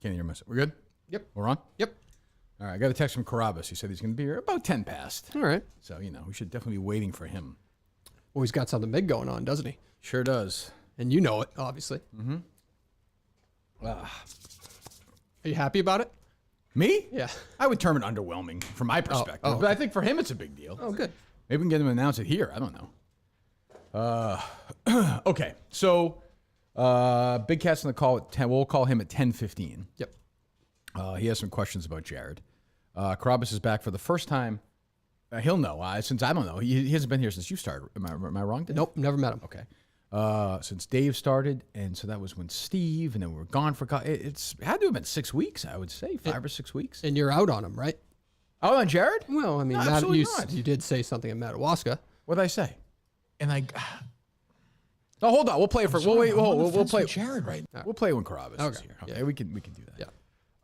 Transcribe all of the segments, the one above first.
Can't hear myself. We're good? Yep. We're on? Yep. All right, I got a text from Carrabis. He said he's going to be here about 10 past. All right. So, we should definitely be waiting for him. Well, he's got something big going on, doesn't he? Sure does. And you know it, obviously. Mm-hmm. Are you happy about it? Me? Yeah. I would term it underwhelming from my perspective. Oh, But I think for him, it's a big deal. Oh, good. Maybe we can get him to announce it here. I don't know. Okay. So, Big Cat's on the call at 10. We'll call him at 10:15. Yep. He has some questions about Jared. Carrabis is back for the first time. He'll know. Since I don't know. He hasn't been here since you started. Am I wrong? Dave? Nope, never met him. Okay. Since Dave started, and so that was when Steve, and then we were gone for. It's had to have been 6 weeks, I would say, 5 or 6 weeks. And you're out on him, right? Oh, on Jared? Well, I mean, No, Matt, absolutely not. you did say something in Madawaska. What did I say? And oh, hold on. We'll play it for. We'll wait. We'll play Jared right now. We'll play when Carrabis is here. Okay, Yeah. we can do that.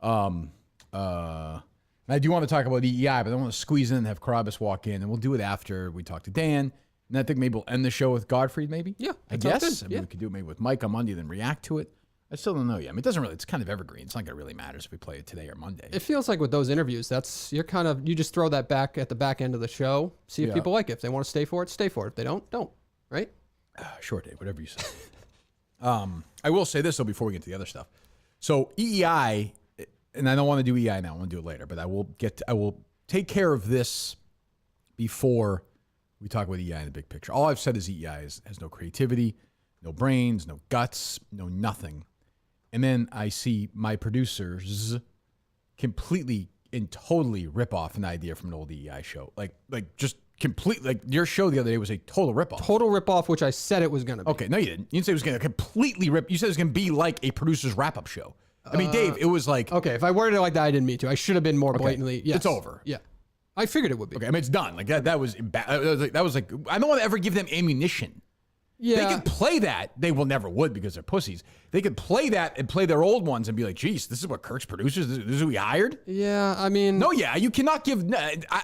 Yeah. I do want to talk about EEI, but I want to squeeze in and have Carrabis walk in, and we'll do it after we talk to Dan. And I think maybe we'll end the show with Gottfried, maybe? Yeah, I that sounds guess. good. I mean, we could do it maybe with Mike on Monday, then react to it. I still don't know yet. I mean, it doesn't really, it's kind of evergreen. It's not going to really matter if we play it today or Monday. It feels like with those interviews, you just throw that back at the back end of the show, see if people like it. If they want to stay for it, stay for it. If they don't, right? Sure, Dave, whatever you say. I will say this, though, before we get to the other stuff. So EEI, and I don't want to do EEI now. I want to do it later, but I will take care of this before we talk about EEI in the big picture. All I've said is EEI has no creativity, no brains, no guts, no nothing. And then I see my producers completely and totally rip off an idea from an old EEI show. Like just completely, like your show the other day was a total rip off. Total rip off, which I said it was going to be. Okay, no, you didn't. You didn't say it was going to completely rip. You said it was going to be like a producer's wrap-up show. I mean, Dave, it was like... Okay, if I worded it like that, I didn't mean to. I should have been more blatantly... Yes. It's over. Yeah. I figured it would be. Okay, I mean, it's done. Like, that was like... I don't want to ever give them ammunition. Yeah. They could play that. They will never would because they're pussies. They could play that and play their old ones and be like, geez, this is what Kirk's producers... This is who we hired? Yeah, I mean... No, yeah, you cannot give...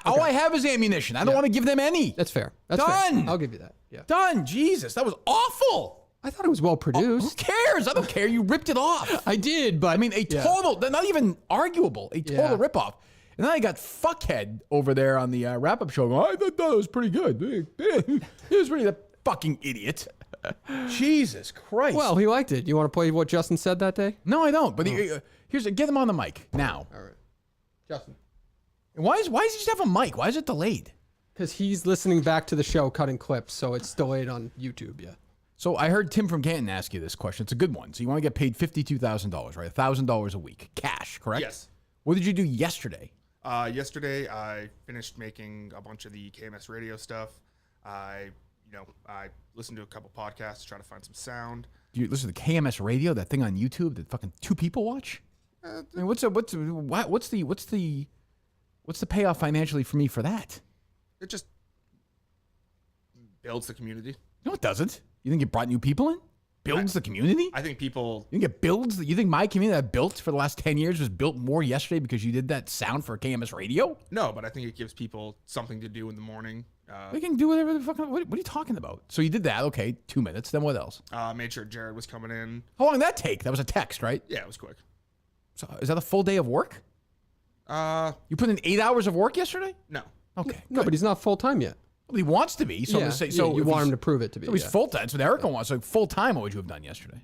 All I have is ammunition. I don't want to give them any. That's fair. That's Done. fair. I'll give you that. Yeah. Done. Jesus, that was awful. I thought it was well produced. Who cares? I don't care. You ripped it off. I did, but... I mean, total, not even arguable, a total ripoff. And then I got fuckhead over there on the wrap-up show going, I thought that was pretty good. It was pretty, that fucking idiot. Jesus Christ. Well, he liked it. You want to play what Justin said that day? No, I don't. But get him on the mic now. All right. Justin. Why does he just have a mic? Why is it delayed? Because he's listening back to the show, cutting clips, so it's delayed on YouTube, yeah. So I heard Tim from Canton ask you this question. It's a good one. So you want to get paid $52,000, right? $1,000 a week, cash, correct? Yes. What did you do yesterday? Yesterday, I finished making a bunch of the KMS radio stuff. I listened to a couple podcasts to try to find some sound. Do you listen to KMS radio, that thing on YouTube that fucking 2 people watch? I mean, what's the payoff financially for me for that? It just builds the community. No, it doesn't. You think it brought new people in? Builds the community? I think people... You think it builds? You think my community that I built for the last 10 years was built more yesterday because you did that sound for KMS radio? No, but I think it gives people something to do in the morning. They can do whatever the fuck... What are you talking about? So you did that. Okay, 2 minutes. Then what else? Made sure Jared was coming in. How long did that take? That was a text, right? Yeah, it was quick. So is that a full day of work? You put in 8 hours of work yesterday? No. Okay. No, but he's not full-time yet. Well, he wants to be. So yeah, to say, you want him to prove it to be. So he's full-time. That's what Erica wants. So full-time, what would you have done yesterday?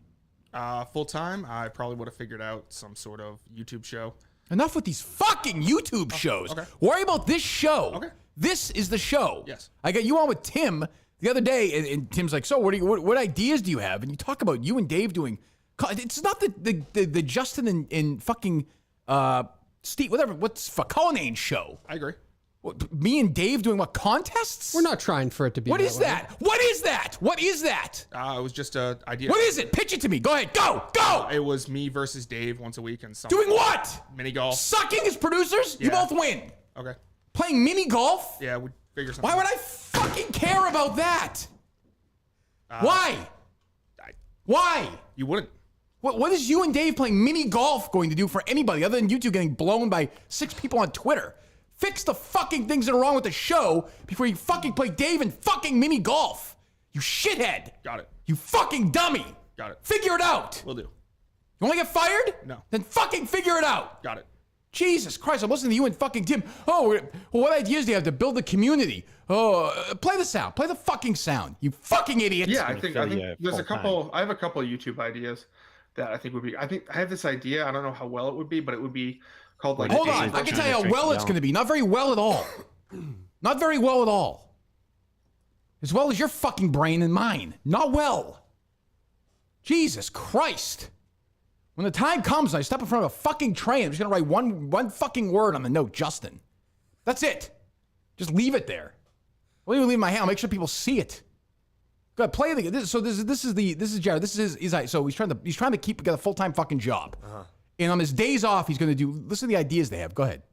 Full-time, I probably would have figured out some sort of YouTube show. Enough with these fucking YouTube shows. Okay. Worry about this show. Okay. This is the show. Yes. I got you on with Tim the other day, and Tim's like, so what ideas do you have? And you talk about you and Dave doing... It's not the Justin and fucking Steve, whatever, what's Cullinane show. I agree. What, me and Dave doing what, contests? We're not trying for it to be What that is way. that? What is that? What is that? It was just an idea. What is it? Pitch it to me. Go ahead. Go. It was me versus Dave once a week and some Doing what? mini golf. Sucking as producers? You Yeah. both win. Okay. Playing mini golf? Yeah, we'd figure something Why would out. I fucking care about that? Why? Why? You wouldn't. What is you and Dave playing mini golf going to do for anybody other than you two getting blown by 6 people on Twitter? Fix the fucking things that are wrong with the show before you fucking play Dave and fucking mini golf. You shithead. Got it. You fucking dummy. Got it. Figure it out. Will do. You want to get fired? No. Then fucking figure it out. Got it. Jesus Christ, I'm listening to you and fucking Tim. Oh, well, what ideas do you have to build the community? Oh, play the sound. Play the fucking sound. You fucking idiots. Yeah, I think there's a couple. I have a couple of YouTube ideas that I think would be. I think I have this idea. I don't know how well it would be, but it would be called like. Hold on, I can tell you how well it's going to be. Not very well at all. Not very well at all. As well as your fucking brain and mine. Not well. Jesus Christ. When the time comes and I step in front of a fucking train, I'm just going to write one fucking word on the note, Justin. That's it. Just leave it there. I'll even leave my hand. I'll make sure people see it. Go ahead, play the. This is Jared. This is his. So he's trying to get a full-time fucking job. And on his days off, he's going to do. Listen to the ideas they have. Go ahead.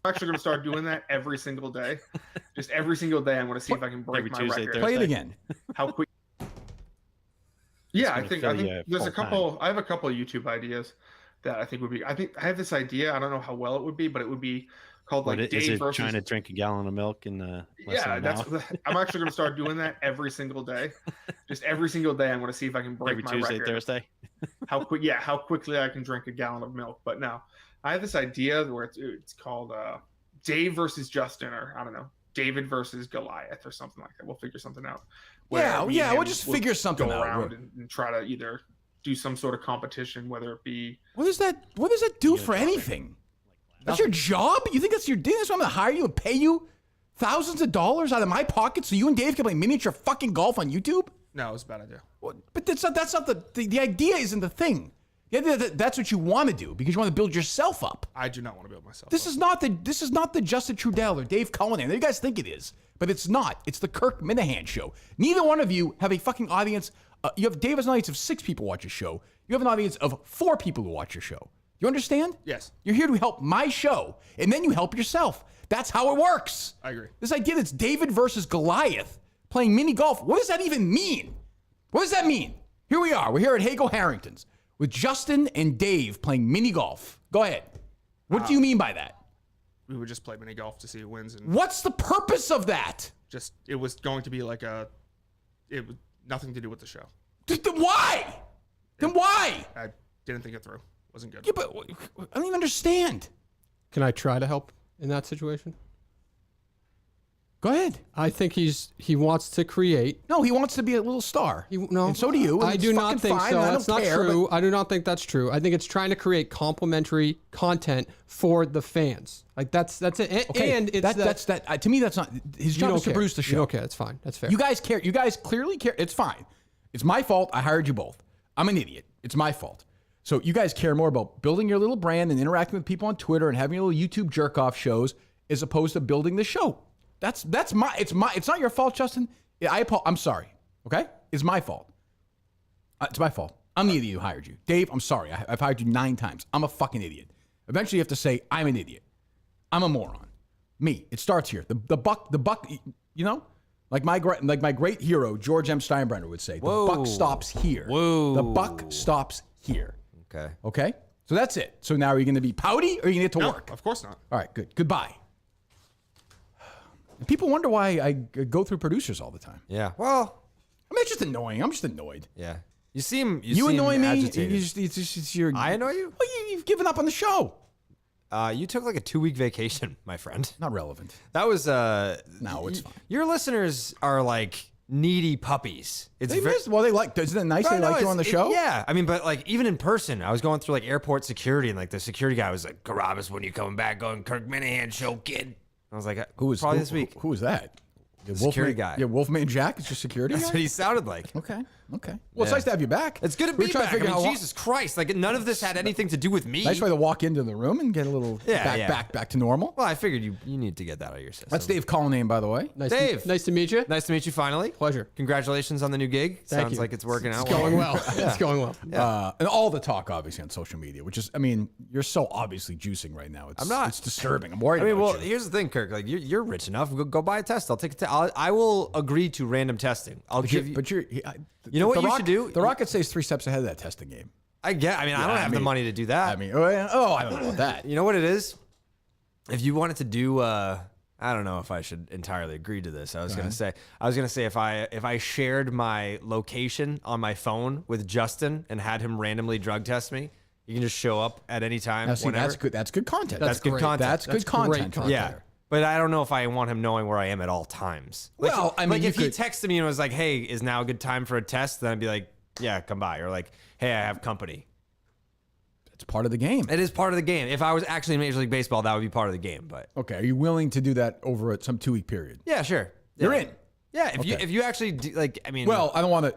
I'm actually going to start doing that every single day. Just every single day, I'm going to see if I can break my record. Play it again. How quick? Yeah, I think there's a couple. I have a couple of YouTube ideas that I think would be. I have this idea. I don't know how well it would be, but it would be called like Dave versus trying to drink a gallon of milk in I'm actually going to start doing that every single day. Just every single day, I'm going to see if I can break my Tuesday, record. Thursday. How quickly I can drink a gallon of milk. But now I have this idea where it's called Dave versus Justin, or I don't know, David versus Goliath or something like that. We'll figure something out. Yeah, we'll just figure something out. Go around and try to either do some sort of competition, whether it be. What does that do for anything? That's your job? You think that's your deal? That's why I'm going to hire you and pay you thousands of dollars out of my pocket so you and Dave can play miniature fucking golf on YouTube? No, it's a bad idea. Well, but that's not the idea isn't the thing. The idea that that's what you want to do because you want to build yourself up. I do not want to build myself This up. is not the Justin Trudell or Dave Cullinane. You guys think it is, but it's not. It's the Kirk Minihane Show. Neither one of you have a fucking audience. Dave has an audience of 6 people watch your show. You have an audience of 4 people who watch your show. You understand? Yes. You're here to help my show, and then you help yourself. That's how it works. I agree. This idea that's David versus Goliath playing mini golf, what does that even mean? What does that mean? Here we are. We're here at Hagel Harrington's with Justin and Dave playing mini golf. Go ahead. What do you mean by that? We would just play mini golf to see who wins, and What's the purpose of that? just it was going to be like it was nothing to do with the show. Then why? Then why? I didn't think it through. Wasn't good. Yeah, but I don't even understand. Can I try to help in that situation? Go ahead. I think he wants to create. No, he wants to be a little star. No, and so do you. And I it's do not fucking think fine, so. and I That's don't not care, true. I do not think that's true. I think it's trying to create complementary content for the fans. Like that's it. Okay, And it's to me, that's not his job is to produce the show. Okay, that's fine. That's fair. You guys care. You guys clearly care. It's fine. It's my fault. I hired you both. I'm an idiot. It's my fault. So you guys care more about building your little brand and interacting with people on Twitter and having your little YouTube jerk off shows as opposed to building the show. It's not your fault, Justin. I'm sorry. Okay? It's my fault. It's my fault. I'm the idiot who hired you. Dave, I'm sorry. I've hired you 9 times. I'm a fucking idiot. Eventually you have to say, I'm an idiot. I'm a moron. Me. It starts here. The buck, you know? Like my great hero, George M. Steinbrenner would say, the buck stops here. Whoa. The buck stops here. Okay. Okay? So that's it. So now are you going to be pouty or are you going to get to work? Of course not. All right, good. Goodbye. People wonder why I go through producers all the time. Yeah. Well, I mean, it's just annoying. I'm just annoyed. yeah. You seem Annoy me. agitated. I annoy you? Well, you've given up on the show. You took like a 2-week vacation, my friend. Not relevant. That was No, it's fine. Your listeners are like needy puppies. It's They missed. Well, isn't it nice they like you on the show? Yeah. I mean, but like even in person, I was going through like airport security and like the security guy was like, Carrabis, when you coming back? Going Kirk Minihane Show, kid. I was like, probably this week. Who was that? Security guy. Yeah, Wolfman Jack is your security That's guy? what he sounded like. Okay. Well, it's nice to have you back. It's good to We're be trying back. to figure out Jesus Christ. Like none of this had anything to do with me. Nice way to walk into the room and get a little back to normal. Well, I figured you need to get that out of your system. That's Dave Cullinane, by the way. Dave. Nice to meet you. Nice to meet you finally. Pleasure. Congratulations on the new gig. Sounds you. like it's working out It's going well. It's going well. And all the talk, obviously, on social media, which is, I mean, you're so obviously juicing right now. I'm not. It's disturbing. I'm worried I mean, about well, you. here's the thing, Kirk. Like, you're rich enough. Go buy a test. I'll take it. I will agree to random testing. I'll give you. But you know what you should do? The Rocket stays 3 steps ahead of that testing game. I don't have the money to do that. I mean, I don't know about that. You know what it is? If you wanted to do, I don't know if I should entirely agree to this. I was gonna say if I shared my location on my phone with Justin and had him randomly drug test me, You can just show up at any time. Now, see, whenever. that's good. That's good content. That's good great. content. That's good Great content. content. Right Yeah. there. But I don't know if I want him knowing where I am at all times. Like, Well, I mean, like you if he could- texted me and was like, "Hey, is now a good time for a test?" Then I'd be like, "Yeah, come by." Or like, "Hey, I have company." It's part of the game. It is part of the game. If I was actually in Major League Baseball, that would be part of the game. But Okay, are you willing to do that over some 2-week period? yeah, sure. You're Yeah. in. Yeah, if you Okay. if you actually do, like, I mean, Well, I don't want to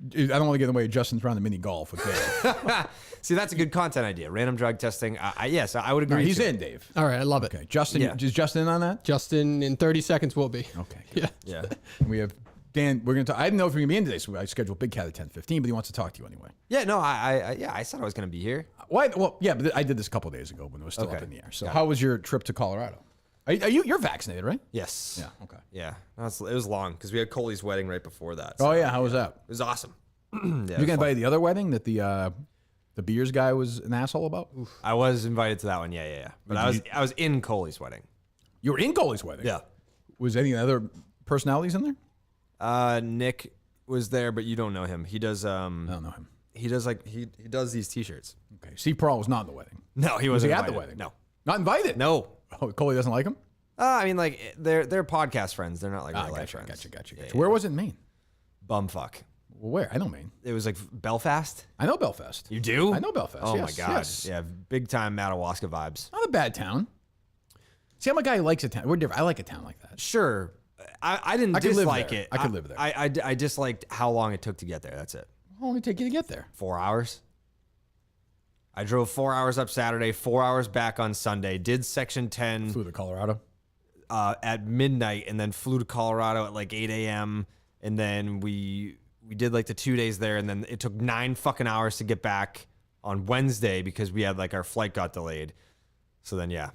get in the way of Justin's round of mini golf with Dave. see, that's a good content idea. Random drug testing. Yes, I would agree. He's to in, it. Dave. All right, I love it. Okay, Justin. Yeah. Is Justin in on that? Justin in 30 seconds will be. Okay. Yeah. Yeah. We have Dan. We're going to talk. I didn't know if we were going to be in today, so I scheduled Big Cat at 10:15, but he wants to talk to you anyway. Yeah. No, I said I was going to be here. Why? Well, yeah, but I did this a couple of days ago when it was still up Okay. in the air. So, how was your trip to Colorado? Are you? You're vaccinated, right? Yes. Yeah. Okay. Yeah. No, it was long because we had Coley's wedding right before that. Oh so yeah. How was that? It was awesome. Yeah, You it was get fun. invited to the other wedding that the beers guy was an asshole about? I was invited to that one. Yeah. But I was in Coley's wedding. You were in Coley's wedding. Yeah. Was any other personalities in there? Nick was there, but you don't know him. He does. I don't know him. He does like he does these T-shirts. Okay. Steve Pearl was not in the wedding. No, he Was wasn't he at the invited. wedding? No. Not invited. No. Oh, Coley doesn't like him. I mean, like they're podcast friends. They're not like real life friends. Gotcha. Yeah, Where was it in Maine? Bumfuck. Well, where? I know Maine. It was like Belfast. I know Belfast. You do? I know Belfast. Oh yes, my god. yes. Yeah, big time Madawaska vibes. Not a bad town. See, I'm a guy who likes a town. We're different. I like a town like that. Sure. I didn't I could live dislike there. it. I could live there. I disliked how long it took to get there. That's it. How long did it take you to get there? 4 hours. I drove 4 hours up Saturday, 4 hours back on Sunday, did Section 10 Flew to Colorado. at midnight, and then flew to Colorado at like 8 a.m. And then we did like the 2 days there, and then it took 9 fucking hours to get back on Wednesday because we had like our flight got delayed. So then, yeah,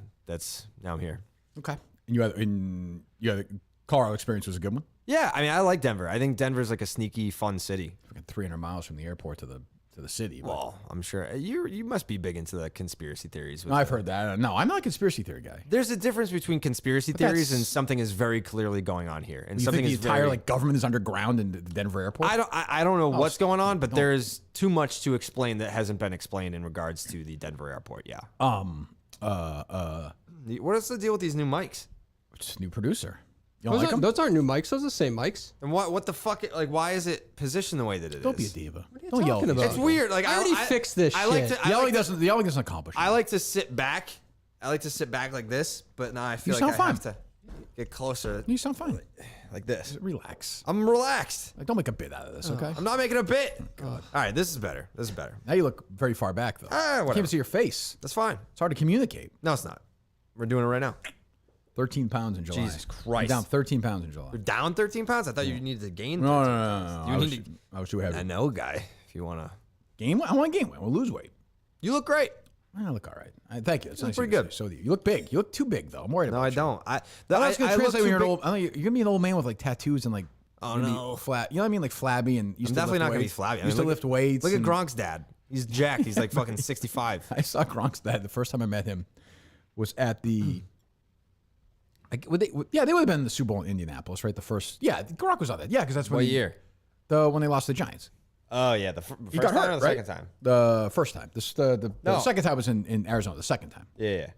now I'm here. Okay. And you had the Colorado experience was a good one. Yeah, I mean, I like Denver. I think Denver's like a sneaky, fun city. Fucking 300 miles from the airport to the city. but- Well, I'm sure you must be big into the conspiracy theories. No, I've heard that. No, I'm not a conspiracy theory guy. There's a difference between conspiracy theories and that's- something is very clearly going on here, and You something think the is entire very, government is underground in the Denver airport? I don't know what's going on, but there's too much to explain that hasn't been explained in regards to the Denver airport. Yeah. What is the deal with these new mics? It's a new producer. You don't like him? Those aren't new mics. Those are the same mics. And what the fuck? Like, why is it positioned the way that it is? Don't be a diva. What are you Don't yell talking at me. about? It's weird. Like I already fixed this I like shit. to. I Yelling like to, doesn't accomplish. I like to sit back. I like to sit back like this, but now I feel You like sound I have fine. to get closer, You sound fine. like this. Relax. I'm relaxed. Like, don't make a bit out of this, okay? I'm not making a bit. All right, this is better. This is better. Now you look very far back, though. I can't whatever. even see your face. That's fine. It's hard to communicate. No, it's not. We're doing it right now. 13 pounds in July. Jesus You're Christ. down 13 pounds in July. You're down 13 pounds? I thought you needed to gain 13 No. pounds. I You was, need to I was too heavy. I know, guy. If you want to. Gain weight? I want to gain weight. I want to lose weight. You look great. I look all right. Thank you. It's nice pretty of you to good. say. So do you. You look big. You look too big, though. I'm worried No, about I you. don't. I know it's going to look translate when too you're an big. old. I know you're going to be an old man with like tattoos and like. Oh, maybe no. Flat. You know what I mean? Like flabby and used I'm to definitely lift not going to be weights. flabby. Used to lift weights. Look at and- Gronk's dad. He's jacked. He's like fucking 65. I saw Gronk's dad the first time I met him was at the. They would have been in the Super Bowl in Indianapolis, right? The first, Gronk was on that, because that's when What year? when they lost the Giants. Oh, yeah. The first He got time hurt, or the right? second time? The first time. The No. second time was in Arizona. The second time. Yeah.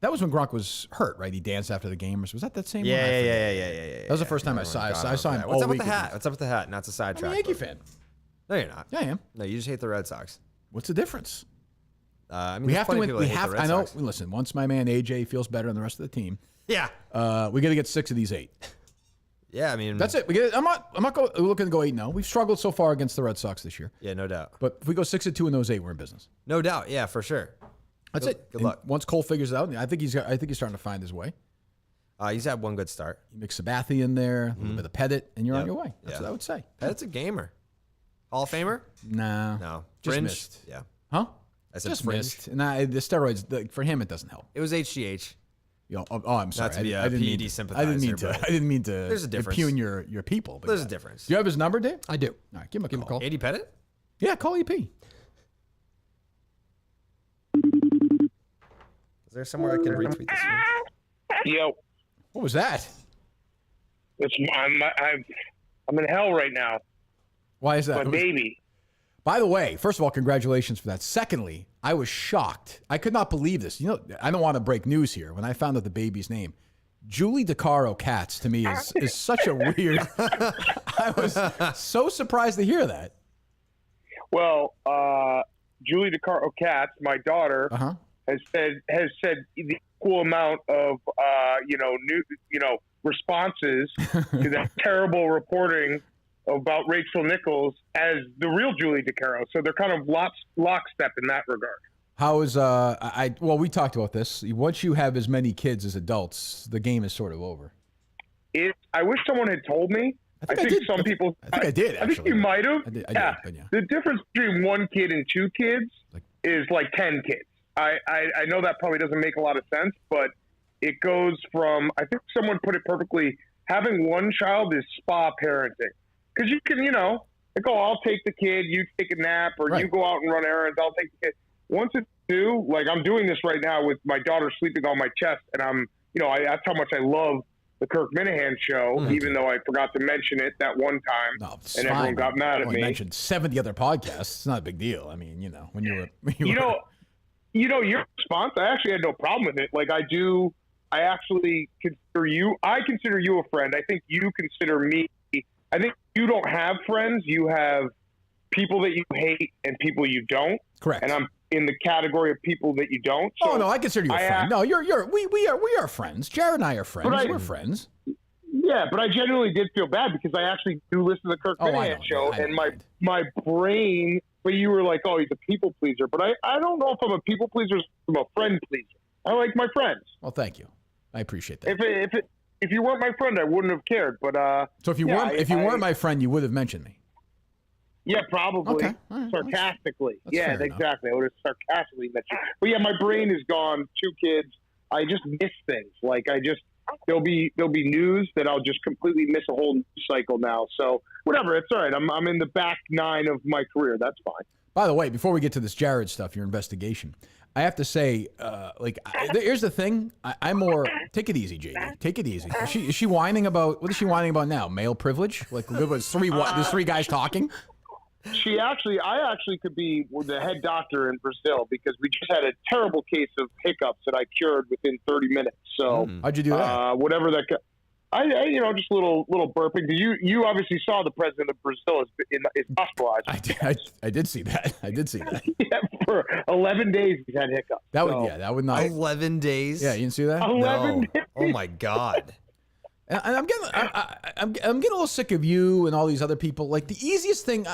That was when Gronk was hurt, right? He danced after the game. Was that same one? I forget. Yeah. That was the first time I saw him. What's all up with week the hat? against- What's up with the hat? Not to I'm sidetrack. a Yankee but- fan. No, you're not. Yeah, I am. No, you just hate the Red Sox. What's the difference? I mean, We there's have to plenty of win. people We that hate have. the Red I know. Sox. Listen, once my man AJ feels better than the rest of the team, Yeah. we got to get 6 of these 8. Yeah, I mean. That's it. I'm not looking to go 8-0. We've struggled so far against the Red Sox this year. Yeah, no doubt. But if we go 6-2 in those 8, we're in business. No doubt. Yeah, for sure. That's it. Good And luck. Once Cole figures it out, I think he's starting to find his way. He's had one good start. You mix Sabathia in there, a little bit of Pettit, and you're on Yep. your way. That's Yeah. what I would say. That's a gamer. Hall of Famer? Nah. No. Just Fringe? missed. Yeah. Huh? I said Just fringe. missed. Nah, the steroids, for him, it doesn't help. It was HGH. I'm sorry. Not to be a I didn't PED mean to. I sympathizer, didn't mean to There's a difference. impugn your people. But There's a difference. Do you have his number, Dave? I do. All right, give him a Give him a call. call. 80 Pettit? Yeah, call EP. Is there somewhere I can retweet this? Yo, What was that? I'm in hell right now. Why is that? My baby. By the way, first of all, congratulations for that. Secondly, I was shocked. I could not believe this. You know, I don't want to break news here. When I found out the baby's name, Julie DeCaro Katz to me is such a weird. I was so surprised to hear that. Well, Julie DeCaro Katz, my daughter, has said the equal amount of responses to that terrible reporting about Rachel Nichols as the real Julie DeCaro. So they're kind of lockstep in that regard. How is well, we talked about this. Once you have as many kids as adults, the game is sort of over. I wish someone had told me. I think some people. I think I did. Actually. I think you might have. I did, but yeah. The difference between 1 kid and 2 kids is like 10 kids. I know that probably doesn't make a lot of sense, but it goes from, I think someone put it perfectly, having 1 child is spa parenting. Because you can, like, oh, I'll take the kid, you take a nap, or you go out and run errands, I'll take the kid. Once it's 2, like I'm doing this right now with my daughter sleeping on my chest, and I'm, that's how much I love the Kirk Minihane Show, even though I forgot to mention it that one time, and everyone got mad at me. I mentioned 70 other podcasts. It's not a big deal. I mean, when you were, your response, I actually had no problem with it. Like I actually consider you a friend. I think you consider me. I think you don't have friends. You have people that you hate and people you don't. Correct. And I'm in the category of people that you don't. So no, I consider you a friend. No, we are friends. Jared and I are friends. We're friends. Yeah, but I genuinely did feel bad because I actually do listen to the Kirk Minihane Show, and my brain. But you were like, oh, he's a people pleaser. But I don't know if I'm a people pleaser or I'm a friend pleaser. I like my friends. Well, thank you. I appreciate that. If you weren't my friend, I wouldn't have cared. But so if you weren't my friend, you would have mentioned me. Yeah, probably. Okay. Right. Sarcastically. That's yeah, exactly. I would have sarcastically mentioned. But yeah, my brain is gone. 2 kids. I just miss things. Like there'll be news that I'll just completely miss a whole news cycle now. So whatever, it's all right. I'm in the back 9 of my career. That's fine. By the way, before we get to this Jared stuff, your investigation, I have to say, here's the thing. I'm more. Take it easy, JD. Take it easy. Is she whining about? What is she whining about now? Male privilege? Like there's 3 guys talking. I actually could be the head doctor in Brazil because we just had a terrible case of hiccups that I cured within 30 minutes. So how'd you do that? Whatever that. I just a little burping. You obviously saw the president of Brazil is hospitalized. I did see that. Yeah, for 11 days he's had hiccups. That would not. 11 days. Yeah, you didn't see that? 11 days. Oh my God. And I'm getting a little sick of you and all these other people. Like the easiest thing,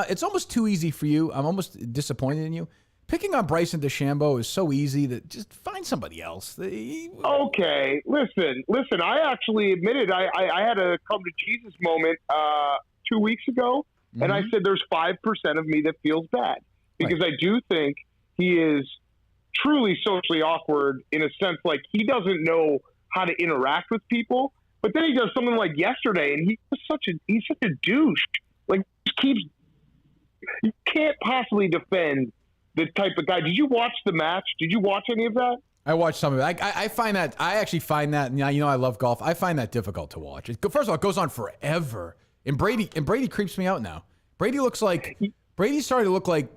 it's almost too easy for you. I'm almost disappointed in you. Picking on Bryson DeChambeau is so easy that just find somebody else. Okay, listen. I actually admitted I had a come to Jesus moment 2 weeks ago, and I said there's 5% of me that feels bad because I do think he is truly socially awkward in a sense, like he doesn't know how to interact with people. But then he does something like yesterday, and he's such a douche. Like you can't possibly defend the type of guy. Did you watch the match? Did you watch any of that? I watched some of it. I find that I actually find that. I love golf. I find that difficult to watch. First of all, it goes on forever. And Brady creeps me out now. Brady's starting to look like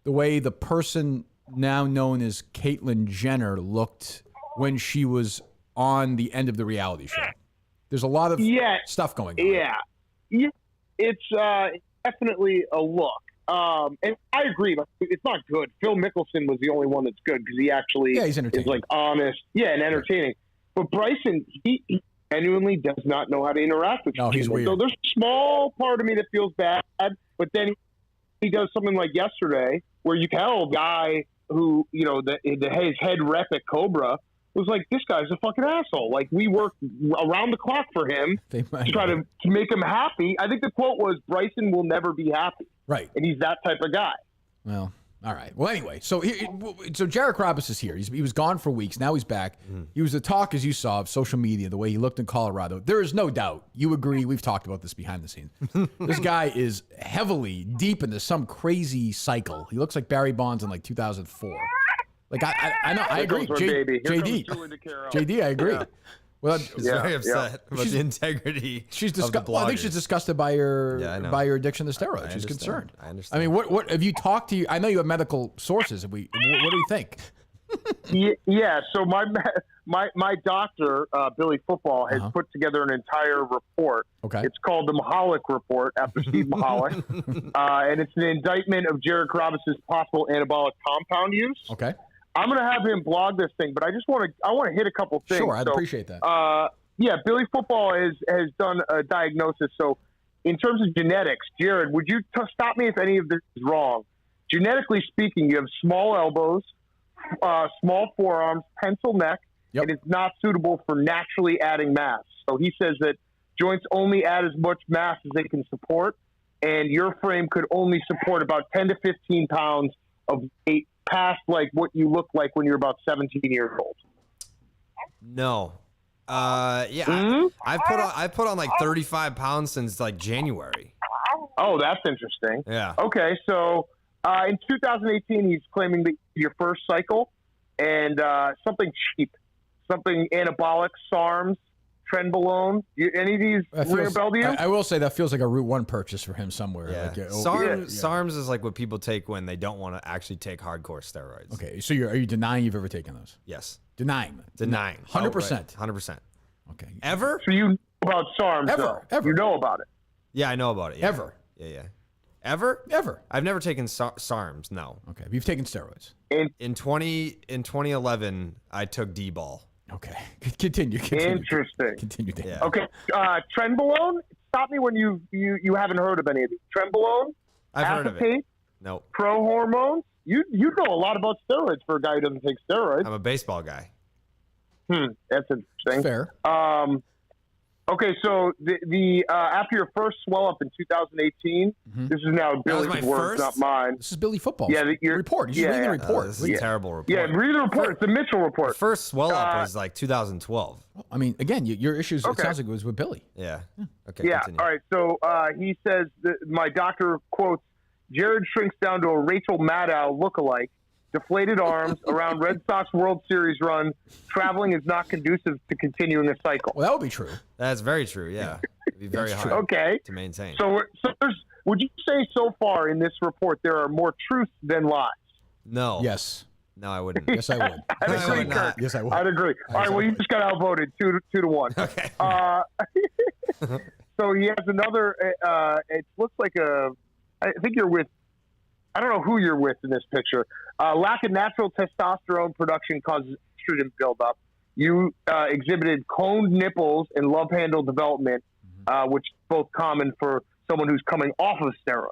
the way the person now known as Caitlyn Jenner looked when she was on the end of the reality show. There's a lot of stuff going on. Yeah, it's definitely a look. And I agree. It's not good. Phil Mickelson was the only one that's good because he actually he's entertaining. Is like honest. Yeah, and entertaining. But Bryson, he genuinely does not know how to interact with people. He's weird. So there's a small part of me that feels bad, but then he does something like yesterday where you tell a guy who, his head rep at Cobra was like, this guy's a fucking asshole. Like, we worked around the clock for him to try to make him happy. I think the quote was, Bryson will never be happy. Right. And he's that type of guy. Well, all right. Well, anyway, so Jared Carrabis is here. He was gone for weeks. Now he's back. He was the talk, as you saw, of social media, the way he looked in Colorado. There is no doubt. You agree. We've talked about this behind the scenes. This guy is heavily deep into some crazy cycle. He looks like Barry Bonds in like 2004. Like I know, I agree. JD, I agree. Well, She's very upset about the integrity. she's of the disgusted. Well, I think she's bloggers. disgusted by your addiction to steroids. I She's understand. concerned. I understand. I mean, what have you talked to you? I know you have medical sources. What do you think? Yeah. So my doctor, Billy Football, has put together an entire report. Okay. It's called the Michalik Report after Steve Michalik, and it's an indictment of Jared Carrabis' possible anabolic compound use. Okay. I'm going to have him blog this thing, but I want to hit a couple things. Sure, I'd appreciate that. Yeah, Billy Football has done a diagnosis. So, in terms of genetics, Jared, would you stop me if any of this is wrong? Genetically speaking, you have small elbows, small forearms, pencil neck, and it's not suitable for naturally adding mass. So he says that joints only add as much mass as they can support, and your frame could only support about 10 to 15 pounds of weight past like what you look like when you're about 17 years old. No. I put on like 35 pounds since like January. Oh, that's interesting. Yeah. Okay, so in 2018, he's claiming that your first cycle and something cheap, something anabolic, SARMs, Trenbolone. Any of these ring a bell to you? I will say that feels like a Route 1 purchase for him somewhere. Yeah. Like, SARMs is like what people take when they don't want to actually take hardcore steroids. Okay, so are you denying you've ever taken those? Yes. Denying. 100%. 100%. Okay. Ever? So you know about SARMs, Ever. You know about it. Yeah, I know about it. Yeah. Ever. Yeah. Ever? Ever. I've never taken SARMs. No. Okay, you've taken steroids. In 2011, I took D-ball. Okay, continue. Interesting. Continue. Dan. Yeah. Okay, Trenbolone. Stop me when you haven't heard of any of these. Trenbolone. I've heard of acetate, it. Nope. Pro hormones. You know a lot about steroids for a guy who doesn't take steroids. I'm a baseball guy. That's interesting. Fair. Okay, so the after your first swell up in 2018, this is now Billy's my words, first? not mine. This is Billy Football. Yeah, your report. You should read the report. This is a terrible report. Yeah, read the report. It's the Mitchell report. The first swell up was like 2012. I mean, again, your issues. Okay. It sounds like it was with Billy. Yeah. Okay. Yeah. Continue. All right. So he says that my doctor quotes, Jared shrinks down to a Rachel Maddow lookalike, deflated arms, around Red Sox World Series run. Traveling is not conducive to continuing a cycle. Well, that would be true. That's very true. Yeah. It'd be very hard Okay. to maintain. So would you say so far in this report there are more truths than lies? No. Yes. No, I wouldn't. Yes, I would. I'd I agree, would not. Kirk. Yes, I would. I'd agree. All right. Well, you just got outvoted 2-1. Okay. So he has another. It looks like I think you're with. I don't know who you're with in this picture. Lack of natural testosterone production causes estrogen buildup. You exhibited coned nipples and love handle development, which is both common for someone who's coming off of steroids.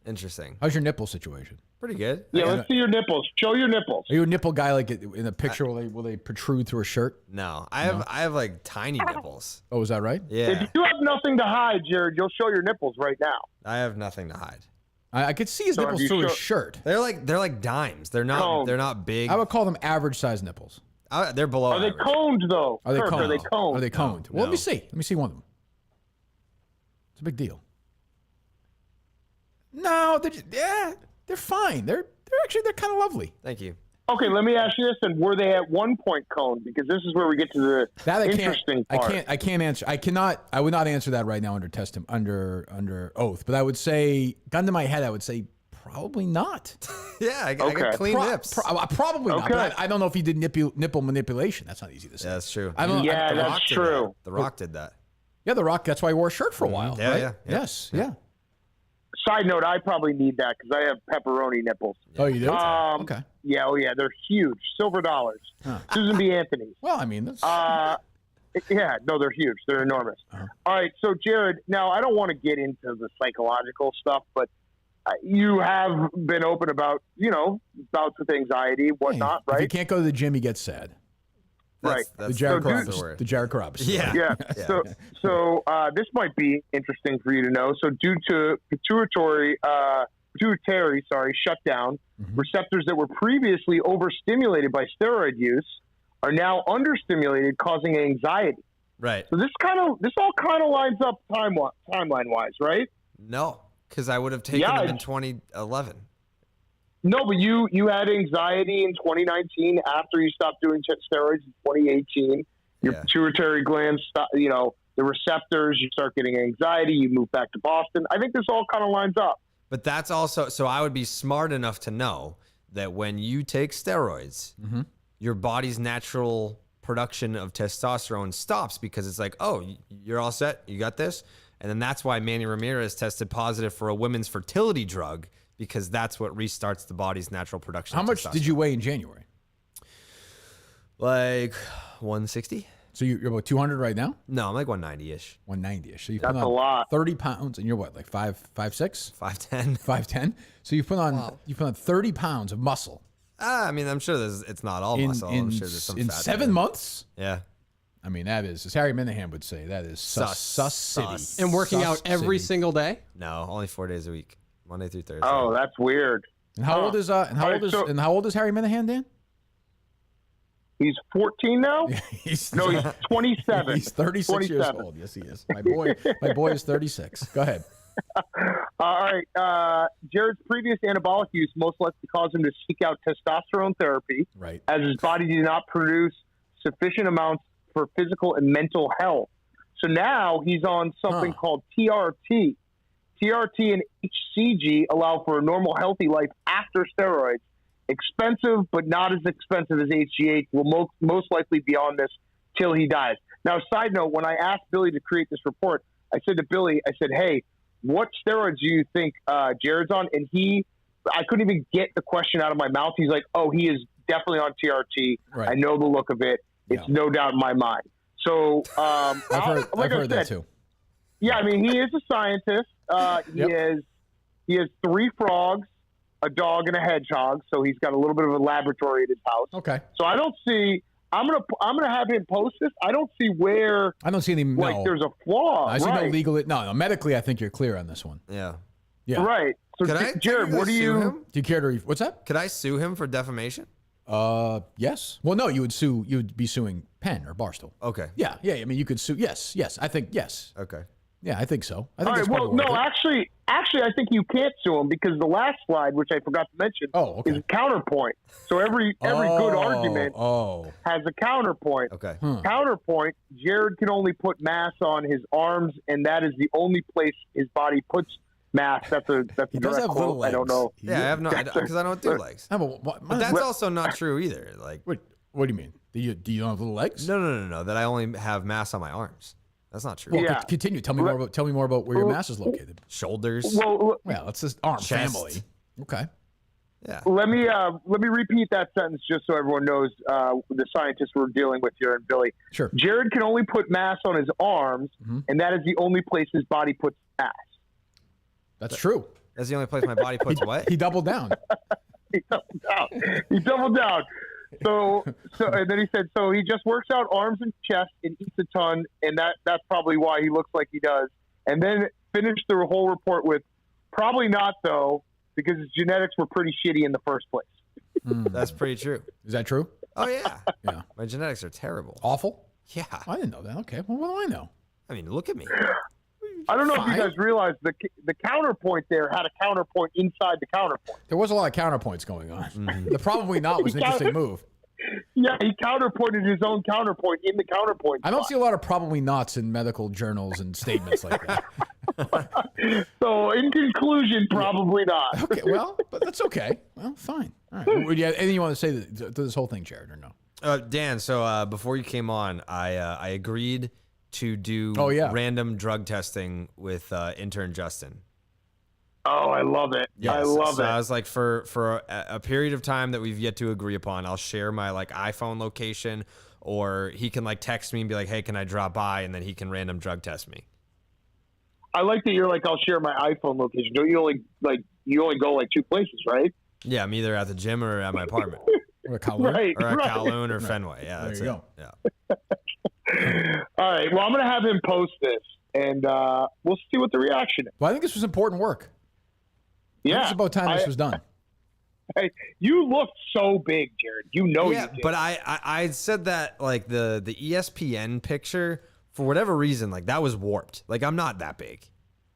Interesting. How's your nipple situation? Pretty good. Yeah, let's see your nipples. Show your nipples. Are you a nipple guy? Like in a picture, will they protrude through a shirt? No, I have like tiny nipples. Oh, is that right? Yeah. If you have nothing to hide, Jared, you'll show your nipples right now. I have nothing to hide. I could see his So nipples have you through his show- shirt. They're like dimes. They're not big. I would call them average size nipples. They're below. Are they average. coned though? Are they Kirk, coned? Are they coned? Are they coned? Well, let no. me see. Let me see one of them. It's a big deal. No, they're fine. They're kind of lovely. Thank you. Okay, let me ask you this: and were they at one point coned? Because this is where we get to the That interesting part. I can't answer. I would not answer that right now under oath. But I would say, gun to my head, I would say probably not. Yeah, I got clean nips. Probably not. Okay. But I don't know if he did nipple manipulation. That's not easy to say. Yeah, that's true. I don't. Yeah, I- that's Rock did true. that. The Rock did that. yeah, The Rock. That's why he wore a shirt for a while. Yeah, right? yeah. Yes. Yeah. Side note: I probably need that because I have pepperoni nipples. Oh, you do? Okay. Yeah, they're huge, silver dollars. Susan B. Anthony's. Well, I mean, that's. Yeah, no, they're huge. They're enormous. All right, so Jared, now I don't want to get into the psychological stuff, but you have been open about, bouts with anxiety, whatnot, If right? you can't go to the gym, he gets sad. Right. The That's Jared that's the Carrabis. word. The Jared Carrabis. Yeah. Yeah. So this might be interesting for you to know. So due to pituitary shutdown, receptors that were previously overstimulated by steroid use are now understimulated, causing anxiety. Right. So this all kind of lines up timeline wise, right? No, because I would have taken Yeah, them in 2011. No, but you had anxiety in 2019 after you stopped doing steroids in 2018. Your pituitary glands stop, the receptors, you start getting anxiety, you move back to Boston. I think this all kind of lines up. But that's also, so I would be smart enough to know that when you take steroids, your body's natural production of testosterone stops because it's like, oh, you're all set, you got this. And then that's why Manny Ramirez tested positive for a women's fertility drug, because that's what restarts the body's natural production. How much did you weigh in January? Like 160. So you're about 200 right now? No, I'm like 190-ish. 190-ish. So you That's put on a lot. 30 pounds, and you're what, like 5'6"? 5'10". 5'10"? So you put on 30 pounds of muscle. I mean, I'm sure it's not all muscle. I'm sure there's some in fat 7 there. months? Yeah. I mean, that is, as Harry Minihane would say, that is sus city. And working Sus out every city. single day? No, only 4 days a week, Monday through Thursday. Oh, that's weird. And how old is how old is Harry Minihane, Dan? He's 14 now? he's 27. He's 36 years 27. old. Yes, he is. My boy is 36. Go ahead. All right. Jared's previous anabolic use most likely caused him to seek out testosterone therapy, Right. as his body did not produce sufficient amounts for physical and mental health. So now he's on something called TRT. TRT and HCG allow for a normal, healthy life after steroids. Expensive, but not as expensive as HGH. Will most likely be on this till he dies. Now, side note, when I asked Billy to create this report, I said to Billy, I said, hey, what steroids do you think Jared's on? And I couldn't even get the question out of my mouth. He's like, oh, he is definitely on TRT. Right. I know the look of it. It's no doubt in my mind. So I've heard that too. Yeah, I mean, he is a scientist. He has 3 frogs, a dog, and a hedgehog. So he's got a little bit of a laboratory at his house. Okay. So I don't see. I'm gonna have him post this. I don't see where. I don't see any. There's a flaw. I see right. no legal. No, medically, I think you're clear on this one. Yeah. Yeah. Right. So Jared, what do sue you? him? Do you care to? What's that? Could I sue him for defamation? Yes. Well, no, you would sue. You would be suing Penn or Barstool. Okay. Yeah. I mean, you could sue. Yes. I think yes. Okay. Yeah, I think so. I think All right. that's Well, probably no, worth it. actually, I think you can't sue him because the last slide, which I forgot to mention, is counterpoint. So every good argument has a counterpoint. Okay. Counterpoint. Jared can only put mass on his arms, and that is the only place his body puts mass. That's a He does direct have quote. little legs. I don't know. Yeah, I have no, because I don't do legs. But But that's also not true either. Like, Wait, what do you mean? Do you don't have little legs? no. That I only have mass on my arms. That's not true. Well, Yeah. continue. Tell me more about where your mass is located. Shoulders. Well, Well, it's this arm Chest. family. Okay. Yeah. let me repeat that sentence just so everyone knows the scientists we're dealing with here and Billy. Sure. Jared can only put mass on his arms, and that is the only place his body puts mass. That's true. That's the only place my body puts what? He doubled down. He doubled down. So and then he said, so he just works out arms and chest and eats a ton, and that's probably why he looks like he does. And then finished the whole report with, probably not though, because his genetics were pretty shitty in the first place. That's pretty true. Is that true? Oh yeah. Yeah. My genetics are terrible. Awful? Yeah. I didn't know that. Okay. Well, what do I know? I mean, look at me. I don't know if Fine. you guys realize the counterpoint there had a counterpoint inside the counterpoint. There was a lot of counterpoints going on. The probably not was an interesting move. Yeah, he counterpointed his own counterpoint in the counterpoint. I don't see a lot of probably nots in medical journals and statements like that. So, in conclusion, probably not. Okay, well, but that's okay. Well, fine. All right. Would you have anything you want to say to this whole thing, Jared, or no? Dan, so before you came on, I agreed to do random drug testing with intern Justin. Oh, I love it. Yes. I love so it. I was like, for a period of time that we've yet to agree upon, I'll share my like iPhone location, or he can like text me and be like, hey, can I drop by? And then he can random drug test me. I like that you're like, I'll share my iPhone location. Don't you only go like 2 places, right? Yeah, I'm either at the gym or at my apartment. Or a Kowloon? Right. Or at right. Kowloon or Fenway. Yeah, There that's you it. go. Yeah. All right. Well, I'm going to have him post this, and we'll see what the reaction is. Well, I think this was important work. Yeah. It's about time this was done. Hey, you look so big, Jared. You know Yeah, you did. but I said that like the ESPN picture, for whatever reason, like that was warped. Like I'm not that big.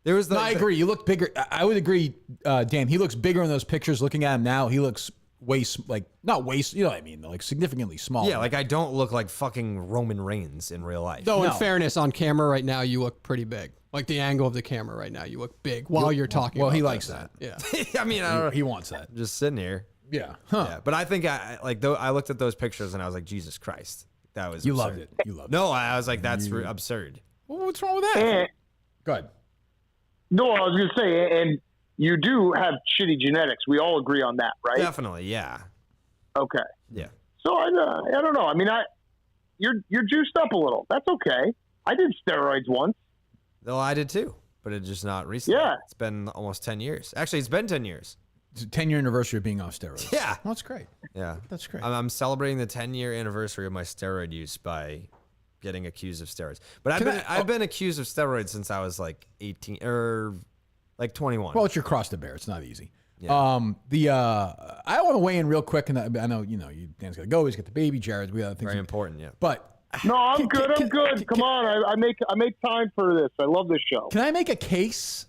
There was No, I agree. You look bigger. I would agree, Dan. He looks bigger in those pictures. Looking at him now, he looks waist, like not waist, you know what I mean? Like significantly smaller. Yeah, like I don't look like fucking Roman Reigns in real life. Though, in No. fairness, on camera right now, you look pretty big. Like the angle of the camera right now, you look big while you're talking. Well, about he this. likes that. Yeah. I mean, I don't He wants that. I'm just sitting here. Yeah. Huh. Yeah, but I think I looked at those pictures and I was like, Jesus Christ, that was You absurd. loved it. You loved it. No, I was like, that's absurd. Well, what's wrong with that? And, Go ahead. no, I was going to say, and you do have shitty genetics. We all agree on that, right? Definitely, yeah, Okay. yeah. So I don't know. I mean, you're juiced up a little. That's okay. I did steroids once. Well, I did too, but it's just not recently. Yeah. It's been almost 10 years. Actually, it's been 10 years. It's a 10-year anniversary of being off steroids. Yeah. Well, that's great. Yeah. That's great. I'm celebrating the 10-year anniversary of my steroid use by getting accused of steroids. But I've been accused of steroids since I was like 18 or like 21. Well, it's your cross to bear. It's not easy. Yeah. I want to weigh in real quick, and I know Dan's got to go. He's got the baby. Jared, we got other things. Very important, yeah. But No, I'm good. I'm good. Come on. I make time for this. I love this show. can I make a case?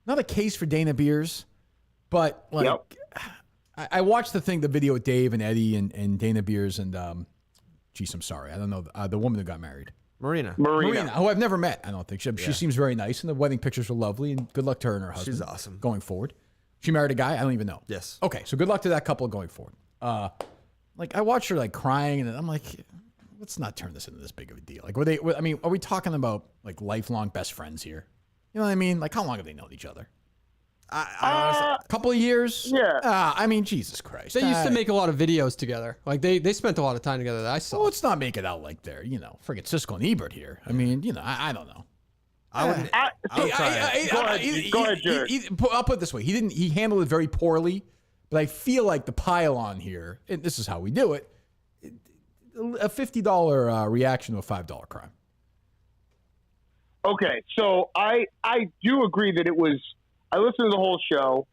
Not a case for Dana Beers, but like Yep. I watched the video with Dave and Eddie and Dana Beers and geez, I'm sorry, I don't know the woman who got married. Marina. Marina, who I've never met. I don't think she seems very nice, and the wedding pictures were lovely. And good luck to her and her husband. She's awesome. Going forward, she married a guy. I don't even know. Yes. Okay, so good luck to that couple going forward. Like I watched her like crying, and I'm like, let's not turn this into this big of a deal. Like, I mean, are we talking about like lifelong best friends here? You know what I mean? Like, how long have they known each other? I honestly, A couple of years? Yeah. I mean, Jesus Christ. They used to make a lot of videos together. Like they spent a lot of time together that I saw. Well, let's not make it out like they're, friggin' Siskel and Ebert here. I mean, I don't know. I would try it. Go ahead, Jared. I'll put it this way. He handled it very poorly, but I feel like the pile-on here, and this is how we do it, a $50 reaction to a $5 crime. Okay, so I do agree that it was. I listened to the whole show.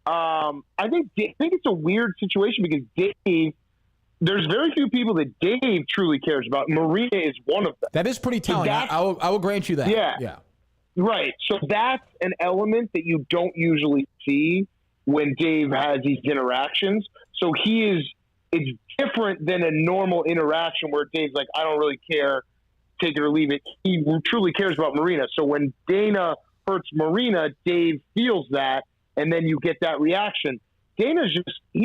I think it's a weird situation because Dave. There's very few people that Dave truly cares about. Marina is one of them. That is pretty telling. I will grant you that. Yeah. Right. So that's an element that you don't usually see when Dave has these interactions. So it's different than a normal interaction where Dave's like, I don't really care, take it or leave it. He truly cares about Marina. So when Dana hurts Marina, Dave feels that, and then you get that reaction. He's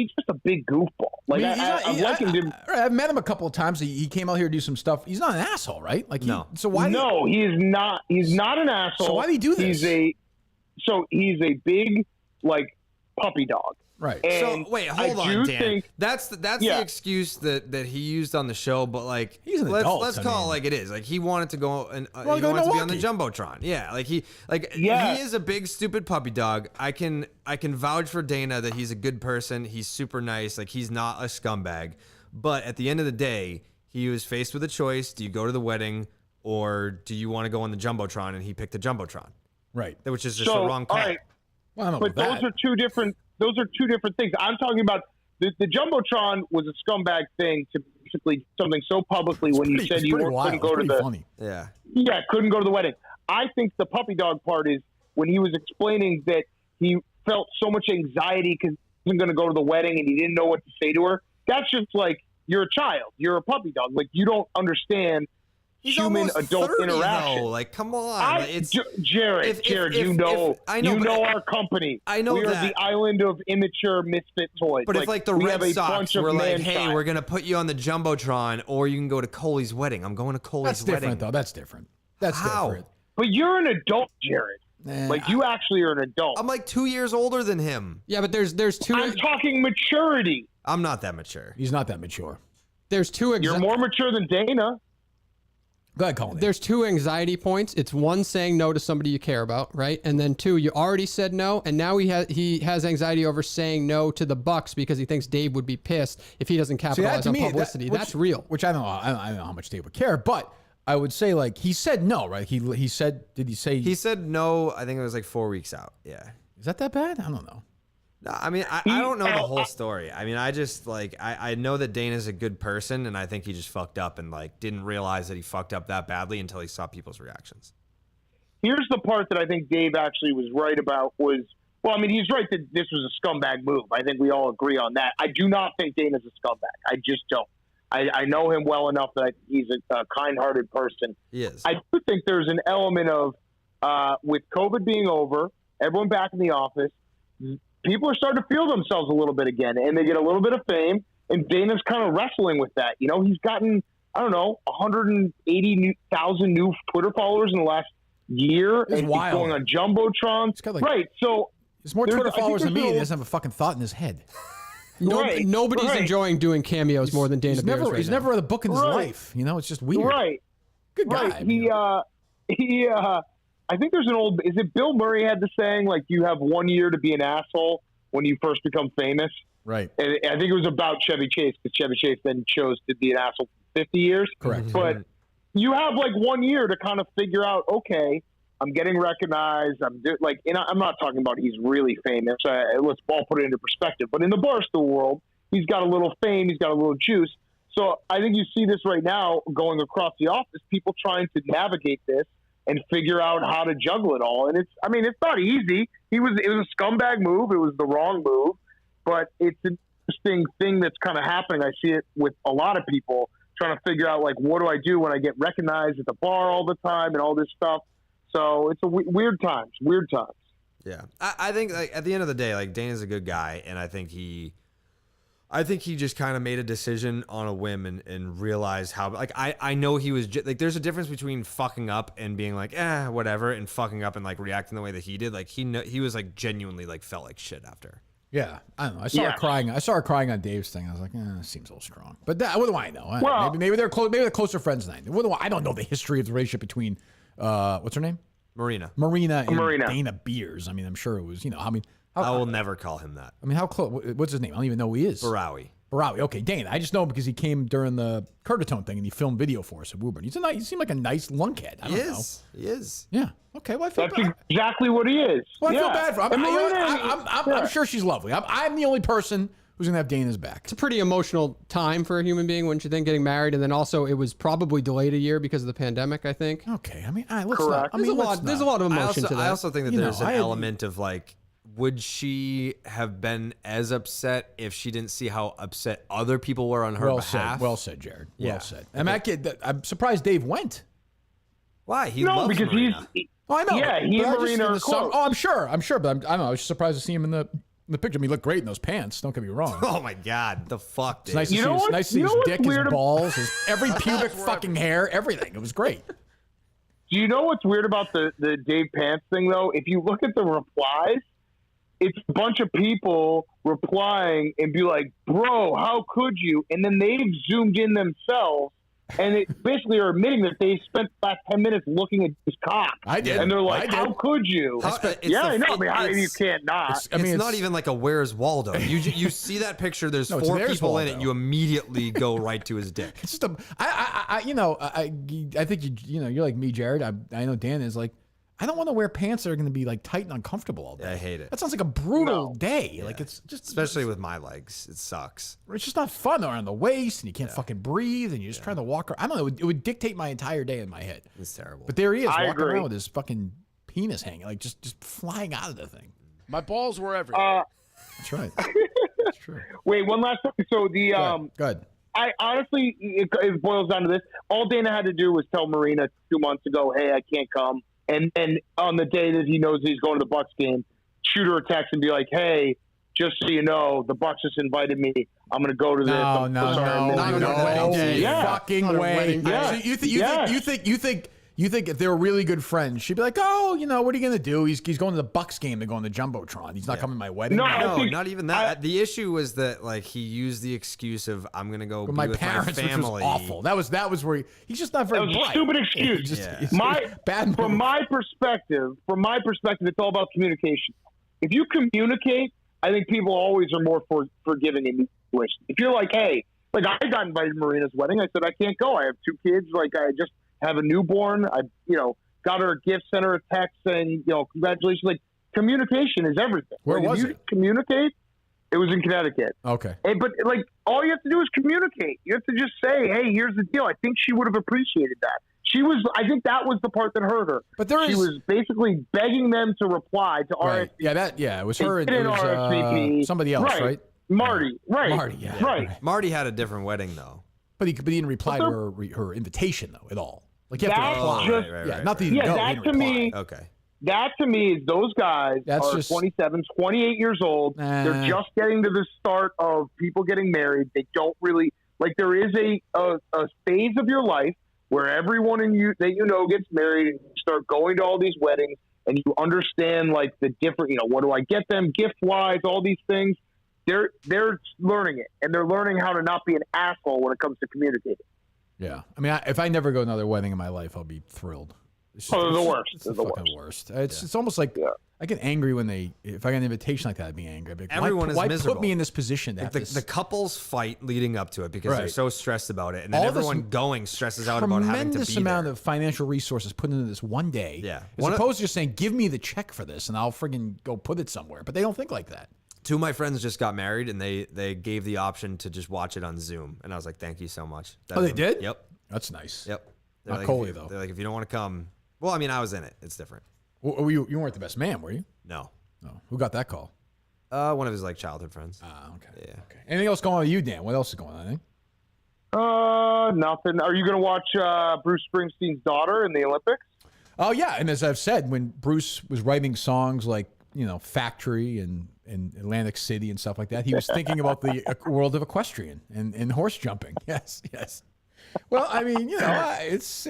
just a big goofball. Like I've met him a couple of times. He came out here to do some stuff. He's not an asshole, right? Like No. So why? No, he is not. He's not an asshole. So why do he do this? He's a big like puppy dog. Right. And So wait, hold I on, do Dan. think- That's the excuse that he used on the show, but like He's an let's adult, I call mean. it like it is. Like he wanted to go and he go to wanted to be on the Milwaukee. jumbotron. Yeah, he Yeah. is a big stupid puppy dog. I can vouch for Dana that he's a good person. He's super nice. Like he's not a scumbag. But at the end of the day, he was faced with a choice: do you go to the wedding or do you want to go on the jumbotron? And he picked the jumbotron, Right. which is just the wrong all call. right, Well, I don't know but about those are two different. Those are two different things. I'm talking about the jumbotron was a scumbag thing to basically something so publicly when you said you couldn't go to the funny. Yeah. couldn't go to the wedding. I think the puppy dog part is when he was explaining that he felt so much anxiety because he wasn't going to go to the wedding and he didn't know what to say to her. That's just like you're a child. You're a puppy dog. Like you don't understand He's human almost adult 30, interaction. though. Like, come on. Jared, you know our company. I know we are that. the island of immature misfit toys. But if like the we Red have a Sox bunch of were like, man hey, child. we're gonna put you on the jumbotron, or you can go to Coley's wedding. I'm going to Coley's That's wedding. different, though. That's different. That's How? different. But you're an adult, Jared. Like you actually are an adult. I'm like 2 years older than him. Yeah, but there's two. I'm talking maturity. I'm not that mature. He's not that mature. There's two. You're more mature than Dana. Go ahead, Colin. There's two anxiety points. It's one, saying no to somebody you care about, right? And then two, you already said no, and now he has anxiety over saying no to the Bucks because he thinks Dave would be pissed if he doesn't capitalize on publicity. That's real. Which I don't know. I don't know how much Dave would care, but I would say like he said no, right? He said. Did he say? He said no. I think it was like 4 weeks out. Yeah. Is that bad? I don't know. No, I mean, I don't know the whole story. I mean, I just like I know that Dana's a good person, and I think he just fucked up and like didn't realize that he fucked up that badly until he saw people's reactions. Here's the part that I think Dave actually was right about was Well, I mean, he's right that this was a scumbag move. I think we all agree on that. I do not think Dana's a scumbag. I just don't. I know him well enough that he's a kind-hearted person. He is. I do think there's an element of, with COVID being over, everyone back in the office, people are starting to feel themselves a little bit again, and they get a little bit of fame, and Dana's kind of wrestling with that. You know, he's gotten, I don't know, 180,000 new Twitter followers in the last year. It's wild. He's going on Jumbotron. Right, so... There's more Twitter followers than me. He doesn't have a fucking thought in his head. Nobody's enjoying doing cameos more than Dana Beers right He's now. never read a book in his life. You know, it's just weird. Right. Good guy. Right. I think there's an old, is it Bill Murray had the saying, like, you have 1 year to be an asshole when you first become famous? Right. And I think it was about Chevy Chase, because Chevy Chase then chose to be an asshole for 50 years. Correct. But you have like 1 year to kind of figure out, okay, I'm getting recognized. I'm not talking about he's really famous. Let's all put it into perspective. But in the Barstool world, he's got a little fame. He's got a little juice. So I think you see this right now going across the office, people trying to navigate this and figure out how to juggle it all. And it's not easy. It was a scumbag move. It was the wrong move. But it's an interesting thing that's kind of happening. I see it with a lot of people trying to figure out, like, what do I do when I get recognized at the bar all the time and all this stuff. So it's weird times. Yeah. I think, like, at the end of the day, like, Dana's a good guy, and I think he just kind of made a decision on a whim and realized how, like, I know he was, like, there's a difference between fucking up and being like, whatever, and fucking up and, like, reacting the way that he did. Like, he was, like, genuinely, like, felt like shit after. Yeah, I don't know. I saw her crying on Dave's thing. I was like, it seems a little strong. But what do I know? Maybe they're close. Maybe they're closer friends than I do. I don't know the history of the relationship between what's her name? Marina and Dana Beers. I mean, I'm sure it was. I will never call him that. I mean, how close? What's his name? I don't even know who he is. Barawi. Okay, Dana. I just know him because he came during the Curtatone thing and he filmed video for us at Woburn. He seemed like a nice lunkhead. I don't know. He is. Yeah. Okay. Well, I feel That's exactly what he is. Well, I feel bad for him. I'm sure she's lovely. I'm the only person who's going to have Dana's back. It's a pretty emotional time for a human being, wouldn't you think, getting married? And then also it was probably delayed a year because of the pandemic, I think. Okay. I mean, let's not. There's a lot of emotion to that. I also think that there's an element of, like, would she have been as upset if she didn't see how upset other people were on her behalf? Well said, Jared. Well said. I'm surprised Dave went. Why? He loves because Marina. I know. Yeah, he and Marina are close. I'm sure. But I don't know. I was surprised to see him in the picture. I mean, he looked great in those pants. Don't get me wrong. Oh my God, the fuck, dude. It's nice to see his dick, his balls, his every pubic fucking hair, everything. It was great. Do you know what's weird about the Dave Pants thing, though? If you look at the replies, it's a bunch of people replying and be like, bro, how could you? And then they've zoomed in themselves and it basically are admitting that they spent the last 10 minutes looking at his cock. I did. And they're like, how could you? I know. You can't not. It's not even like a Where's Waldo. You see that picture, there's 4 people in it, you immediately go right to his dick. It's just I think you're like me, Jared. I know Dan is like, I don't want to wear pants that are going to be like tight and uncomfortable all day. Yeah, I hate it. That sounds like a brutal day. Yeah. Like it's just especially with my legs, it sucks. It's just not fun around the waist, and you can't fucking breathe, and you're just trying to walk around. I don't know. It would dictate my entire day in my head. It's terrible. But there he is walking around with his fucking penis hanging, like just flying out of the thing. My balls were everywhere. That's right. That's true. Wait, one last thing. So Go ahead. I honestly, it boils down to this. All Dana had to do was tell Marina 2 months ago, hey, I can't come. And on the day that he knows he's going to the Bucks game, shoot her a text and be like, hey, just so you know, the Bucks just invited me. I'm going to go to this. No fucking way. Yeah. So you think if they were really good friends, she'd be like, oh, what are you going to do? He's going to the Bucks game. They're going to Jumbotron. He's not coming to my wedding. No, not even that. The issue was that, like, he used the excuse of, I'm going to go be with parents, my family. Which was awful. That was where he's just not very bright. That was a stupid excuse. From my perspective, it's all about communication. If you communicate, I think people always are more forgiving in situations. If you're like, hey, like, I got invited to Marina's wedding. I said, I can't go. I have 2 kids. Like, I just have a newborn. I, got her a gift, sent her a text saying, congratulations. Like, communication is everything. Where was it? Communicate. It was in Connecticut. Okay. But all you have to do is communicate. You have to just say, hey, here's the deal. I think she would have appreciated that. I think that was the part that hurt her. But she was basically begging them to reply to RSVP. It was her and it was, RSVP. somebody else, right? Marty, right. Marty, yeah. Right. Marty had a different wedding, though. But he didn't reply to her invitation, though, at all. Like, you have to reply. Right. Not that he didn't go, that to me, okay. That to me is those guys are 27, 28 years old. They're just getting to the start of people getting married. They don't really like. There is a phase of your life where everyone that you know gets married, and you start going to all these weddings, and you understand like the different. What do I get them gift wise? All these things. They're learning it, and they're learning how to not be an asshole when it comes to communicating. Yeah, I mean, if I never go to another wedding in my life, I'll be thrilled. They're the worst. It's the fucking worst. It's almost like I get angry when if I get an invitation like that, I'd be angry. Like, Everyone is miserable. Why put me in this position? The couples fight leading up to it because they're so stressed about it, and then everyone going stresses out about having to be tremendous amount of financial resources put into this one day. Yeah, as opposed to just saying, "Give me the check for this, and I'll friggin' go put it somewhere." But they don't think like that. Two of my friends just got married, and they gave the option to just watch it on Zoom, and I was like, "Thank you so much." They did? Yep. That's nice. Yep. Not Coley though. They're like, if you don't want to come. Well, I mean, I was in it. It's different. Well, you weren't the best man, were you? No. Who got that call? One of his childhood friends. Okay. Yeah. Okay. Anything else going on with you, Dan? What else is going on? Nothing. Are you going to watch Bruce Springsteen's daughter in the Olympics? Oh yeah, and as I've said, when Bruce was writing songs like Factory and Atlantic City and stuff like that, he was thinking about the world of equestrian and horse jumping. Yes. Well, I mean, it's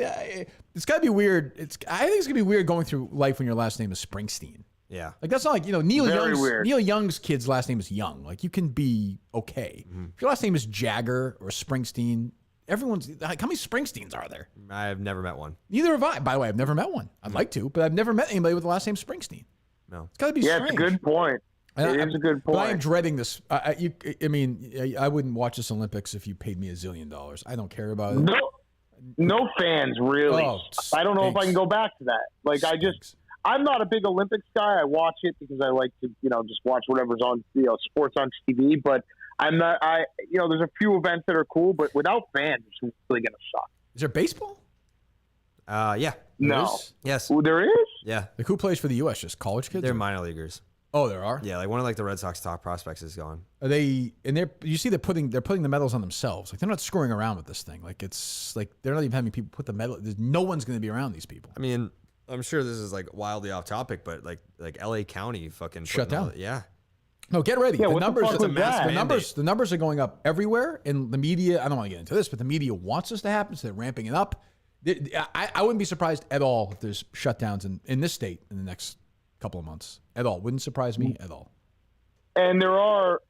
got to be weird. I think it's gonna be weird going through life when your last name is Springsteen. Yeah, like that's not like Neil Young's kid's last name is Young. Like you can be okay. If your last name is Jagger or Springsteen, everyone's like, how many Springsteens are there? I've never met one. Neither have I. By the way, I've never met one. I'd like to, but I've never met anybody with the last name Springsteen. No, it's got to be strange. It's a good point. It's a good point. But I am dreading this. I mean, I wouldn't watch this Olympics if you paid me $1 zillion. I don't care about it. No fans really. I don't know if I can go back to that. Like I'm not a big Olympics guy. I watch it because I like to, just watch whatever's on, sports on TV. But I'm not. There's a few events that are cool, but without fans, it's really gonna suck. Is there baseball? Yeah. No. Yes. Ooh, there is? Yeah. Like who plays for the U.S.? Just college kids? They're minor leaguers. Oh, there are? Yeah, like one of the Red Sox top prospects is gone. Are they? And you see they're putting the medals on themselves. Like they're not screwing around with this thing. Like it's like they're not even having people put the medal. There's no one's going to be around these people. I mean, I'm sure this is like wildly off topic, but like LA County fucking shut down. Yeah. No, get ready. Yeah, the numbers are going up everywhere, and the media. I don't want to get into this, but the media wants this to happen, so they're ramping it up. I wouldn't be surprised at all if there's shutdowns in this state in the next couple of months. At all, wouldn't surprise me at all. And there are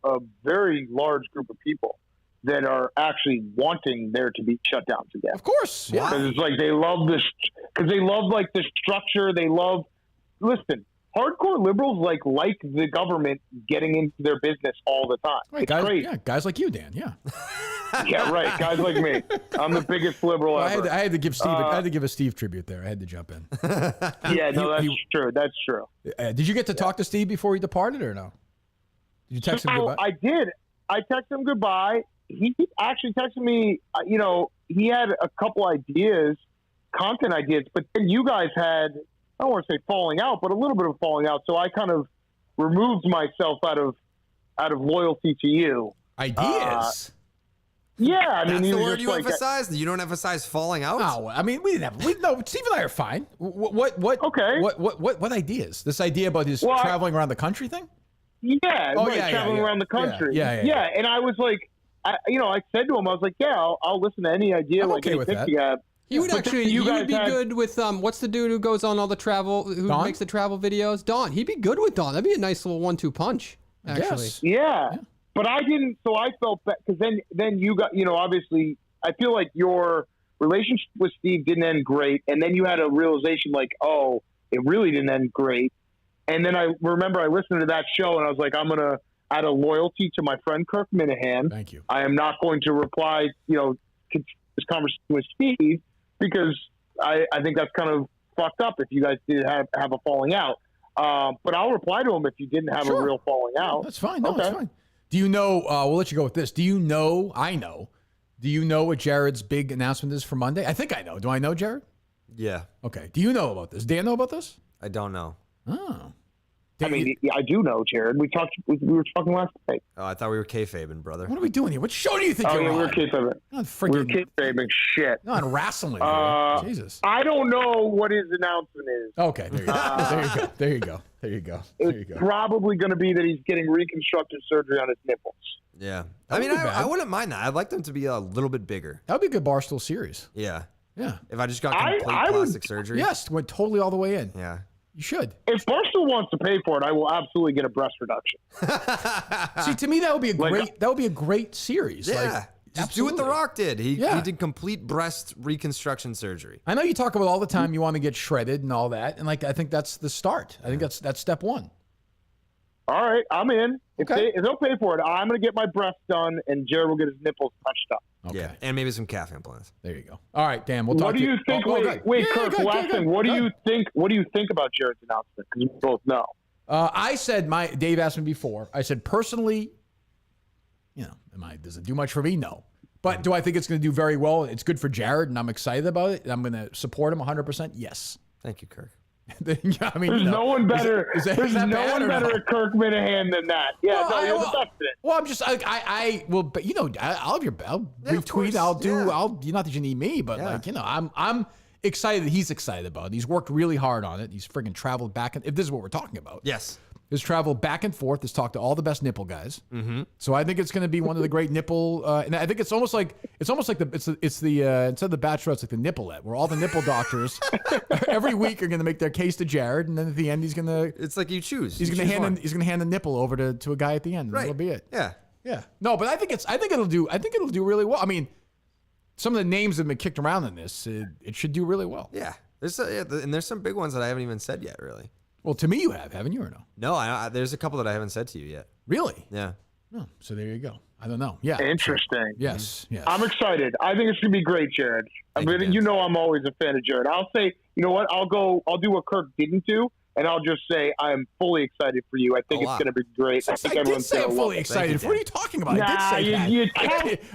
a very large group of people that are actually wanting there to be shutdowns again. Of course, yeah. Because it's like they love this, because they love like the structure. They love. Listen, hardcore liberals like the government getting into their business all the time. Right, it's guys, crazy. Yeah, guys like you, Dan. Yeah. Yeah, right. Guys like me. I'm the biggest liberal ever. I had to give Steve. I had to give a Steve tribute there. I had to jump in. Yeah, no, that's true. That's true. Did you get to talk to Steve before he departed, or no? Did you text him goodbye? I did. I texted him goodbye. He actually texted me. He had a couple ideas, content ideas, but then you guys had. I don't want to say falling out, but a little bit of falling out. So I kind of removed myself out of loyalty to you. Ideas. Yeah, I mean, that's the word you emphasize. You don't emphasize falling out. No, I mean we didn't have. No, Steve and I are fine. What? Okay. What ideas? This idea about his traveling around the country thing? Yeah. Traveling around the country. Yeah. And I was like, I said to him, I was like, yeah, I'll listen to any idea. I'm like okay with that. You have. He would actually. You would be good with what's the dude who goes on all the travel? Who Don? makes the travel videos? Don. He'd be good with Don. That'd be a nice little 1-2 punch. Actually. Yes. Yeah. But I didn't. So I felt bad because then you got obviously I feel like your relationship with Steve didn't end great, and then you had a realization like, oh, it really didn't end great. And then I remember I listened to that show and I was like, I'm gonna out of loyalty to my friend Kirk Minihane. Thank you. I am not going to reply. This conversation with Steve. Because I think that's kind of fucked up if you guys did have a falling out. But I'll reply to him if you didn't have a real falling out. That's fine. No, that's fine. Do you know, we'll let you go with this. Do you know, I know, Do you know what Jared's big announcement is for Monday? I think I know. Do I know, Jared? Yeah. Okay. Do you know about this? Dan know about this? I don't know. Oh. I mean, I do know, Jared. We were talking last night. Oh, I thought we were kayfabing, brother. What are we doing here? What show do you think Oh, you're yeah, on? we were kayfabing. Not We were freaking. kayfabing shit. Not wrestling. Jesus. I don't know what his announcement is. Okay. There you go. There you go. There you go. There you It's go. probably going to be that he's getting reconstructive surgery on his nipples. Yeah. That I mean, wouldn't be bad. I wouldn't mind that. I'd like them to be a little bit bigger. That would be a good Barstool series. Yeah. Yeah. If I just got I complete would- plastic surgery. Yes. Went totally all the way in. Yeah. You should. If Barstool wants to pay for it, I will absolutely get a breast reduction. See, to me, that would be a Like- great. That would be a great series. Yeah. Like, Just do what The absolutely. Rock did. He Yeah. did complete breast reconstruction surgery. I know you talk about all the time you want to get shredded and all that, and like I think that's the start. I think that's step one. All right, I'm in. Okay. If they'll pay for it, I'm going to get my breasts done, and Jared will get his nipples touched up. Okay. Yeah. And maybe some calf implants. There you go. All right, Dan. We'll talk. What do to you think? Oh, good. Wait, Yeah, Kirk. good, Last good, thing. good, What do good. you think? What do you think about Jared's announcement? Because you both know. I said Dave asked me before. I said personally, does it do much for me? No. But do I think it's going to do very well? It's good for Jared, and I'm excited about it. And I'm going to support him 100%. Yes. Thank you, Kirk. Yeah, I mean, There's no one better. Is that There's no bad one or better no? at Kirk Minihane than that. Yeah, no, you're the best at it. Well, I'm just, I will, but I'll have I'll Yeah, of retweet. course, I'll do. yeah. Not that you need me, but Yeah. I'm excited that he's excited about it. He's worked really hard on it. He's friggin' traveled back. If this is what we're talking about, Yes. has traveled back and forth. Has talked to all the best nipple guys. Mm-hmm. So I think it's going to be one of the great nipple. And I think it's almost like the instead of the Bachelor, it's like the Nippleette, where all the nipple doctors every week are going to make their case to Jared, and then at the end he's going to It's like you choose. he's You going to choose hand one. he's going to hand the nipple over to a guy at the end. And Right. That'll be it. Yeah. Yeah. No, but I think it'll do really well. I mean, some of the names that have been kicked around in this, it should do really well. Yeah. There's some big ones that I haven't even said yet, really. Well, to me, you have, haven't you, or no? No, there's a couple that I haven't said to you yet. Really? Yeah. No. So there you go. I don't know. Yeah. Interesting. Yes. Yes. I'm excited. I think it's going to be great, Jared. Thank you, Dan. You know I'm always a fan of Jared. I'll say, you know what? I'll do what Kirk didn't do, and I'll just say I'm fully excited for you. I think A it's lot. going to be great. I think I did everyone's say going I'm to love fully it. excited. Dan. What are you talking about? I did Nah, say that. you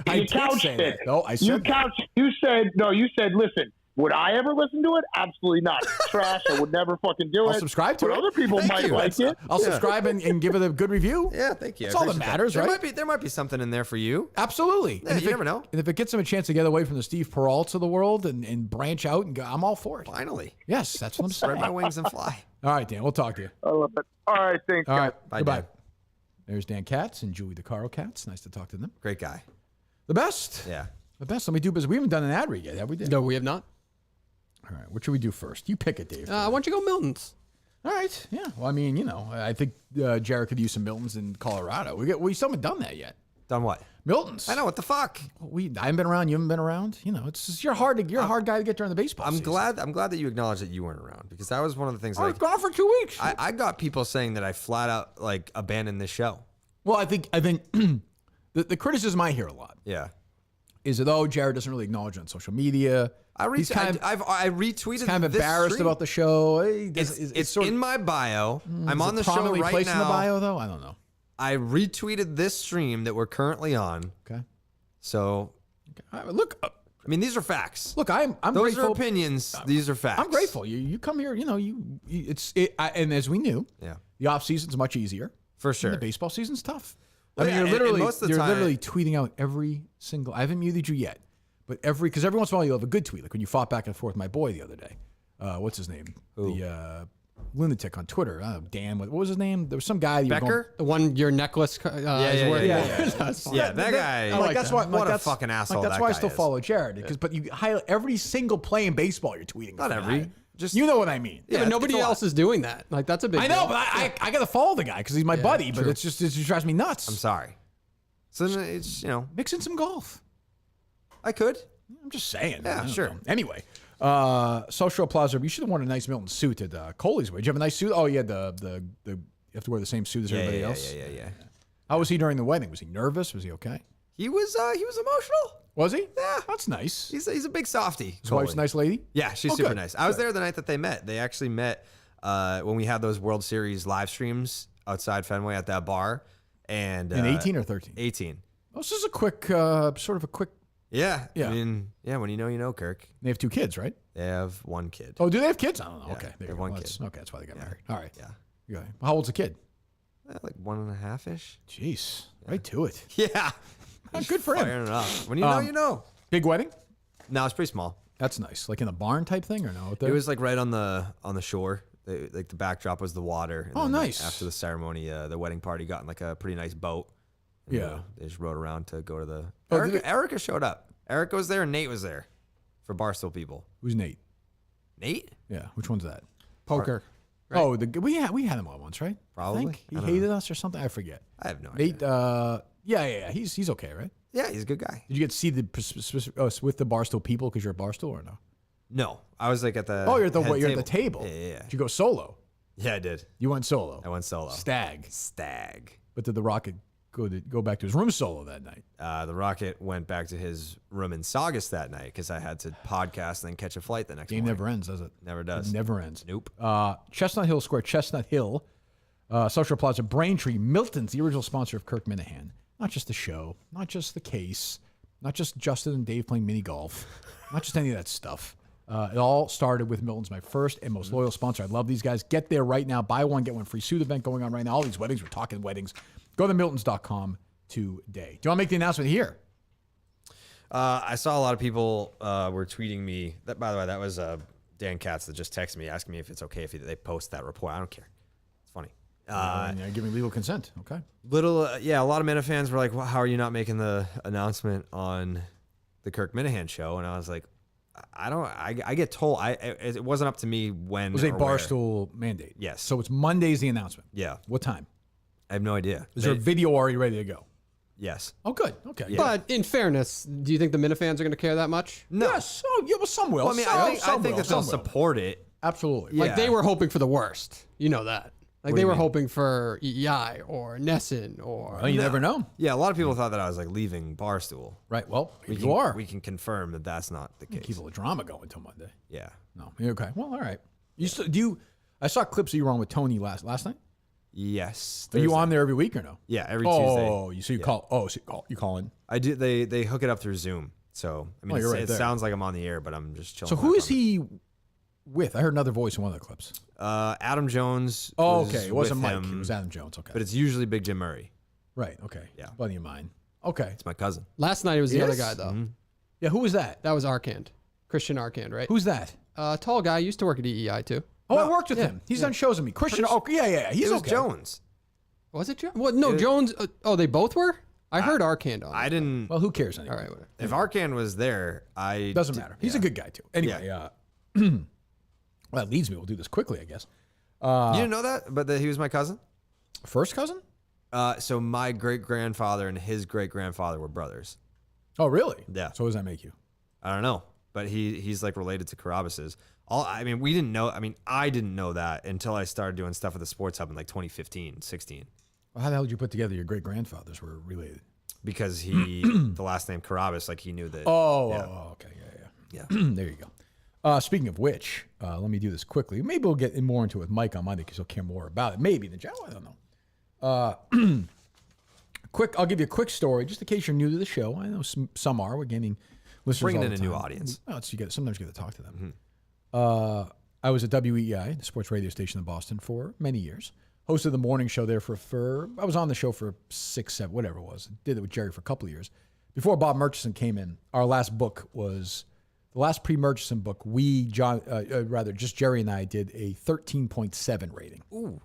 I did couched say it. that. No, I said You that. couched. You said, listen. Would I ever listen to it? Absolutely not. It's trash. I would never fucking do I'll it. subscribe to but it. other people Thank might you. like it. I'll subscribe and give it a good review. Yeah, thank you. That's I all that appreciate matters, right? There might be something in there for you. Absolutely. Yeah, you never know. And if it gets them a chance to get away from the Steve Peralta of the world and branch out and go, I'm all for it. Finally. Yes, that's what I'm Spread saying. my wings and fly. All right, Dan, we'll talk to you. I love it. All right. Thanks, All guys. right. Bye, Goodbye. Dan. There's Dan Katz and Julie DeCaro Katz. Nice to talk to them. Great guy. The best. Yeah. The best. Let me do business. We haven't done an ad read yet, have we? Dan? No, we have not. All right. What should we do first? You pick it, Dave. Why don't you go Milton's? All right. Yeah. Well, I mean, I think Jared could use some Miltons in Colorado. We still haven't done that yet. Done what? Miltons. I know, what the fuck? I haven't been around. You haven't been around. It's just, you're a hard guy to get during the baseball I'm season. glad that you acknowledged that you weren't around, because that was one of the things I was gone for 2 weeks. I got people saying that I flat out abandoned this show. Well, I think the criticism I hear a lot Yeah. is that Jared doesn't really acknowledge it on social media. I retweeted. Kind of this embarrassed stream. about the show. It's in my bio. I'm on the show prominently right placed now. in the bio, though. I don't know. I retweeted this stream that we're currently on. Okay. So, All right, look, I mean, these are facts. I'm Those grateful. are opinions. These are facts. I'm grateful. You come here. And as we knew, Yeah, the off season's much easier. for sure. The baseball season's tough. Well, I mean, yeah, you're and literally most of the time- literally tweeting out every single. I haven't muted you yet, but because every once in a while you'll have a good tweet, like when you fought back and forth with my boy the other day. What's his name? Who? The lunatic on Twitter. Dan. What was his name? There was some guy. You were Becker? The one your necklace is wearing. Yeah, that guy. Going, that's why. What a that's, fucking asshole That's that why I guy still is. follow Jared, but you highlight every single play in baseball you're tweeting. Not the every. guy. Just You know what I mean? Yeah, but nobody it's a lot. else is doing that. Like that's a big. I know, deal. but I got to follow the guy because he's my buddy. But true. it just drives me nuts. I'm sorry. So then it's Mix in some golf. I could. I'm just saying. Yeah, I don't sure. know. Anyway, Social Plaza. You should have worn a nice Milton suit at Coley's. Did you have a nice suit? Oh, you had the you have to wear the same suit as everybody else. Yeah. How was he during the wedding? Was he nervous? Was he okay? He was emotional. Was he? Yeah. That's nice. He's a big softie. His wife's a nice lady. Yeah, she's Oh, super good. nice. I was there the night that they met. They actually met when we had those World Series live streams outside Fenway at that bar. And In 18 or 13? 18. Oh, this is a quick, sort of a quick Yeah. Yeah. I mean, yeah, when you know, Kirk. They have 2 kids, right? They have 1 kid. Oh, do they have kids? I don't know. Yeah, Okay. they There have you go. 1 That's- kid. Okay, that's why they got married. All right. Yeah. Okay. How old's the kid? Like 1.5-ish. Jeez. Right to it. Yeah. Good for him. Firing it up. When you know, you know. Big wedding? No, it's pretty small. That's nice. Like in a barn type thing or no? It was like right on the shore. Like the backdrop was the water. And then, nice. After the ceremony, the wedding party got in like a pretty nice boat. And, Yeah. They just rode around to go to the. Oh, did Erica showed up. Erica was there and Nate was there, for Barstool people. Who's Nate? Nate? Yeah. Which one's that? Poker. Right? Oh, we had him on once, right? Probably. I think he I don't hated us or something. I forget. I have no Nate. idea. Yeah. He's okay, right? Yeah, he's a good guy. Did you get to see with the Barstool people because you're at Barstool or no? No, I was like at the. Oh, you're at the head you're at the table. Yeah. Did you go solo? Yeah, I did. You went solo. I went solo. Stag. But did the Rocket go back to his room solo that night? The Rocket went back to his room in Saugus that night because I had to podcast and then catch a flight the next Game morning. never ends, does it? Never does. It never ends. Nope. Chestnut Hill Square, Chestnut Hill, Social Plaza, Braintree, Milton's, the original sponsor of Kirk Minihane. Not just the show, not just the case, not just Justin and Dave playing mini golf, not just any of that stuff. It all started with Milton's, my first and most loyal sponsor. I love these guys. Get there right now. Buy one, get one free suit event going on right now. All these weddings, we're talking weddings. Go to miltons.com today. Do you want to make the announcement here? I saw a lot of people were tweeting me. That, by the way, that was Dan Katz that just texted me asking me if it's okay if they post that report. I don't care. It's funny. Give me legal consent. Okay. A lot of Minifans were like, well, how are you not making the announcement on the Kirk Minihane Show? And I was like, I get told. It wasn't up to me when. It was a or where. Barstool mandate. Yes. So it's Monday's the announcement. Yeah. What time? I have no idea. Is there a video already ready to go? Yes. Oh, good. Okay. Yeah. But in fairness, do you think the Minifans are going to care that much? No. Yes. Oh, yeah, well, some will. Well, I mean, Some I will, think that some they'll will. support it. Absolutely. Yeah. Like they were hoping for the worst. You know that. Like What do they you were mean? hoping for EEI or Nesson or. Well, you never know. Yeah, a lot of people thought that I was like leaving Barstool. Right. Well, We you can, are. We can confirm that that's not the case. Keep a little drama going until Monday. Yeah. No. You're okay. Well, all right. I saw clips of you were on with Tony last night. Yes. Are you Thursday. on there every week or no? Yeah, every Tuesday. Oh, you call. Oh, so you call in. I do. They hook it up through Zoom. So I mean, you're right it there. sounds like I'm on the air, but I'm just chilling. So who is he with? I heard another voice in one of the clips. Adam Jones. Oh, was okay. It wasn't with Mike. him, It was Adam Jones. Okay. but it's usually Big Jim Murray. right. Okay. Yeah. Buddy of mine. Okay. It's my cousin. Last night it was the other Yes? guy though. Yeah. Who was that? That was Arkand, Christian Arkand, right? Who's that? Tall guy used to work at EEI too. Oh, I worked with him. He's done shows with me. Christian. Oh, yeah. He's It was okay. Jones. Was it Jones? Well, no, Jones. They both were. I heard Arkand on. I didn't. Well, who cares anyway? All right, whatever. If Arkan was there, Doesn't matter. He's a good guy too. Anyway, well, that leads me. We'll do this quickly, I guess. You didn't know that, but that he was my cousin. First cousin? So my great grandfather and his great grandfather were brothers. Oh, really? Yeah. So what does that make you? I don't know, but he's like related to Carrabis. We didn't know. I mean, I didn't know that until I started doing stuff at the Sports Hub in like 2015, 16. Well, how the hell did you put together your great grandfathers were related? Because the last name Carrabis, like he knew that. Oh, okay, yeah. Yeah. There you go. Speaking of which, let me do this quickly. Maybe we'll get more into it with Mike on Monday because he'll care more about it. Maybe than Joe. I don't know. I'll give you a quick story, just in case you're new to the show. I know some are. We're gaining listeners. Bringing all in the a new time. audience. Well, sometimes you get to talk to them. I was at WEEI, the sports radio station in Boston, for many years. Hosted the morning show there for I was on the show for 6, 7, whatever it was. Did it with Jerry for a couple of years. Before Bob Murchison came in, our last book was the last pre-Murchison book. Just Jerry and I did a 13.7 rating. Ooh.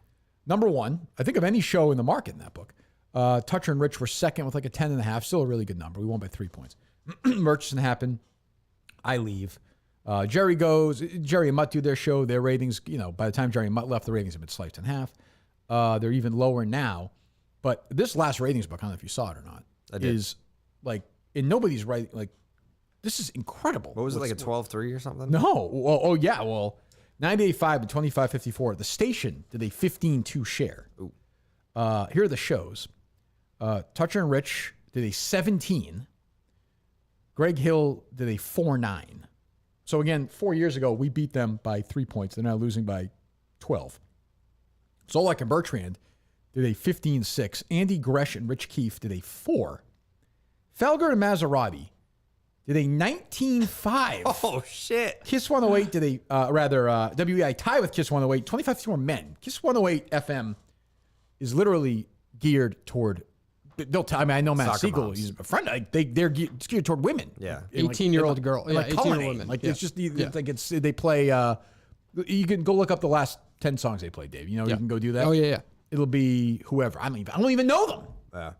Number one, I think, of any show in the market in that book. Toucher and Rich were second with like a 10.5, still a really good number. We won by 3 points. Murchison happened. I leave. Jerry and Mutt do their show. Their ratings, by the time Jerry and Mutt left, the ratings have been sliced in half. They're even lower now. But this last ratings book, I don't know if you saw it or not, is like, in nobody's writing, like, this is incredible. What was it, like a 12-3 or something? No. Well, 98.5 and 25.54. The station did a 15.2 share. Ooh. Here are the shows. Toucher and Rich did a 17. Greg Hill did a 4.9. So again, 4 years ago, we beat them by 3 points. They're now losing by 12. Zolak and Bertrand did a 15.6. Andy Gresh and Rich Keefe did a 4. Felger and Maserati did a 19.5. Oh, shit. Kiss 108 did a, WEEI tie with Kiss 108, 25 more men. Kiss 108 FM is literally geared toward, I know Matt Soccer Siegel, moms. he's a friend. They're geared toward women. Yeah. 18-year-old girl. Yeah, Like 18-year-old culinate. women. Like Yeah. it's just, they play, you can go look up the last 10 songs they played, Dave. You know, you can go do that. Oh, yeah. It'll be whoever. I don't even know them. Yeah.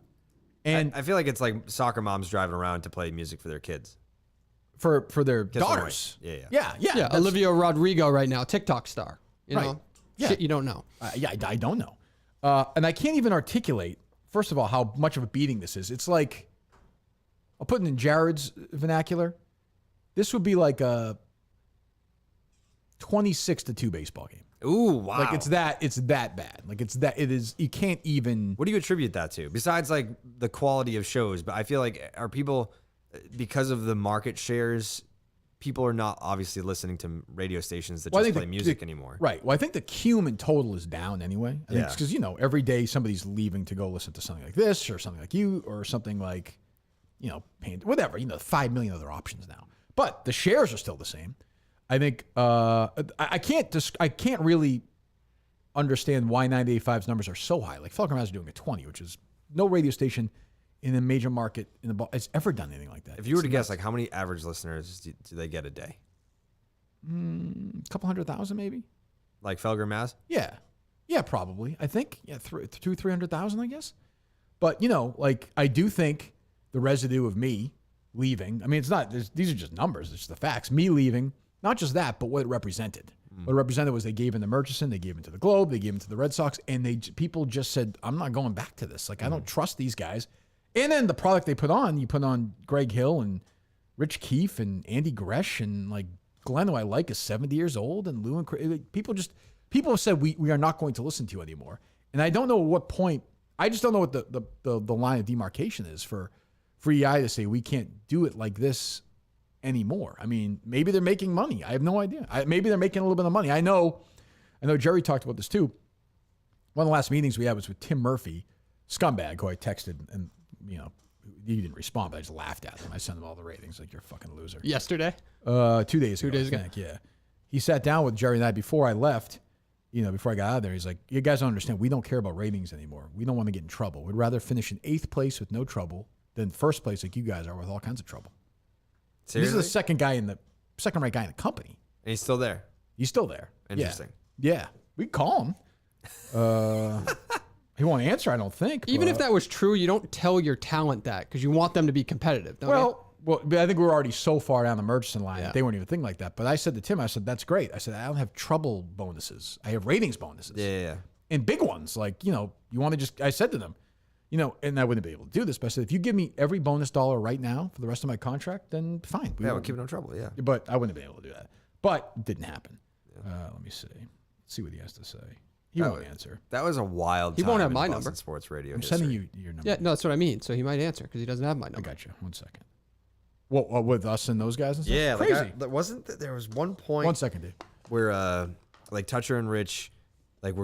And I feel like it's like soccer moms driving around to play music for their kids. for their Kiss daughters. 108. Yeah. Yeah, that's- Olivia Rodrigo right now, TikTok star. You Right. know, Yeah. shit you don't know. I don't know. And I can't even articulate, first of all, how much of a beating this is. It's like, I'll put it in Jared's vernacular. This would be like a 26-2 baseball game. Ooh, wow. Like it's that bad. Like it is, you can't even. What do you attribute that to? Besides like the quality of shows, but I feel like are people, because of the market shares, people are not obviously listening to radio stations that Well, I just think play music anymore. Right. Well, I think the cume in total is down anyway. I think Yeah. because, every day somebody's leaving to go listen to something like this or something like you or something like, whatever, 5 million other options now. But the shares are still the same. I think I can't really understand why 98.5's numbers are so high. Like Felger is doing a 20, which is no radio station in a major market in the ball has ever done anything like that. If you were to guess, like how many average listeners do they get a day? A couple 100,000 maybe. Like Felger Maz? Yeah, probably. I think 300,000, I guess. But I do think the residue of me leaving. I mean, it's not. These are just numbers. It's just the facts. Me leaving. Not just that, but what it represented. What it represented was they gave in to Murchison, they gave in to the Globe, they gave in to the Red Sox, and people just said, I'm not going back to this. Like, I don't trust these guys. And then the product they put on, you put on Greg Hill and Rich Keefe and Andy Gresh and, like, Glenn, who I like, is 70 years old, and Lou and people have said, we are not going to listen to you anymore. And I don't know at what point, I just don't know what the line of demarcation is for EI to say we can't do it like this anymore. I mean, maybe they're making money. I have no idea. Maybe they're making a little bit of money. I know Jerry talked about this too. One of the last meetings we had was with Tim Murphy, scumbag, who I texted, and he didn't respond, but I just laughed at him. I sent him all the ratings, like, you're a fucking loser. Yesterday? 2 days ago. 2 days ago. I think, yeah. He sat down with Jerry and I before I left, before I got out of there. He's like, you guys don't understand. We don't care about ratings anymore. We don't want to get in trouble. We'd rather finish in 8th place with no trouble than first place like you guys are with all kinds of trouble. Seriously? This is the second right guy in the company. And he's still there. He's still there. Interesting. Yeah. We call him. He won't answer, I don't think. Even but- if that was true, you don't tell your talent that because you want them to be competitive, don't you? Well, but I think we were already so far down the Murchison line Yeah. that they weren't even thinking like that. But I said to Tim, that's great. I said, I don't have trouble bonuses. I have ratings bonuses. Yeah. And big ones. Like, you want to just, I said to them, and I wouldn't be able to do this, but I said, if you give me every bonus dollar right now for the rest of my contract, then fine. We'll keep it on trouble, yeah. But I wouldn't have been able to do that. But it didn't happen. Let me see. Let's see what he has to say. He won't answer. That was a wild He time won't have in my Boston number. sports radio I'm history. sending you your number. Yeah, no, that's what I mean. So he might answer because he doesn't have my I number. got you. 1 second. What with us and those guys and stuff? Yeah, Crazy. there was one point 1 second, Dave. where like Toucher and Rich, like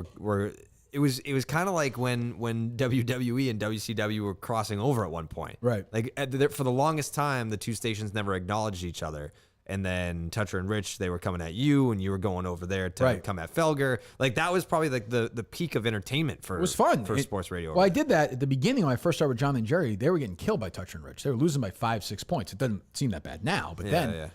it was kind of like when WWE and WCW were crossing over at one point. Right. Like for the longest time, the two stations never acknowledged each other. And then Toucher and Rich, they were coming at you, and you were going over there to Right. come at Felger. Like that was probably like the peak of entertainment for It was fun for sports radio. Well, I did that at the beginning when I first started with John and Jerry. They were getting killed by Toucher and Rich. They were losing by 5-6 points. It doesn't seem that bad now, but then,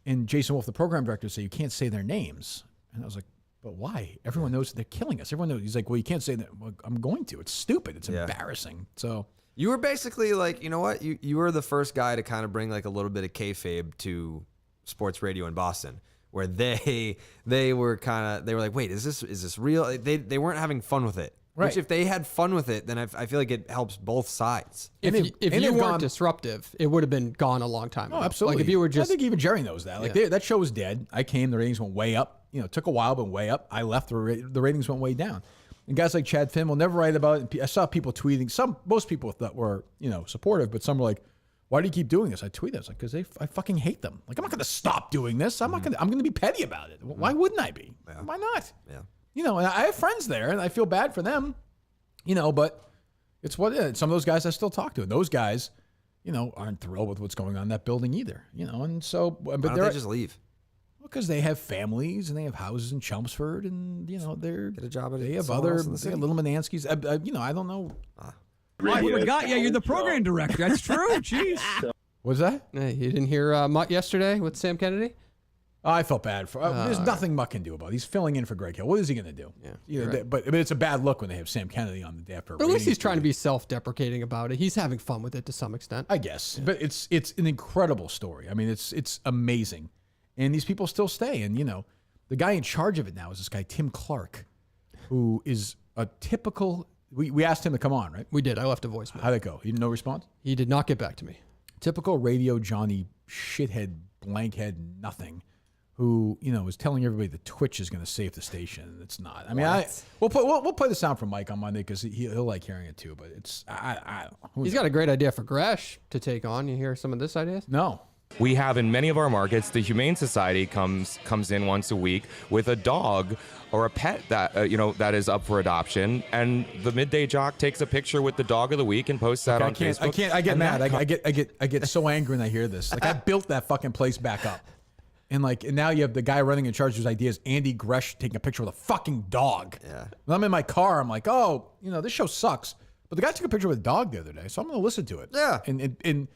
and Jason Wolf, the program director, said you can't say their names, and I was like, but why? Everyone knows they're killing us. Everyone knows. He's like, well, you can't say that. Well, I'm going to. It's stupid. It's embarrassing. So you were basically like, you know what? You were the first guy to kind of bring like a little bit of kayfabe to sports radio in Boston, where they were like, wait, is this real? They weren't having fun with it. Right. Which if they had fun with it, then I feel like it helps both sides. If And you they've weren't gone- disruptive, it would have been gone a long time ago. Oh, absolutely. Like if you were just I think even Jerry knows that. Like that show was dead. I came, the ratings went way up. It took a while, but way up. I left, the ratings went way down. And guys like Chad Finn will never write about it. I saw people tweeting. Most people that were supportive, but some were like, "Why do you keep doing this?" I tweeted, I was like, "Because I fucking hate them. Like I'm not going to stop doing this. I'm going to be petty about it. Why wouldn't I be? Why not? Yeah. And I have friends there, and I feel bad for them. But it's what it is. Some of those guys I still talk to, and those guys, aren't thrilled with what's going on in that building either. And so, but Why don't they just leave? Because they have families and they have houses in Chelmsford, and they're Get a job at they have somewhere other else in the city. little Mananskis. I don't know. I forgot. Yeah, you're the program director. That's true. Jeez. What's that? Hey, you didn't hear Mutt yesterday with Sam Kennedy? I felt bad for. There's nothing Mutt can do about it. He's filling in for Greg Hill. What is he going to do? Yeah, right. But it's a bad look when they have Sam Kennedy on the day after. But at least he's trying to be self-deprecating about it. He's having fun with it to some extent. I guess, but it's an incredible story. I mean, it's amazing, and these people still stay. And the guy in charge of it now is this guy Tim Clark, who is a typical. We asked him to come on, right? We did. I left a voicemail. How'd it go? He no response. He did not get back to me. Typical radio Johnny shithead, blankhead, nothing. Who is telling everybody the Twitch is going to save the station? It's not. I mean, we'll play the sound from Mike on Monday because he'll like hearing it too. But it's I don't know. He's got a great idea for Gresh to take on. You hear some of this ideas? No. We have in many of our markets, the Humane Society comes in once a week with a dog or a pet that that is up for adoption, and the Midday Jock takes a picture with the dog of the week and posts that on Facebook. I get mad. I get so angry when I hear this. Like I built that fucking place back up. And now you have the guy running in charge whose ideas, Andy Gresh, taking a picture with a fucking dog. Yeah. When I'm in my car, I'm like, oh, this show sucks. But the guy took a picture with a dog the other day, so I'm going to listen to it. Yeah. And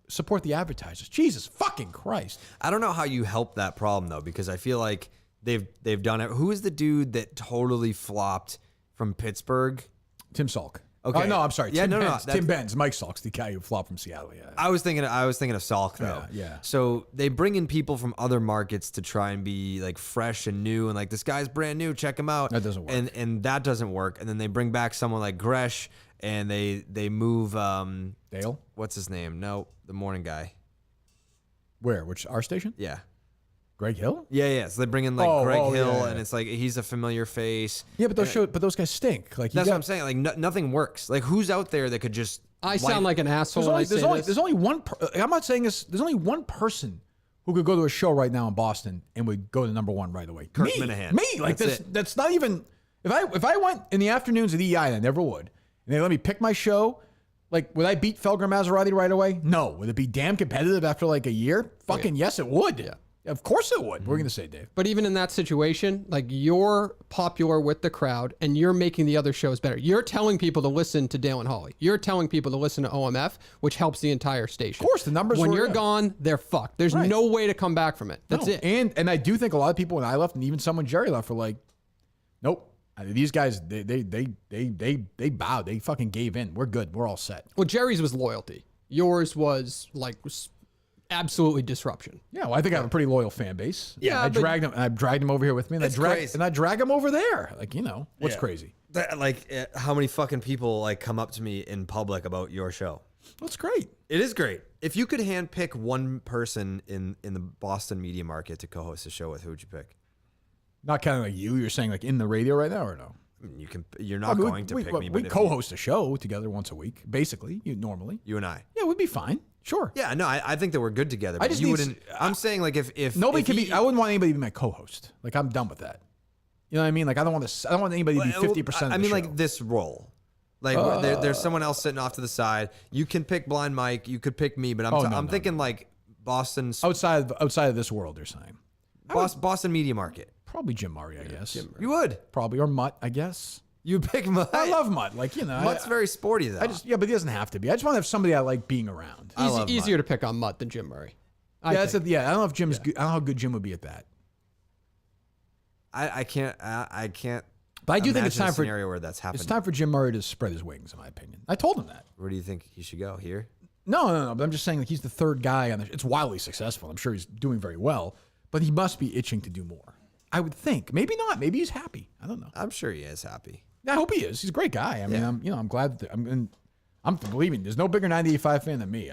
support the advertisers. Jesus fucking Christ. I don't know how you help that problem though, because I feel like they've done it. Who is the dude that totally flopped from Pittsburgh? Tim Salk. Okay. No, I'm sorry. Yeah, Tim no, Benz. Tim Benz. Mike Salk's the guy who flopped from Seattle. Yeah. I was thinking of Salk though. Yeah. So they bring in people from other markets to try and be like fresh and new, and like this guy's brand new. Check him out. That doesn't work. And that doesn't work. And then they bring back someone like Gresh, and they move Dale. What's his name? No, the morning guy. Where? Which our station? Yeah. Greg Hill? Yeah. So they bring in like Greg Hill, and it's like he's a familiar face. Yeah, but those guys stink. Like that's what I'm saying. Like nothing works. Like who's out there that could just? I sound like an asshole. There's only one. I'm not saying this. There's only one person who could go to a show right now in Boston and would go to number one right away. Kirk Minihane. Me. Like that's not even. If I went in the afternoons at EI, and I never would, and they let me pick my show. Like, would I beat Felger Maserati right away? No. Would it be damn competitive after like a year? Fucking yes, it would. Yeah. Of course it would. We're going to say, Dave. But even in that situation, like you're popular with the crowd and you're making the other shows better. You're telling people to listen to Dale and Holly. You're telling people to listen to OMF, which helps the entire station. Of course, the numbers when you're gone, they're fucked. There's no way to come back from it. That's it. And I do think a lot of people when I left, and even some when Jerry left, were like, nope. These guys, they bowed. They fucking gave in. We're good. We're all set. Well, Jerry's was loyalty. Yours was like absolutely disruption. Yeah, well, I think I have a pretty loyal fan base. Yeah, I dragged him over here with me, and I drag him over there. Like what's crazy? How many fucking people like come up to me in public about your show? That's great. It is great. If you could handpick one person in the Boston media market to co-host a show with, who would you pick? Not kind of like you. You're saying like in the radio right now, or no? I mean, you're not going to pick me. We co-host a show together once a week, basically. Normally. You and I. Yeah, we'd be fine. Sure. Yeah, no, I think that we're good together. I But just you need wouldn't. I'm saying like if nobody if can he- be. I wouldn't want anybody to be my co-host. Like I'm done with that. You know what I mean? Like I don't want anybody to be 50%. I mean, like this role. Like there's someone else sitting off to the side. You can pick Blind Mike. You could pick me, but I'm thinking like Boston's outside of this world. They're saying Boston media market. Probably Jim Murray, I guess. You would probably, or Mutt, I guess. You pick Mutt. I love Mutt. Like Mutt's very sporty though. But he doesn't have to be. I just want to have somebody I like being around. Easier to pick on Mutt than Jim Murray. I don't know if Jim's good. I don't know how good Jim would be at that. I can't. But I do think it's time for scenario where that's happening. It's time for Jim Murray to spread his wings, in my opinion. I told him that. Where do you think he should go? Here? No. But I'm just saying, like he's the third guy on the. It's wildly successful. I'm sure he's doing very well, but he must be itching to do more. I would think. Maybe not. Maybe he's happy. I don't know. I'm sure he is happy. I hope he is. He's a great guy. I mean, I'm glad that I'm believing. There's no bigger 98.5 fan than me. He's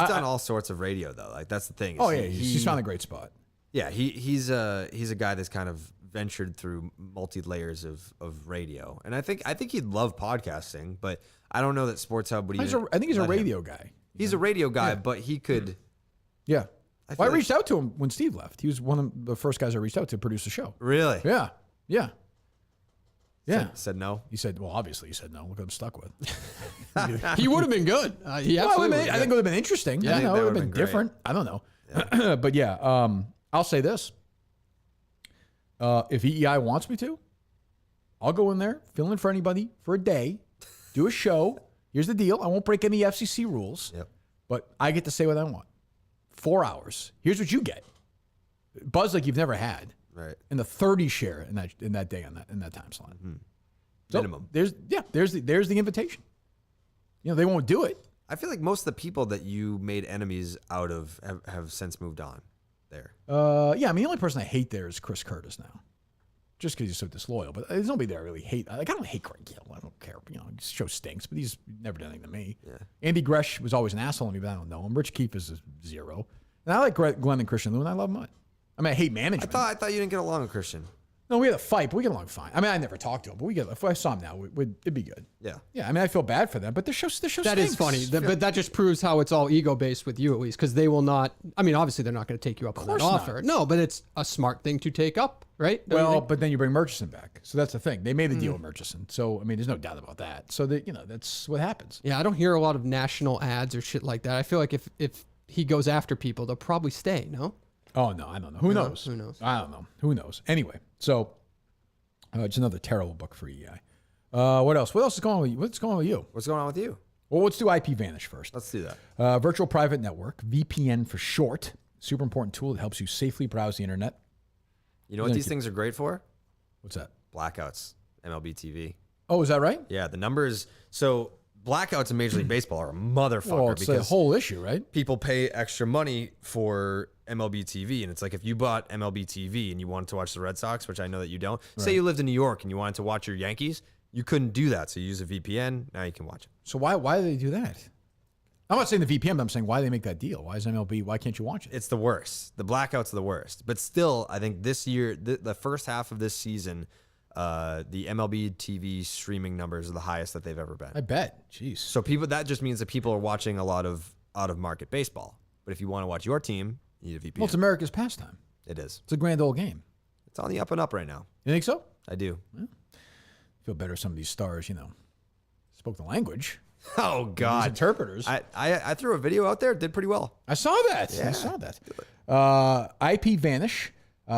done all sorts of radio though. Like that's the thing. Oh yeah, he's found a great spot. Yeah, he's a guy that's kind of ventured through multi layers of radio, and I think he'd love podcasting, but I don't know that Sports Hub would. I think he's a radio guy. He's a radio guy, but he could. Yeah. I reached out to him when Steve left. He was one of the first guys I reached out to produce the show. Really? Yeah. Yeah. Said no. He said, well, obviously he said no. Look what I'm stuck with. He would have been good. He absolutely. I think it would have been interesting. Yeah, I think that it would have would've been been great. different. I don't know. But yeah, I'll say this. If EEI wants me to, I'll go in there, fill in for anybody for a day, do a show. Here's the deal. I won't break any FCC rules, but I get to say what I want. 4 hours. Here's what you get. Buzz like you've never had. Right. And the 30 share in that day in that time slot. Mm-hmm. So Minimum. There's the invitation. You know, they won't do it. I feel like most of the people that you made enemies out of have since moved on there. Yeah, I mean, the only person I hate there is Chris Curtis now. Just because he's so disloyal. But there's nobody there I really hate. Like, I don't hate Greg Hill. I don't care. You know, his show stinks, but he's never done anything to me. Yeah. Andy Gresh was always an asshole to me, but I don't know him. Rich Keefe is a 0. And I like Glenn and Christian Lewin. I love them. I mean, I hate management. I thought you didn't get along with Christian. No, we had a fight, but we get along fine. I mean, I never talked to him, but if I saw him now, it'd be good. Yeah. Yeah, I mean, I feel bad for them, but the show stinks. That is funny, but that just proves how it's all ego based with you at least, because they will not. I mean, obviously they're not going to take you up on that offer. No, but it's a smart thing to take up, right? Well, but then you bring Murchison back, so that's the thing. They made a deal with Murchison, so I mean, there's no doubt about that. So that that's what happens. Yeah, I don't hear a lot of national ads or shit like that. I feel like if he goes after people, they'll probably stay. No. Oh no, I don't know. Who knows? Who knows? I don't know. Who knows? Anyway, so it's another terrible book for EI. What else? What else is going on with you? What's going on with you? What's going on with you? Well, let's do IP Vanish first. Let's do that. Virtual Private Network, VPN for short. Super important tool that helps you safely browse the internet. You know what these things are great for? What's that? Blackouts. MLB TV. Oh, is that right? Yeah, the numbers. So blackouts in Major League Baseball are a motherfucker Well, it's because the whole issue, right? people pay extra money for MLB TV. And it's like if you bought MLB TV and you wanted to watch the Red Sox, which I know that you don't, say you lived in New York and you wanted to watch your Yankees, you couldn't do that. So you use a VPN. Now you can watch it. So why do they do that? I'm not saying the VPN, but I'm saying why do they make that deal? Why is MLB? Why can't you watch it? It's the worst. The blackouts are the worst. But still, I think this year, the first half of this season, the MLB TV streaming numbers are the highest that they've ever been. I bet. Jeez. So that just means that people are watching a lot of out of market baseball. But if you want to watch your team, you need a VPN. Well, it's America's pastime. It is. It's a grand old game. It's on the up and up right now. You think so? I do. Feel better. Some of these stars, spoke the language. Oh These God. interpreters. I threw a video out there. Did pretty well. I saw that. Yeah. I saw that. IP Vanish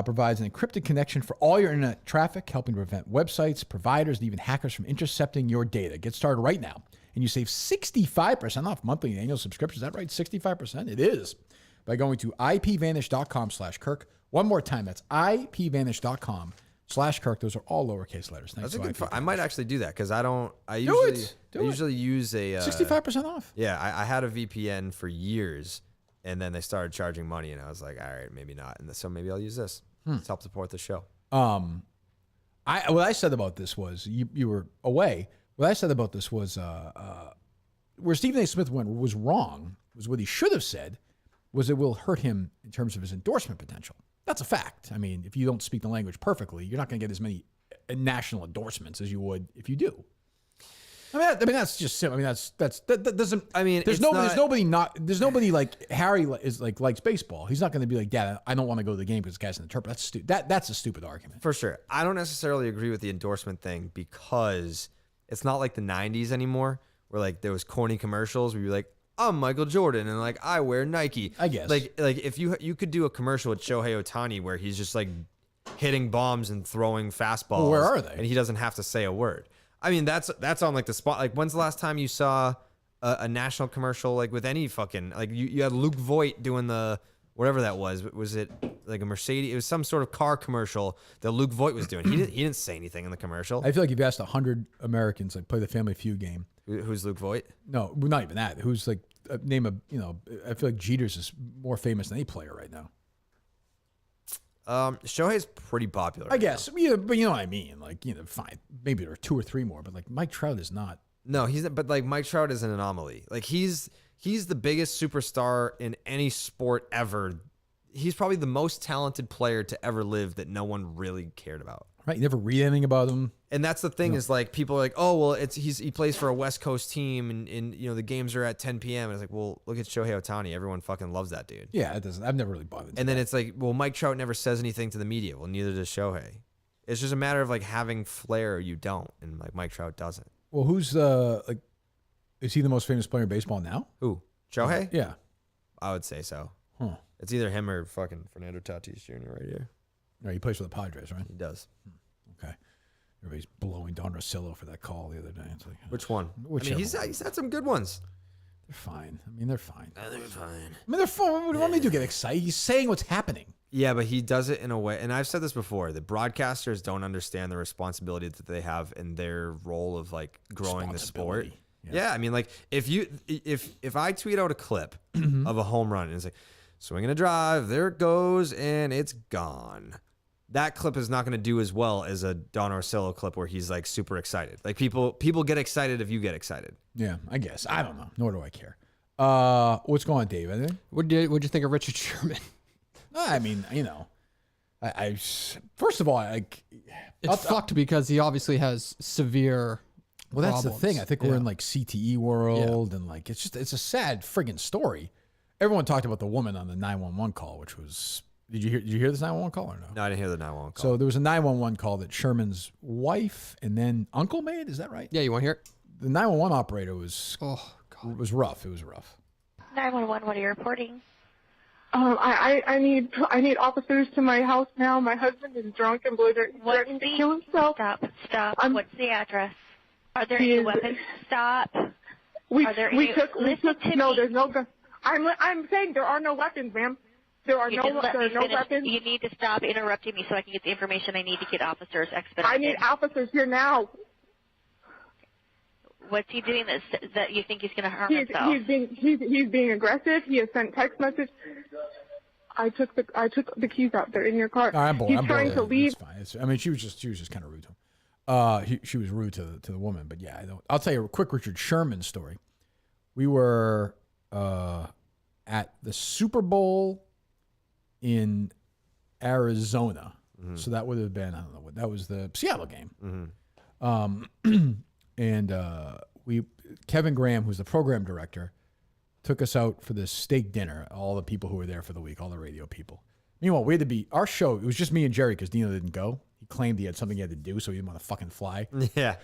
provides an encrypted connection for all your internet traffic, helping to prevent websites, providers, and even hackers from intercepting your data. Get started right now, and you save 65% off monthly and annual subscriptions. Is that right? 65%? It is. By going to ipvanish.com/Kirk. One more time. That's ipvanish.com/Kirk. Those are all lowercase letters. Thanks That's a to good. IP I might Vanish. actually do that because I don't. I Do usually it. I usually use a 65% off. Yeah, I had a VPN for years, and then they started charging money, and I was like, all right, maybe not. And so maybe I'll use this to help support the show. What I said about this was you were away. What I said about this was where Stephen A. Smith was wrong. Was what he should have said was it will hurt him in terms of his endorsement potential. That's a fact. I mean, if you don't speak the language perfectly, you're not going to get as many national endorsements as you would if you do. I mean that's just simple. I mean that doesn't. I mean, there's nobody like Harry is like likes baseball. He's not going to be like, Dad, I don't want to go to the game because the guy's an interpreter. That's a stupid argument. For sure. I don't necessarily agree with the endorsement thing because it's not like the 90s anymore where like there was corny commercials where you're like, I'm Michael Jordan and like I wear Nike. I guess. Like if you could do a commercial with Shohei Ohtani where he's just like hitting bombs and throwing fastballs. Well, where are they? And he doesn't have to say a word. I mean, that's on like the spot. Like when's the last time you saw a national commercial like with any fucking like you had Luke Voigt doing the whatever that was. Was it like a Mercedes? It was some sort of car commercial that Luke Voigt was doing. He didn't say anything in the commercial. I feel like if you asked 100 Americans like play the Family Feud game. Who's Luke Voigt? No, not even that. Who's like name a I feel like Jeter's is more famous than any player right now. Shohei's pretty popular. I guess. Yeah, but you know what I mean. Like, fine. Maybe there are 2 or 3 more, but like Mike Trout is not. No, he's not, but like Mike Trout is an anomaly. Like he's the biggest superstar in any sport ever. He's probably the most talented player to ever live that no one really cared about. Right. You never read anything about him. And that's the thing is like people are like, oh well, he plays for a West Coast team and the games are at 10 p.m. And it's like, well, look at Shohei Ohtani. Everyone fucking loves that dude. Yeah, it doesn't. I've never really bothered. And then it's like, well, Mike Trout never says anything to the media. Well, neither does Shohei. It's just a matter of like having flair or you don't, and like Mike Trout doesn't. Well, who's like? Is he the most famous player in baseball now? Who? Shohei? Yeah. I would say so. Huh. It's either him or fucking Fernando Tatis Jr. right here. Right, he plays for the Padres, right? He does. Okay. Everybody's blowing Don Rosillo for that call the other day. It's like, Which one? Whichever I mean, he's had some good ones. they're fine. I mean, they're fine. They're fine. I mean, they're fine. What do you want me to do? Get excited? He's saying what's happening. Yeah, but he does it in a way, and I've said this before, that broadcasters don't understand the responsibility that they have in their role of like growing the sport. Responsibility. Yeah, I mean, like if I tweet out a clip of a home run and it's like swinging a drive, there it goes, and it's gone. That clip is not going to do as well as a Don Orsillo clip where he's like super excited. Like people get excited if you get excited. Yeah, I guess. I don't know. Nor do I care. What's going on, Dave? Anything? What'd you think of Richard Sherman? I mean, I first of all, It's fucked because he obviously has severe. Well, that's problems. the thing. I think we're in like CTE world, and like it's a sad friggin' story. Everyone talked about the woman on the 911 call, which was. Did you hear this 911 call or no? No, I didn't hear the 911 call. So there was a 911 call that Sherman's wife and then uncle made. Is that right? Yeah, you want to hear it? The 911 operator was Oh God, it was rough. It was rough. 911, what are you reporting? I need officers to my house now. My husband is drunk and threatening to kill himself. Stop. What's the address? Are there any weapons? Stop. There's no gun. I'm saying there are no weapons, ma'am. There are no weapons. You need to stop interrupting me so I can get the information I need to get officers expedited. I need officers here now. What's he doing that you think he's going to harm himself? He's being aggressive. He has sent text message. I took the keys out. They're in your car. I'm bored. He's trying to leave. It's fine. I mean, she was just kind of rude to him. She was rude to the woman, but yeah, I'll tell you a quick Richard Sherman story. We were at the Super Bowl in Arizona, so that would have been, I don't know what that was, the Seattle game. And Kevin Graham, who's the program director, took us out for this steak dinner. All the people who were there for the week, all the radio people. Meanwhile, we had to be our show. It was just me and Jerry because Dino didn't go. He claimed he had something he had to do, so he didn't want to fucking fly. Yeah,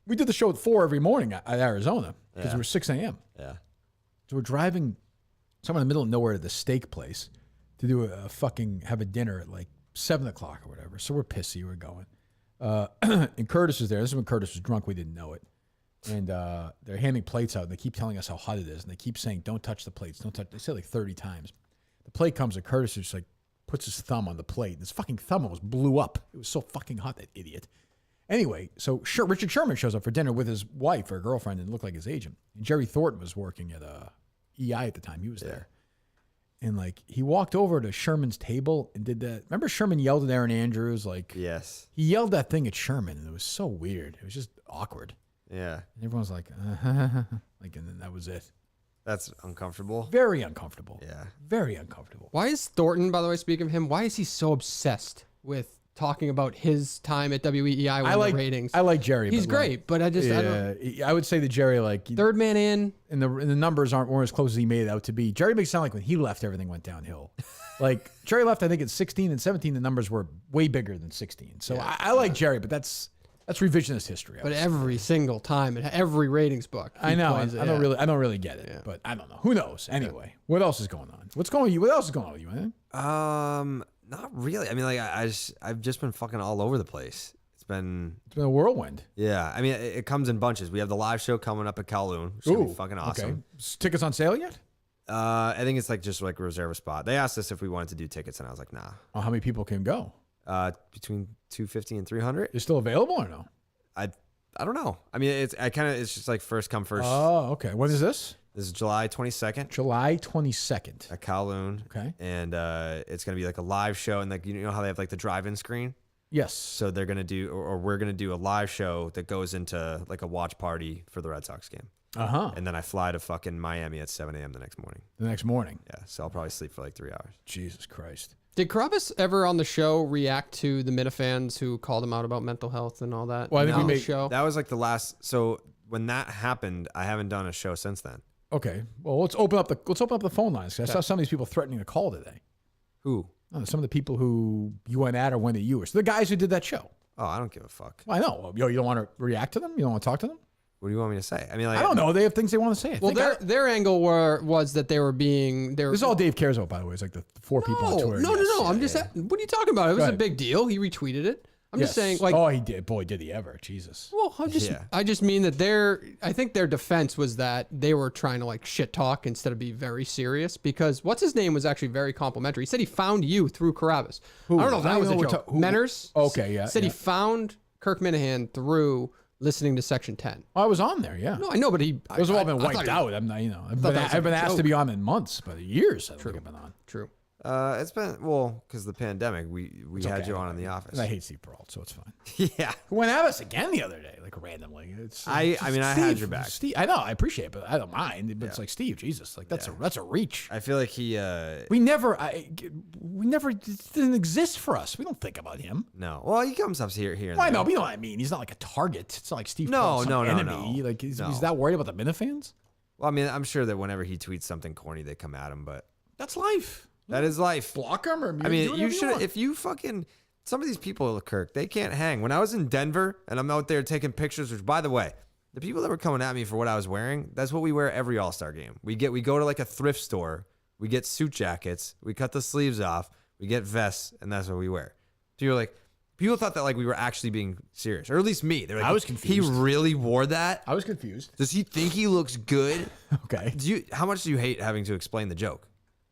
we did the show at 4 every morning at Arizona because we were 6 a.m. Yeah, so we're driving somewhere in the middle of nowhere to the steak place to do have a dinner at like 7 o'clock or whatever. So we're pissy. We're going. And Curtis is there. This is when Curtis was drunk. We didn't know it. And they're handing plates out, and they keep telling us how hot it is. And they keep saying, don't touch the plates. Don't touch. They say like 30 times. The plate comes, and Curtis just like puts his thumb on the plate. And his fucking thumb almost blew up. It was so fucking hot, that idiot. Anyway, so Richard Sherman shows up for dinner with his wife or girlfriend and looked like his agent. And Jerry Thornton was working at EI at the time. He was there. And like he walked over to Sherman's table and did that. Remember Sherman yelled at Aaron Andrews? Like, yes. He yelled that thing at Sherman, and it was so weird. It was just awkward. Yeah. And everyone was like, like, and then that was it. That's uncomfortable. Very uncomfortable. Yeah. Very uncomfortable. Why is Thornton, by the way, speaking of him, why is he so obsessed with talking about his time at WEEI with the ratings? I like Jerry. He's great, but I don't. I would say that Jerry, like, third man in, and the numbers weren't as close as he made it out to be. Jerry makes it sound like when he left, everything went downhill. Like Jerry left, I think at 16 and 17, the numbers were way bigger than 16. So I like Jerry, but that's revisionist history. But every single time, every ratings book, I know. I don't really get it, but I don't know. Who knows? Anyway, what else is going on? What else is going on with you? Anything? Not really. I mean, like I've just been fucking all over the place. It's been a whirlwind. Yeah. I mean, it comes in bunches. We have the live show coming up at Kowloon, which is gonna be fucking awesome. Okay. Tickets on sale yet? I think it's like just like reserve a spot. They asked us if we wanted to do tickets, and I was like, nah. Oh, how many people can go? Between 250 and 300. Is still available or no? I don't know. I mean, it's just like first come first. Oh, okay. When is this? This is July 22nd. July 22nd at Kowloon. Okay. And it's gonna be like a live show, and like you know how they have like the drive-in screen. Yes. So they're gonna do, or we're gonna do a live show that goes into like a watch party for the Red Sox game. And then I fly to fucking Miami at 7 a.m. the next morning. Yeah. So I'll probably sleep for like 3 hours. Jesus Christ. Did Carrabis ever on the show react to the Minifans who called him out about mental health and all that? Well, I think we made show. That was like the last. So when that happened, I haven't done a show since then. Okay. Well, let's open up the phone lines. 'Cause I saw some of these people threatening to call today. Who? Some of the people who you went at or went at you. So the guys who did that show. Oh, I don't give a fuck. Well, I know. Yo, you don't want to react to them? You don't want to talk to them? What do you want me to say? I mean, like, I don't know. They have things they want to say. Their angle was that they were being. This is all Dave cares about, by the way. It's like the 4 people on Twitter. No. I'm just. What are you talking about? It was a big deal. He retweeted it. I'm just saying, like, oh, he did. Boy, did he ever? Jesus. Well, I just mean that I think their defense was that they were trying to like shit talk instead of be very serious, because what's his name was actually very complimentary. He said he found you through Carrabis. I don't know if that was a joke. Menners. Okay, yeah. Said he found Kirk Minihane through listening to Section 10. I was on there, yeah. No, I know, but those have all been wiped out. I'm not, I've been asked to be on in months, but years. I've been on. True. It's been because the pandemic. We had you on in the office. And I hate Steve Peralt, so it's fine. Yeah, who went at us again the other day, like randomly. I had your back. Steve, I know, I appreciate it, but I don't mind. But it's like, Steve, Jesus, like that's a reach. I feel like we never didn't exist for us. We don't think about him. No, well, he comes up here. Well, I know, but you know what I mean. He's not like a target. It's not like Steve. No, enemy. Like he's that worried about the Minifans. Well, I mean, I'm sure that whenever he tweets something corny, they come at him, but that's life. That is life. Block him or I mean, you should. If you fucking some of these people, Kirk, they can't hang. When I was in Denver and I'm out there taking pictures, which by the way, the people that were coming at me for what I was wearing, that's what we wear every All-Star game. We go to like a thrift store, we get suit jackets, we cut the sleeves off, we get vests, and that's what we wear. People thought that like we were actually being serious, or at least me. They're like, I was confused. He really wore that? I was confused. Does he think he looks good? Okay. How much do you hate having to explain the joke?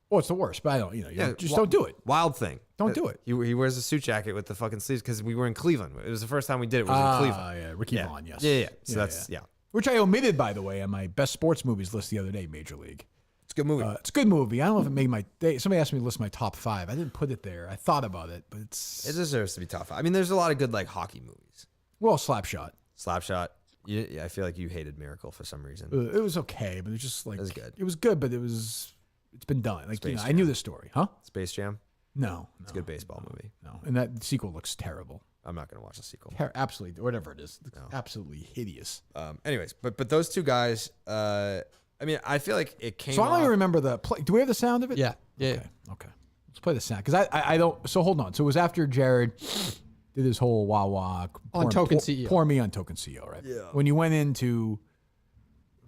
Well, it's the worst, but I don't, don't do it. Wild thing. Don't do it. He wears a suit jacket with the fucking sleeves because we were in Cleveland. It was the first time we did it. Was in Cleveland. Yeah, Ricky Vaughn, yes. Yeah. So that's. Which I omitted, by the way, on my best sports movies list the other day, Major League. It's a good movie. It's a good movie. I don't know if it made my day. Somebody asked me to list my top 5. I didn't put it there. I thought about it, but it deserves to be top 5. I mean, there's a lot of good like hockey movies. Well, Slapshot. Yeah, I feel like you hated Miracle for some reason. It was okay, but it was just like it was good. It was good, but it's been done. Like I knew the story, huh? Space Jam. No, it's a good baseball movie. No, and that sequel looks terrible. I'm not gonna watch the sequel. Absolutely, whatever it is, absolutely hideous. Anyways, but those two guys. I mean, I feel like it came. So I don't even remember the play. Do we have the sound of it? Yeah. Okay. Let's play the sound because I don't. So hold on. So it was after Jared did his whole wah on Token CEO. Pour me on Token CEO, right? Yeah. When you went into,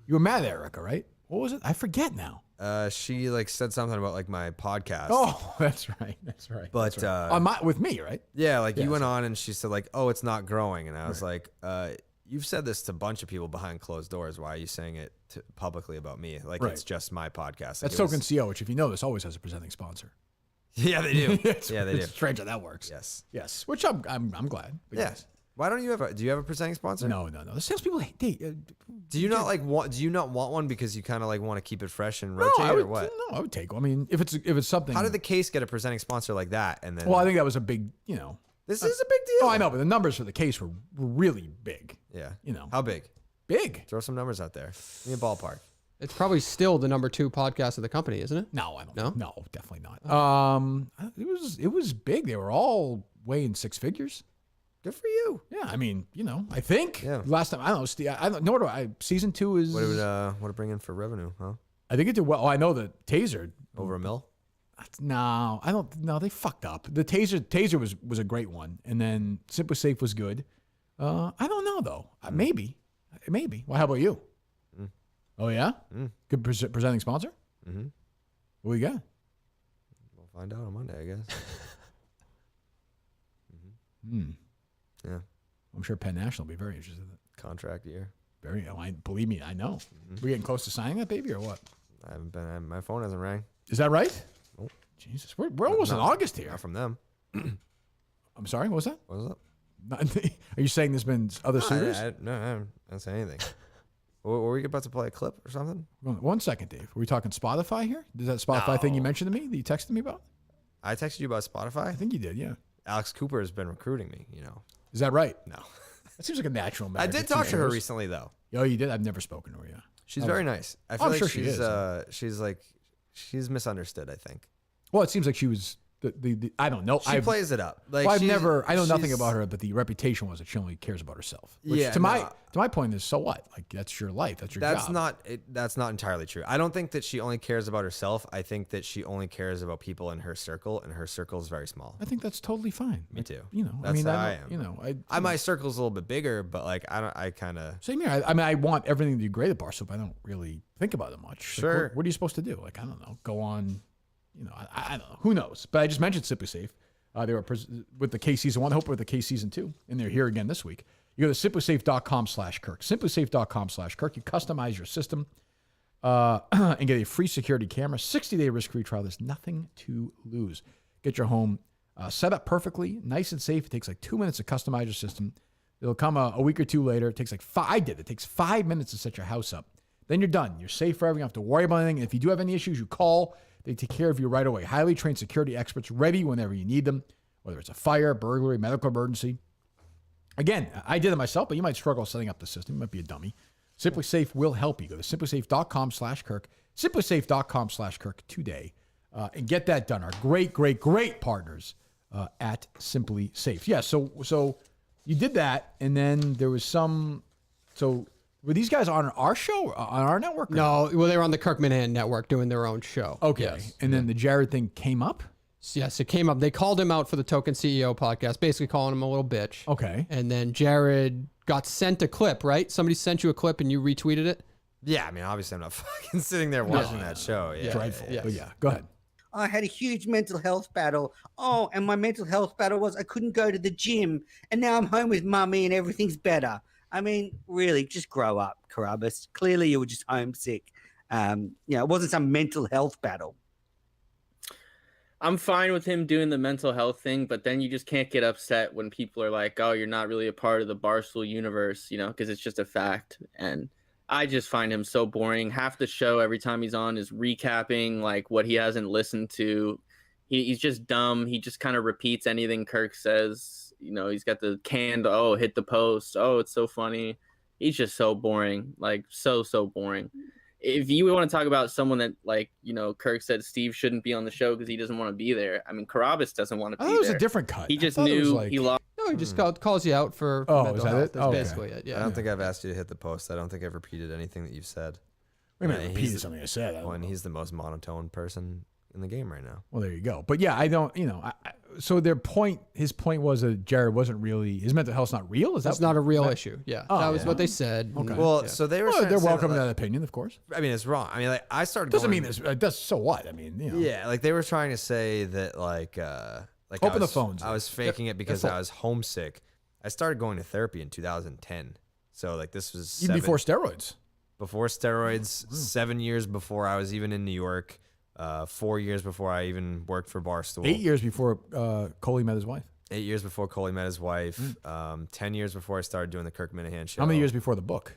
you were mad at Erica, right? What was it? I forget now. She like said something about like my podcast. Oh, that's right. But that's right. With me, right? Yeah, like you went on and she said like, "Oh, it's not growing," and I was like, "You've said this to a bunch of people behind closed doors. Why are you saying it publicly about me? Like it's just my podcast." That's Token CEO, which if you know this, always has a presenting sponsor. Yeah, they do. It's strange how that works. Yes. Which I'm glad. Yes. Why don't you do you have a presenting sponsor? No. The salespeople hate. Do you not want one because you kind of like want to keep it fresh and rotate or what? No, I would take one. I mean, if it's something. How did the case get a presenting sponsor like that? And then I think that was a big, This is a big deal. Oh, I know, but the numbers for the case were really big. Yeah. How big? Big. Throw some numbers out there. Give me a ballpark. It's probably still the number 2 podcast of the company, isn't it? No, I don't. No, definitely not. It was big. They were all way in 6 figures. Good for you. Yeah, I mean, I think. Yeah. Last time, I don't know. Season 2 is. What would it bring in for revenue, huh? I think it did well. I know the Taser. Over $1 million? No, I don't. No, they fucked up. The Taser was a great one, and then Simple Safe was good. I don't know though. Maybe. Well, how about you? Oh yeah, good presenting sponsor. Mm-hmm. What you got? We'll find out on Monday, I guess. Yeah, I'm sure Penn National will be very interested in it. Contract year. Very. Believe me, I know. We're getting close to signing that baby, or what? I haven't been. My phone hasn't rang. Is that right? Nope. Jesus, we're almost in August here. Not from them. I'm sorry. What was that? What was that? Are you saying there's been other suitors? No, I didn't say anything. Were we about to play a clip or something? 1 second, Dave. Were we talking Spotify here? Is that Spotify thing you mentioned to me that you texted me about? I texted you about Spotify? I think you did, yeah. Alex Cooper has been recruiting me, Is that right? No. That seems like a natural matter. I did talk to her recently, though. Oh, you did? I've never spoken to her, yeah. She's very nice. I feel like sure she is. She's misunderstood, I think. Well, it seems like she was I don't know. She plays it up. Like I know nothing about her, but the reputation was that she only cares about herself. Which to my point is, so what? Like that's your life. That's your job. That's not entirely true. I don't think that she only cares about herself. I think that she only cares about people in her circle, and her circle is very small. I think that's totally fine. Me too. That's how I am. You know, my circle's a little bit bigger, but like I kind of same here. I mean, I want everything to be great at Barstool, but I don't really think about it much. Sure. Like, what are you supposed to do? Like I don't know. Go on. I don't know. Who knows? But I just mentioned Simply Safe. They were with the K Season 1. I hope with the K Season 2. And they're here again this week. You go to simplysafe.com/Kirk. Simplysafe.com/Kirk. You customize your system and get a free security camera. 60-day risk-free trial. There's nothing to lose. Get your home set up perfectly, nice and safe. It takes like 2 minutes to customize your system. It'll come a week or two later. It takes like It takes 5 minutes to set your house up. Then you're done. You're safe forever. You don't have to worry about anything. And if you do have any issues, you call. They take care of you right away. Highly trained security experts ready whenever you need them, whether it's a fire, burglary, medical emergency. Again, I did it myself, but you might struggle setting up the system. You might be a dummy. Simply Safe will help you. Go to simplysafe.com/Kirk, simplysafe.com/Kirk today, and get that done. Our great partners at Simply Safe. Yeah, so you did that, and then there was were these guys on our show, on our network? No, well, they were on the Kirk Minihane network doing their own show. Okay. Yes. And then the Jared thing came up? Yes, it came up. They called him out for the Token CEO podcast, basically calling him a little bitch. Okay. And then Jared got sent a clip, right? Somebody sent you a clip and you retweeted it? Yeah, I mean, obviously I'm not fucking sitting there watching that show. Yeah, dreadful. Yes. But yeah, go ahead. I had a huge mental health battle. Oh, and my mental health battle was I couldn't go to the gym. And now I'm home with mummy and everything's better. I mean, really, just grow up, Carrabis. Clearly, you were just homesick. It wasn't some mental health battle. I'm fine with him doing the mental health thing, but then you just can't get upset when people are like, oh, you're not really a part of the Barstool universe, because it's just a fact. And I just find him so boring. Half the show, every time he's on, is recapping like what he hasn't listened to. He's just dumb. He just kind of repeats anything Kirk says. He's got the canned, hit the post. Oh, it's so funny. He's just so boring. Like, so boring. If you want to talk about someone that, like, Kirk said Steve shouldn't be on the show because he doesn't want to be there. I mean, Carrabis doesn't want to be there. It was a different cut. He just knew he lost. No, he just calls you out for mental health. That's basically it. Yeah. I don't think I've asked you to hit the post. I don't think I've repeated anything that you've said. Wait a minute, repeated something I said. He's the most monotone person in the game right now. Well, there you go. But yeah, I don't, so his point was that Jared wasn't really, his mental health's not real? That's not a real issue. Yeah. That was what they said. Okay. Well, so they were they're welcome to that opinion, of course. I mean, it's wrong. I mean, like, I started Doesn't mean this, so what? I mean, Yeah, like they were trying to say that open the phones. I was faking it because I was homesick. I started going to therapy in 2010. So like this was even before steroids. Before steroids, 7 years before I was even in New York. 4 years before I even worked for Barstool. 8 years before Coley met his wife. 8 years before Coley met his wife. 10 years before I started doing the Kirk Minihane Show. How many years before the book?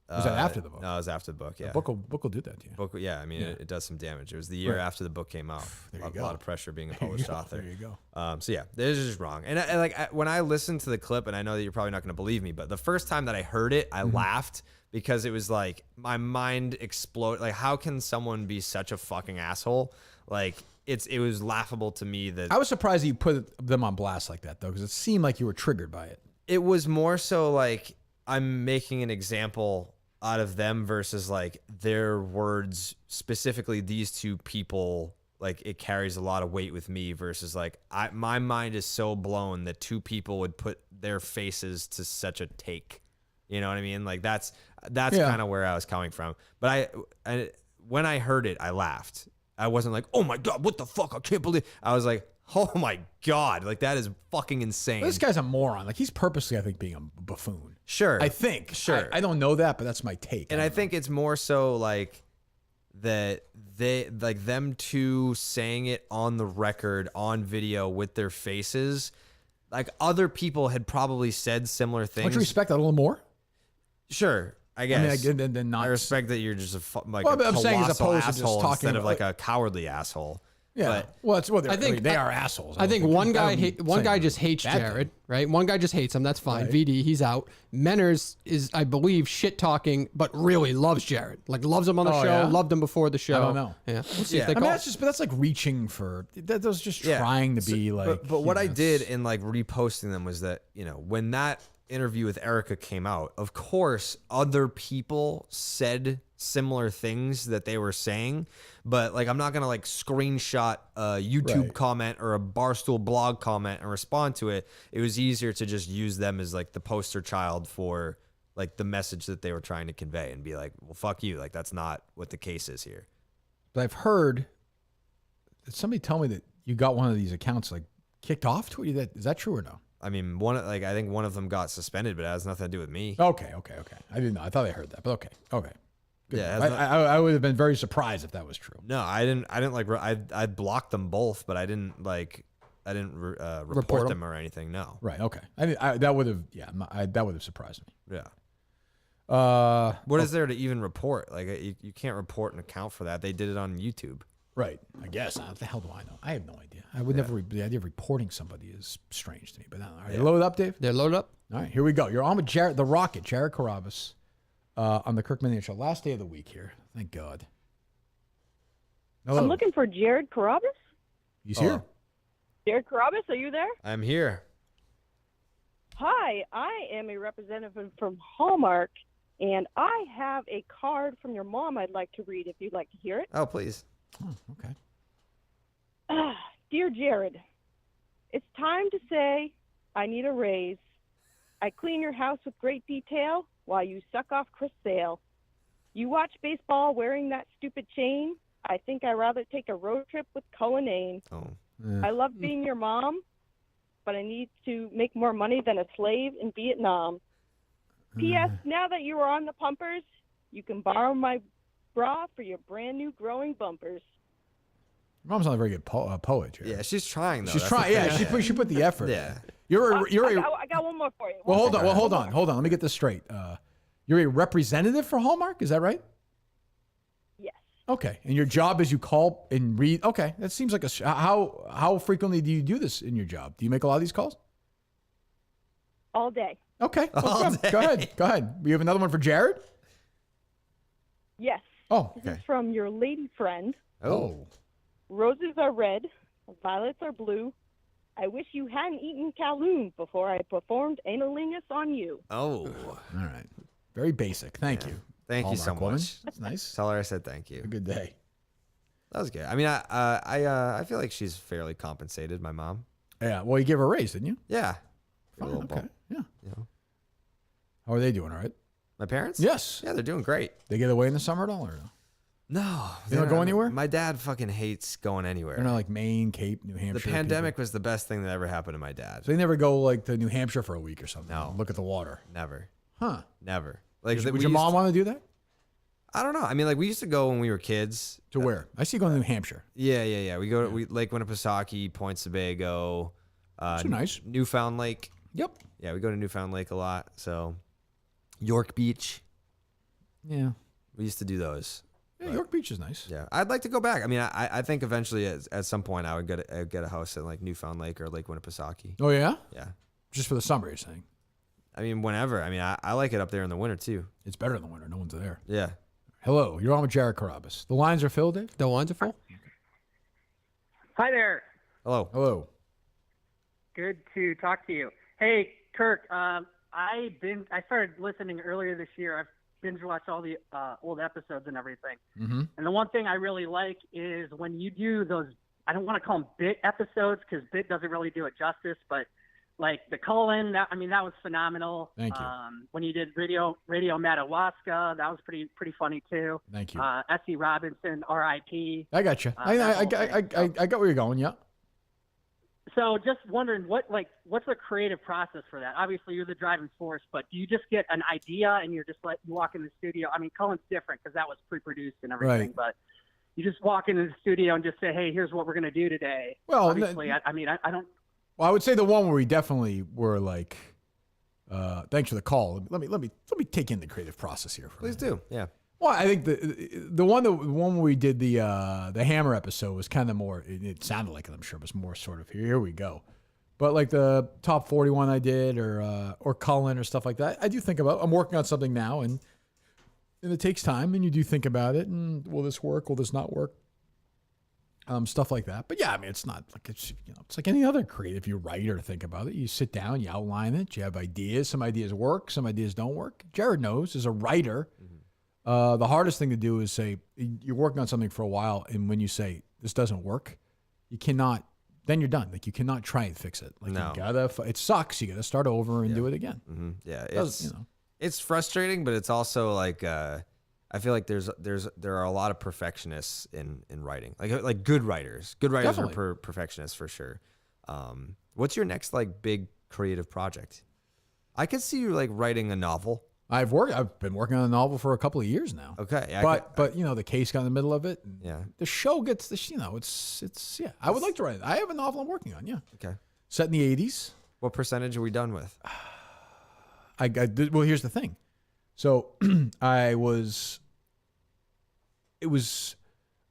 Was that after the book? No, it was after the book, yeah. The book will do that to you. I mean, it does some damage. It was the year after the book came out. There you a go. lot of pressure being a published author. There you go. So yeah, this is just wrong. And when I listened to the clip, and I know that you're probably not going to believe me, but the first time that I heard it, I laughed because it was like my mind exploded. Like, how can someone be such a fucking asshole? Like, it was laughable to me that I was surprised that you put them on blast like that, though, because it seemed like you were triggered by it. It was more so like I'm making an example out of them versus like their words, specifically these two people. Like, it carries a lot of weight with me versus like my mind is so blown that two people would put their faces to such a take. You know what I mean? Like that's kind of where I was coming from. But when I heard it, I laughed. I wasn't like, oh my God, what the fuck? I can't believe. I was like, oh my God, like that is fucking insane. Well, this guy's a moron. Like, he's purposely, I think, being a buffoon. Sure. I think. Sure. I don't know that, but that's my take. And I think it's more so like that they, like them two saying it on the record, on video with their faces. Like, other people had probably said similar things. Don't you respect that a little more? Sure. I guess. I mean, I respect that you're just a I'm saying as opposed to just asshole talking instead of about, like a cowardly asshole. Yeah. But, well, that's what I think they are assholes. I think one guy just hates Jared, right? One guy just hates him. That's fine. Right. VD, he's out. Menners is, I believe, shit talking, but really loves Jared. Like loves him on the show. Yeah? Loved him before the show. I don't know. Yeah. We'll see if I they mean, call. that's like reaching for. That was just trying to be like. But what I did in like reposting them was that, you know, when that interview with Erica came out, of course, other people said similar things that they were saying, but like I'm not gonna like screenshot a YouTube comment or a Barstool blog comment and respond to it. It was easier to just use them as like the poster child for like the message that they were trying to convey and be like, well, fuck you, like that's not what the case is here. But I've heard that somebody tell me that you got one of these accounts like kicked off Twitter. Is that true or no? I mean, I think one of them got suspended, but it has nothing to do with me. Okay. I didn't know. I thought I heard that, but okay. Good. Yeah, I would have been very surprised if that was true. No, I didn't like. I blocked them both, but I didn't report them or anything. No. Right. Okay. That would have. Yeah. That would have surprised me. Yeah. What is there to even report? Like you can't report an account for that. They did it on YouTube. Right. I guess. What the hell do I know? I have no idea. I would never. The idea of reporting somebody is strange to me. But all right, load up, Dave. They're loaded up. All right, here we go. You're on with Jared, the Rocket, Jared Carrabis, on the Kirk Minihane Show. Last day of the week here. Thank God. Hello. I'm looking for Jared Carrabis. He's here. Jared Carrabis, are you there? I'm here. Hi, I am a representative from Hallmark, and I have a card from your mom I'd like to read if you'd like to hear it. Oh, please. Oh, okay. Dear Jared, it's time to say I need a raise. I clean your house with great detail while you suck off Chris Sale. You watch baseball wearing that stupid chain. I think I'd rather take a road trip with Cullinane. Oh. I love being your mom, but I need to make more money than a slave in Vietnam. P.S. Now that you are on the pumpers, you can borrow my bra for your brand new growing bumpers. Mom's not a very good poet, Jared. Yeah, she's trying though. She's trying. Yeah, she put the effort. Yeah. I got one more for you. Well, hold on. Let me get this straight. You're a representative for Hallmark, is that right? Yes. Okay, and your job is you call and read. Okay, that seems like how frequently do you do this in your job? Do you make a lot of these calls? All day. Okay, go ahead. We have another one for Jared. Yes. Oh, okay. This is from your lady friend. Oh. Roses are red, violets are blue. I wish you hadn't eaten Kowloon before I performed analingus on you. Oh. All right. Very basic. Thank you. Thank you so much. That's nice. Tell her I said thank you. A good day. That was good. I mean, I feel like she's fairly compensated, my mom. Yeah. Well, you gave her a raise, didn't you? Yeah. Fine, okay. Yeah. You know. How are they doing? All right. My parents? Yes. Yeah, they're doing great. They get away in the summer at all, or no? No. They don't go anywhere? My dad fucking hates going anywhere. They're not like Maine, Cape, New Hampshire. The pandemic was the best thing that ever happened to my dad. So they never go like to New Hampshire for a week or something? No. Look at the water? Never. Huh. Never. Like, would your mom want to do that? I don't know. I mean, like we used to go when we were kids. To where? I see you going to New Hampshire. Yeah. We go to Lake Winnipesaukee, Point Sebago. That's nice. Newfound Lake. Yep. Yeah, we go to Newfound Lake a lot. So York Beach. Yeah. We used to do those. Yeah, York Beach is nice. Yeah, I'd like to go back. I mean, I think eventually at some point I would get a house in like Newfound Lake or Lake Winnipesaukee. Oh yeah. Yeah. Just for the summer, you're saying? I mean, whenever. I mean, I like it up there in the winter too. It's better in the winter. No one's there. Yeah. Hello, you're on with Jared Carrabis. The lines are filled, Dave? The lines are full. Hi there. Hello. Good to talk to you. Hey, Kirk. I started listening earlier this year. I've binge watched all the old episodes and everything. Mm-hmm. And the one thing I really like is when you do those. I don't want to call them bit episodes because bit doesn't really do it justice, but like the Cullen, that was phenomenal. Thank you. When you did Radio Madawaska, that was pretty funny too. Thank you. S.E. Robinson, R.I.P. I got you. I got where you're going. Yeah. So just wondering what's the creative process for that? Obviously you're the driving force, but do you just get an idea and you're just you walk in the studio? I mean, Cullen's different because that was pre-produced and everything, right. But you just walk into the studio and just say, hey, here's what we're going to do today. Well, obviously, I don't. Well, I would say the one where we definitely were like, thanks for the call. Let me take in the creative process here. Please do. Yeah. Well, I think the one where we did the Hammer episode was kind of more. It sounded like it, I'm sure, it was more sort of here we go. But like the top 41 I did, or Cullen or stuff like that, I do think about. I'm working on something now, and it takes time, and you do think about it. And will this work? Will this not work? Stuff like that. But yeah, I mean, it's not like it's like any other creative. You write or think about it. You sit down, you outline it. You have ideas. Some ideas work. Some ideas don't work. Jared knows as a writer. The hardest thing to do is say you're working on something for a while, and when you say this doesn't work, you cannot. Then you're done. Like you cannot try and fix it. Like No. you gotta. It sucks. You gotta start over and do it again. Mm-hmm. Yeah, Does, it's frustrating, but it's also like I feel like there are a lot of perfectionists in writing, like good writers. Good writers Definitely. are perfectionists for sure. What's your next like big creative project? I could see you like writing a novel. I've been working on a novel for a couple of years now. Okay, yeah, but the case got in the middle of it. And Yeah. the show gets the it's yeah. I would like to write it. I have a novel I'm working on. Yeah. Okay. Set in the 80s. What percentage are we done with? Well, here's the thing. So it was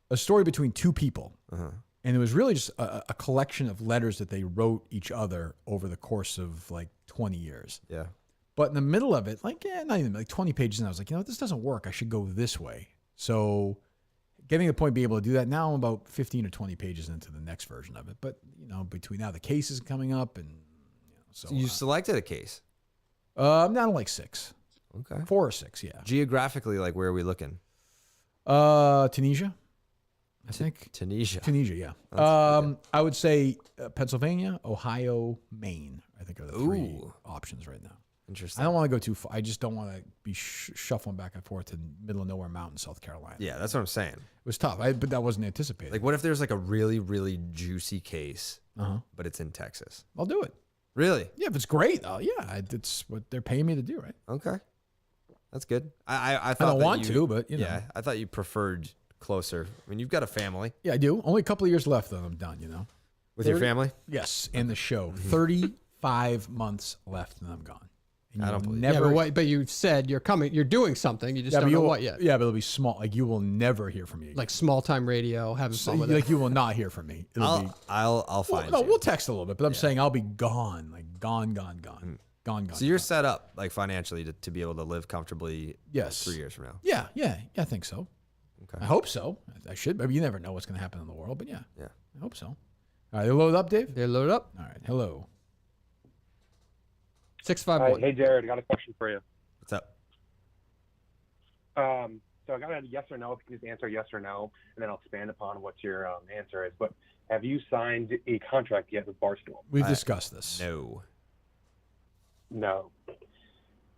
a story between two people, and it was really just a collection of letters that they wrote each other over the course of like 20 years. Yeah. But in the middle of it, not even like 20 pages, and I was like, this doesn't work. I should go this way. So getting to the point of being able to do that, now I'm about 15 or 20 pages into the next version of it. But, between now the case is coming up, and So you selected a case? I'm down to like 6. Okay. 4 or 6, yeah. Geographically, like where are we looking? Tunisia, I think. Tunisia, yeah. I would say Pennsylvania, Ohio, Maine, I think are the 3 options right now. Interesting. I don't want to go too far. I just don't want to be shuffling back and forth to middle of nowhere mountain, South Carolina. Yeah, that's what I'm saying. It was tough, but that wasn't anticipated. Like, what if there's like a really, really juicy case, but it's in Texas? I'll do it. Really? Yeah, if it's great, yeah, it's what they're paying me to do, right? Okay, that's good. I thought I don't that want to, but yeah, I thought you preferred closer. I mean, you've got a family. Yeah, I do. Only a couple of years left, then I'm done. With your family? Yes, and the show. 35 months left, and I'm gone. And I don't believe but you said you're coming. You're doing something. You just don't know what yet. Yeah, but it'll be small. Like you will never hear from me again. Like small time radio, having fun with it. You will not hear from me. I'll find. No, we'll text a little bit, but I'm saying I'll be gone. Like gone. So you're set up like financially to be able to live comfortably. Yes. 3 years from now. Yeah, I think so. Okay. I hope so. I should. I mean, you never know what's going to happen in the world, but yeah, I hope so. All right, they loaded up, Dave. They're loaded up. All right, hello. 651. Hey, Jared, I got a question for you. What's up? So I got a yes or no. If you can just answer yes or no, and then I'll expand upon what your answer is. But have you signed a contract yet with Barstool? We've discussed this. No.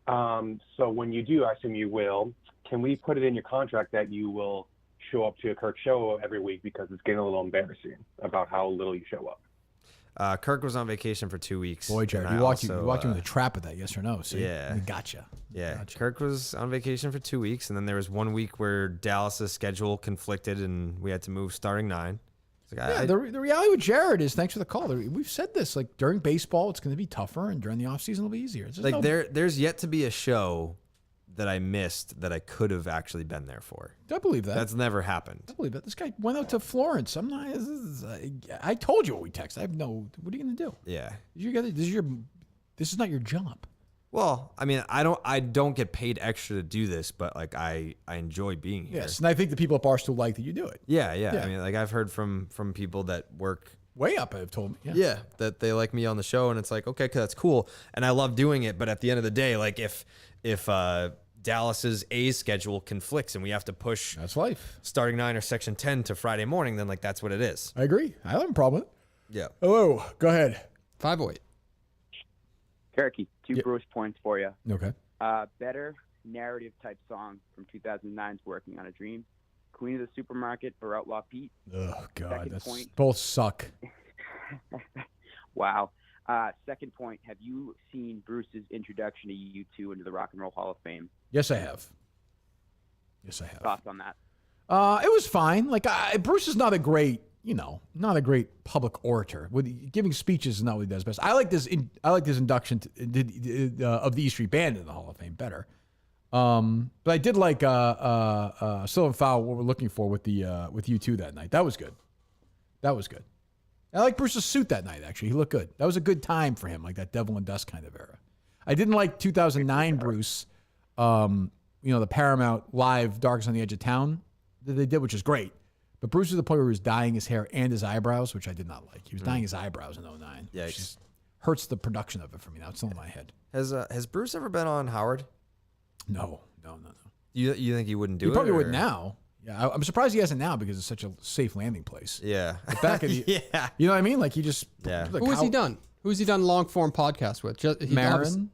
So when you do, I assume you will. Can we put it in your contract that you will show up to a Kirk show every week, because it's getting a little embarrassing about how little you show up? Kirk was on vacation for 2 weeks. Boy, Jared, you walked you in the trap with that yes or no. So yeah, we gotcha. Yeah, Kirk was on vacation for 2 weeks, and then there was 1 week where Dallas's schedule conflicted, and we had to move starting 9. The reality with Jared is, thanks for the call. We've said this, like during baseball, it's going to be tougher, and during the offseason, it'll be easier. It's just like there's yet to be a show that I missed that I could have actually been there for. I believe that. That's never happened. I believe that. This guy went out to Florence. I'm not. I told you what we text. I have no. What are you going to do? Yeah. This is not your job. Well, I mean, I don't get paid extra to do this, but like I enjoy being here. Yes, and I think the people at Barstool like that you do it. Yeah. I mean, like I've heard from people that work way up have told me. Yeah, that they like me on the show, and it's like, okay, that's cool, and I love doing it. But at the end of the day, like if Dallas's A's schedule conflicts and we have to push that's life starting 9 or section 10 to Friday morning, then like that's what it is. I agree. I don't have a problem with it. Yeah. Hello. Go ahead. 508. Kirky, 2 Bruce points for you. Okay. Better narrative type song from 2009's Working on a Dream. Queen of the Supermarket or Outlaw Pete. Oh, God. Both suck. Wow. Second point, have you seen Bruce's introduction to U2 into the Rock and Roll Hall of Fame? Yes, I have. Thoughts on that? It was fine. Like Bruce is not a great public orator. Giving speeches is not what he does best. I like this induction of the E Street Band in the Hall of Fame better. But I did like Still and Foul, what we're looking for with U2 that night. That was good. That was good. I like Bruce's suit that night, actually. He looked good. That was a good time for him, like that Devil and Dust kind of era. I didn't like 2009 Bruce, the Paramount Live Darkest on the Edge of Town that they did, which is great. But Bruce was the point where he was dyeing his hair and his eyebrows, which I did not like. He was dyeing his eyebrows in 2009. Yeah, which just hurts the production of it for me now. It's still in my head. Has Bruce ever been on Howard? No. You think he wouldn't do it? He probably would now. Yeah, I'm surprised he hasn't now because it's such a safe landing place. Yeah. But back in the, yeah. You know what I mean? Like he just. Yeah. Like Who has he done? Who has he done long form podcast with? Marin.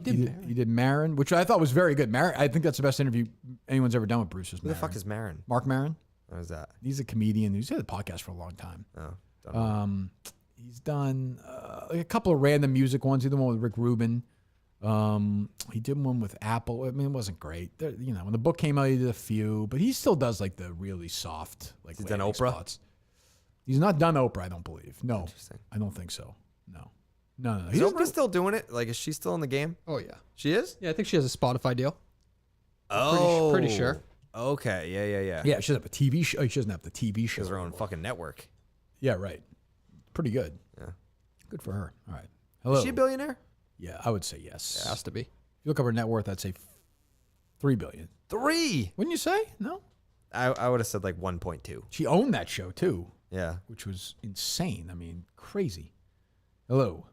He did Marin, which I thought was very good. Marin, I think that's the best interview anyone's ever done with Bruce. Who the fuck is Marin? Mark Marin. What is that? He's a comedian. He's had a podcast for a long time. Oh. Don't know. He's done like a couple of random music ones. He did one with Rick Rubin. He did one with Apple. I mean, it wasn't great. When the book came out, he did a few, but he still does like the really soft, like he's done Oprah. Spots. He's not done Oprah, I don't believe. No, I don't think so. No. Is Oprah still doing it? Like, is she still in the game? Oh yeah, she is. Yeah, I think she has a Spotify deal. Oh, pretty sure. Okay, yeah. Yeah, she doesn't have a TV show. She doesn't have the TV show. She has her own fucking network. Yeah, right. Pretty good. Yeah, good for her. All right. Hello. Is she a billionaire? Yeah, I would say yes. It has to be. If you look up her net worth, I'd say $3 billion. 3? Wouldn't you say? No. I would have said like 1.2. She owned that show too. Yeah. Which was insane. I mean, crazy. Hello.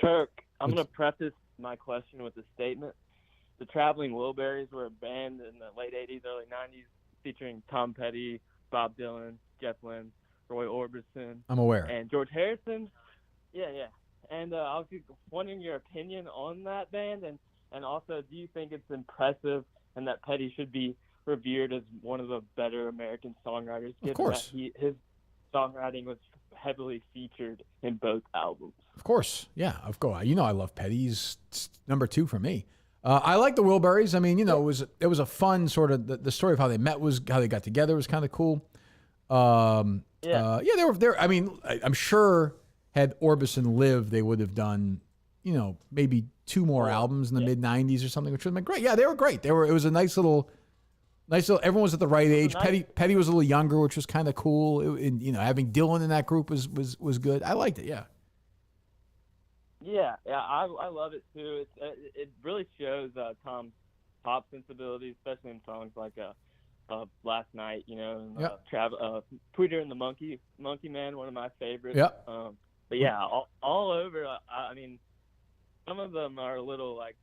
Kirk, I'm going to preface my question with a statement. The Traveling Wilburys were a band in the late 80s, early 90s, featuring Tom Petty, Bob Dylan, Jeff Lynne, Roy Orbison. I'm aware. And George Harrison. Yeah. And I was just wondering your opinion on that band, and also, do you think it's impressive and that Petty should be revered as one of the better American songwriters? Of course. That his songwriting was heavily featured in both albums. Of course. Yeah, of course. I love Petty. He's number 2 for me. I like the Wilburys. I mean, it was a fun sort of, the story of how they met was, how they got together was kind of cool. They were there. I mean, I'm sure had Orbison lived, they would have done, maybe 2 more albums in the mid 90s or something, which would have been great. Yeah, they were great. It was a nice little, everyone was at the right age. Petty was a little younger, which was kind of cool. Having Dylan in that group was good. I liked it. Yeah. Yeah, I love it too. It really shows Tom's pop sensibility, especially in songs like Last Night, Tweeter and the Monkey Man, one of my favorites. Yeah. But yeah, all over. I mean, some of them are a little like,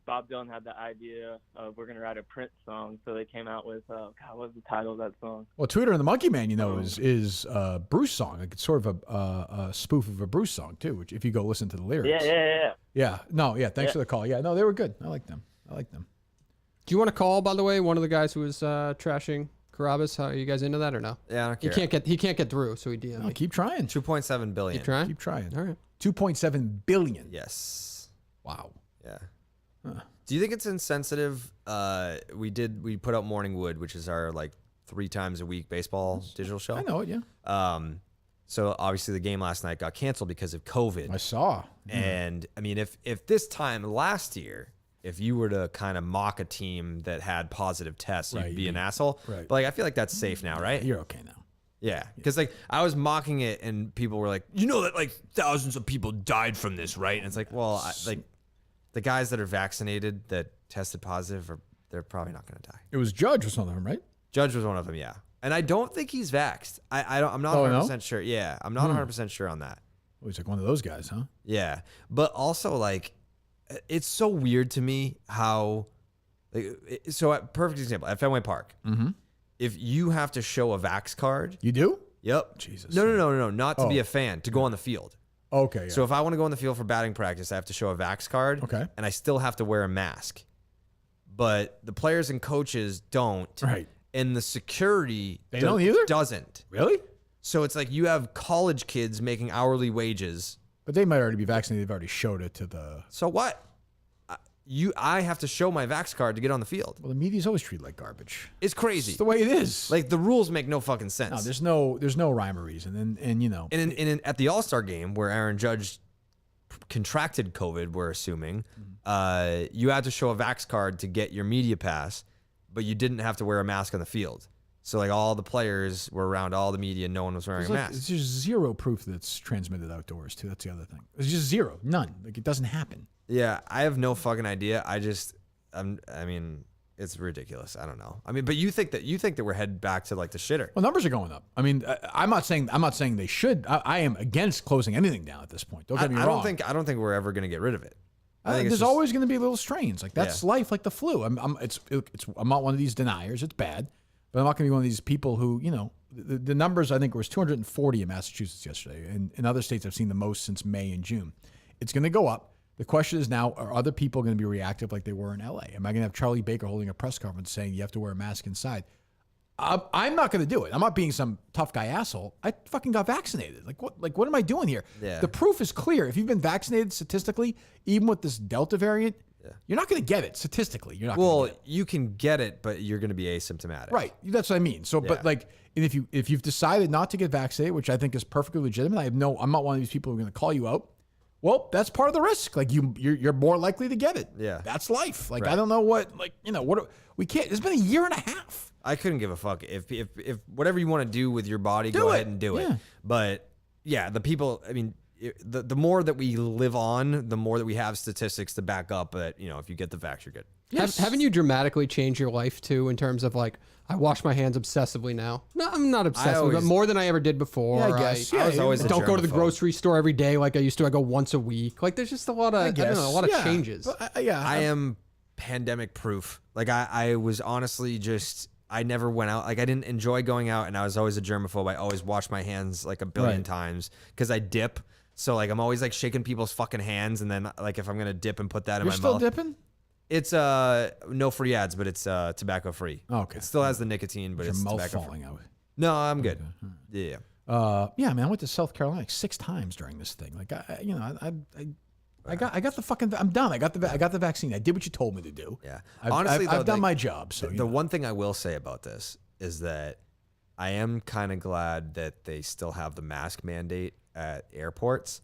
Bob Dylan had the idea of we're gonna write a Prince song, so they came out with what was the title of that song? Well, Tweeter and the Monkey Man, is a Bruce song. Like, it's sort of a spoof of a Bruce song too, which if you go listen to the lyrics. Yeah. No, yeah. Thanks for the call. Yeah, no, they were good. I like them. Do you want to call, by the way, one of the guys who was trashing Carrabis? Are you guys into that or no? Yeah, I don't care. He can't get through, so he DM'd me. Keep trying. 2.7 billion. Keep trying. All right. 2.7 billion. Yes. Wow. Yeah. Huh. Do you think it's insensitive? We put out Morning Wood, which is our like 3 times a week baseball digital show. I know it. Yeah. So obviously the game last night got canceled because of COVID. I saw. And I mean, if this time last year, if you were to kind of mock a team that had positive tests, you'd be an asshole. Right. But like, I feel like that's safe now, right? You're okay now. Yeah. Because like I was mocking it and people were like, that like thousands of people died from this, right? And it's like, well, like the guys that are vaccinated that tested positive, they're probably not going to die. It was Judge was one of them, right? Judge was one of them, yeah. And I don't think he's vaxxed. I'm not 100% sure. Yeah, I'm not 100% sure on that. Oh, he's like one of those guys, huh? Yeah. But also, like, it's so weird to me how, perfect example, at Fenway Park, if you have to show a vax card. You do? Yep. Jesus. No, not to be a fan, to go on the field. Okay. Yeah. So if I want to go on the field for batting practice, I have to show a vax card. Okay. And I still have to wear a mask. But the players and coaches don't. Right. And the security don't either? Doesn't. Really? So it's like you have college kids making hourly wages. But they might already be vaccinated. They've already showed it to the... So what? I have to show my vax card to get on the field. Well, the media's always treated like garbage. It's crazy. It's the way it is. Like, the rules make no fucking sense. No, there's no rhyme or reason. And at the All-Star game where Aaron Judge contracted COVID, we're assuming, you had to show a vax card to get your media pass, but you didn't have to wear a mask on the field. So like all the players were around all the media, no one was wearing a mask. It's just zero proof that it's transmitted outdoors too. That's the other thing. It's just zero, none. Like it doesn't happen. Yeah, I have no fucking idea. I mean, it's ridiculous. I don't know. I mean, but you think that we're headed back to like the shitter? Well, numbers are going up. I mean, I'm not saying they should. I am against closing anything down at this point. Don't get me wrong. I don't think we're ever going to get rid of it. I think there's always going to be little strains. Like that's life, like the flu. I'm not one of these deniers. It's bad, but I'm not going to be one of these people who, you know, the numbers. I think was 240 in Massachusetts yesterday, and in other states I've seen the most since May and June. It's going to go up. The question is now, are other people going to be reactive like they were in LA? Am I going to have Charlie Baker holding a press conference saying you have to wear a mask inside? I'm not going to do it. I'm not being some tough guy asshole. I fucking got vaccinated. Like what am I doing here? Yeah. The proof is clear. If you've been vaccinated statistically, even with this Delta variant, you're not going to get it statistically. You're not. Well, you can get it, but you're going to be asymptomatic. Right. That's what I mean. So, but like, and if you've decided not to get vaccinated, which I think is perfectly legitimate, I'm not one of these people who are going to call you out. Well, that's part of the risk. Like you're more likely to get it. Yeah. That's life. Like I don't know what, we can't. It's been a year and a half. I couldn't give a fuck if whatever you want to do with your body, go ahead and do it. But yeah, the people. I mean, the more that we live on, the more that we have statistics to back up that, you know, if you get the vax, you're good. Yes. Haven't you dramatically changed your life too in terms of like, I wash my hands obsessively now? No, I'm not obsessed with it, more than I ever did before. Yeah, I guess. I was always I don't go to the grocery store every day like I used to. I go once a week. Like there's just a lot of, a lot of changes. But, I am pandemic proof. Like I was honestly just, I never went out. Like I didn't enjoy going out, and I was always a germaphobe. I always wash my hands like a billion times because I dip. So like I'm always like shaking people's fucking hands, and then like if I'm gonna dip and put that in my mouth. You're still dipping? It's no free ads, but it's tobacco free. Okay. It still has the nicotine, but Is it's your mouth tobacco falling free. out? No, I'm good. Okay. Yeah. Yeah, man. I went to South Carolina like 6 times during this thing. Like I got the fucking. I'm done. I got the vaccine. I did what you told me to do. Yeah. Honestly, I've done my job. So the one thing I will say about this is that I am kind of glad that they still have the mask mandate at airports,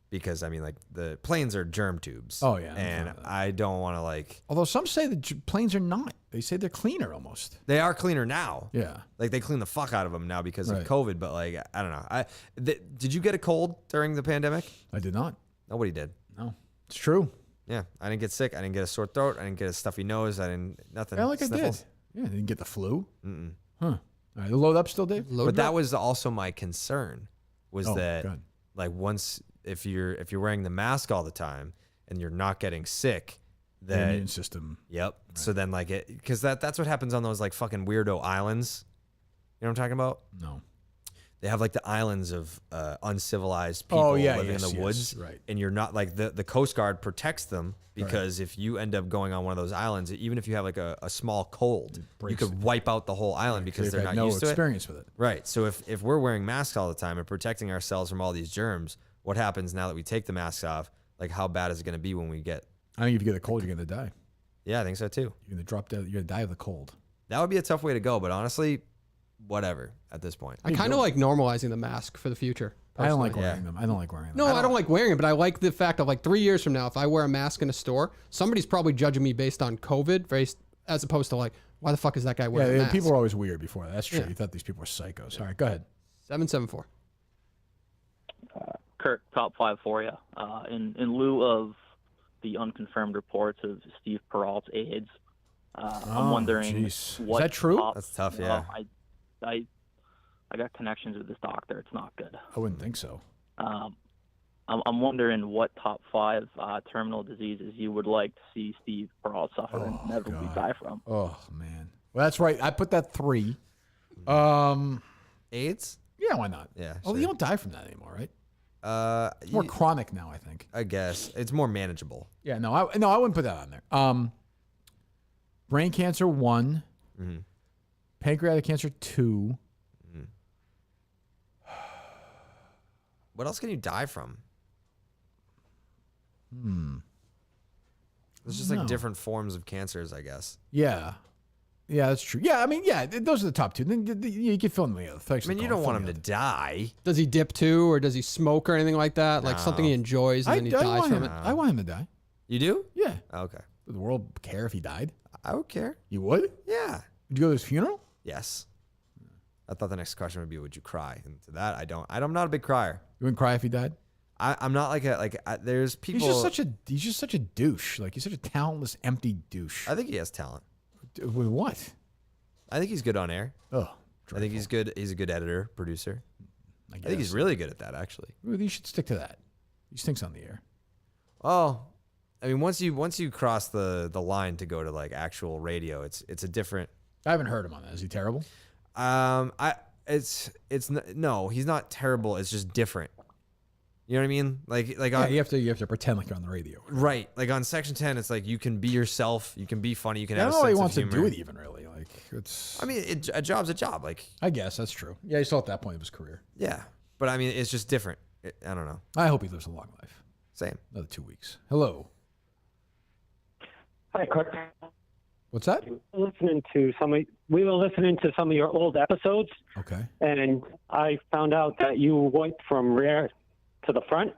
because I mean, like the planes are germ tubes. Oh yeah, and I don't want to like. Although some say the planes are not. They say they're cleaner almost. They are cleaner now. Yeah. Like they clean the fuck out of them now because of COVID. But like, I don't know. Did you get a cold during the pandemic? I did not. Nobody did. No, it's true. Yeah, I didn't get sick. I didn't get a sore throat. I didn't get a stuffy nose. I didn't nothing. Yeah, like Sniffles. I did. Yeah, I didn't get the flu. Mm-mm. Huh. All right, load up still, Dave. But that was also my concern. Was that good. Like once if you're wearing the mask all the time and you're not getting sick, the immune system. Yep. Right. So then like it, because that's what happens on those like fucking weirdo islands. You know what I'm talking about? No. They have like the islands of uncivilized people living in the woods, right? And you're not like the Coast Guard protects them because if you end up going on one of those islands, even if you have like a small cold, you could wipe out the whole island because they're not used to it. Experience with it, right? So if we're wearing masks all the time and protecting ourselves from all these germs, what happens now that we take the masks off? Like how bad is it going to be when we get? I think if you get a cold, you're going to die. Yeah, I think so too. You're going to drop dead. You're going to die of the cold. That would be a tough way to go, but honestly, whatever at this point. I kind of like normalizing the mask for the future. Personally. I don't like wearing them. I don't like wearing them. No, I don't like wearing it, but I like the fact of like 3 years from now, if I wear a mask in a store, somebody's probably judging me based on COVID, as opposed to like, why the fuck is that guy wearing a mask? People were always weird before that. That's true. You thought these people were psychos. All right, go ahead. 774. Kirk, top 5 for you. In lieu of the unconfirmed reports of Steve Peralt's AIDS, I'm wondering what. Is that true? That's tough. Yeah. I got connections with this doctor. It's not good. I wouldn't think so. I'm wondering what top 5 terminal diseases you would like to see Steve Peralt suffer and inevitably die from. Oh man. Well, that's right. I put that 3. AIDS? Yeah, why not? Yeah. Oh, you don't die from that anymore, right? It's more chronic now, I think. I guess it's more manageable. Yeah. No, I wouldn't put that on there. Brain cancer 1. Mm-hmm. Pancreatic cancer 2. Mm-hmm. What else can you die from? There's just like different forms of cancers, I guess. Yeah. Yeah, that's true. Yeah, I mean, yeah, those are the top two. Then you can fill in the other. I mean, you don't want him to die. Does he dip too, or does he smoke or anything like that? Like something he enjoys and then he dies from it? I want him to die. You do? Yeah. Okay. Would the world care if he died? I would care. You would? Yeah. Would you go to his funeral? Yes. I thought the next question would be, would you cry? And to that, I don't. I'm not a big crier. You wouldn't cry if he died? I'm not there's people. He's just such a douche. Like, he's such a talentless, empty douche. I think he has talent. With what? I think he's good on air. Oh, I think he's good. He's a good editor, producer. I think he's really good at that, actually. Well, you should stick to that. He stinks on the air. Oh, I mean, once you cross the line to go to like actual radio, it's a different. I haven't heard him on that. Is he terrible? No, he's not terrible. It's just different. You know what I mean? You have to pretend like you're on the radio. Right. Like on Section 10, it's like you can be yourself, you can be funny, you can have a sense of humor. I don't know of he wants to do it humor. even really. Like it's. I mean, a job's a job. Like I guess that's true. Yeah, he's still at that point of his career. Yeah, but I mean, it's just different. I don't know. I hope he lives a long life. Same. Another 2 weeks. Hello. Hi, Kirk. What's that? We were listening to some of your old episodes. Okay. And I found out that you wiped from rear to the front,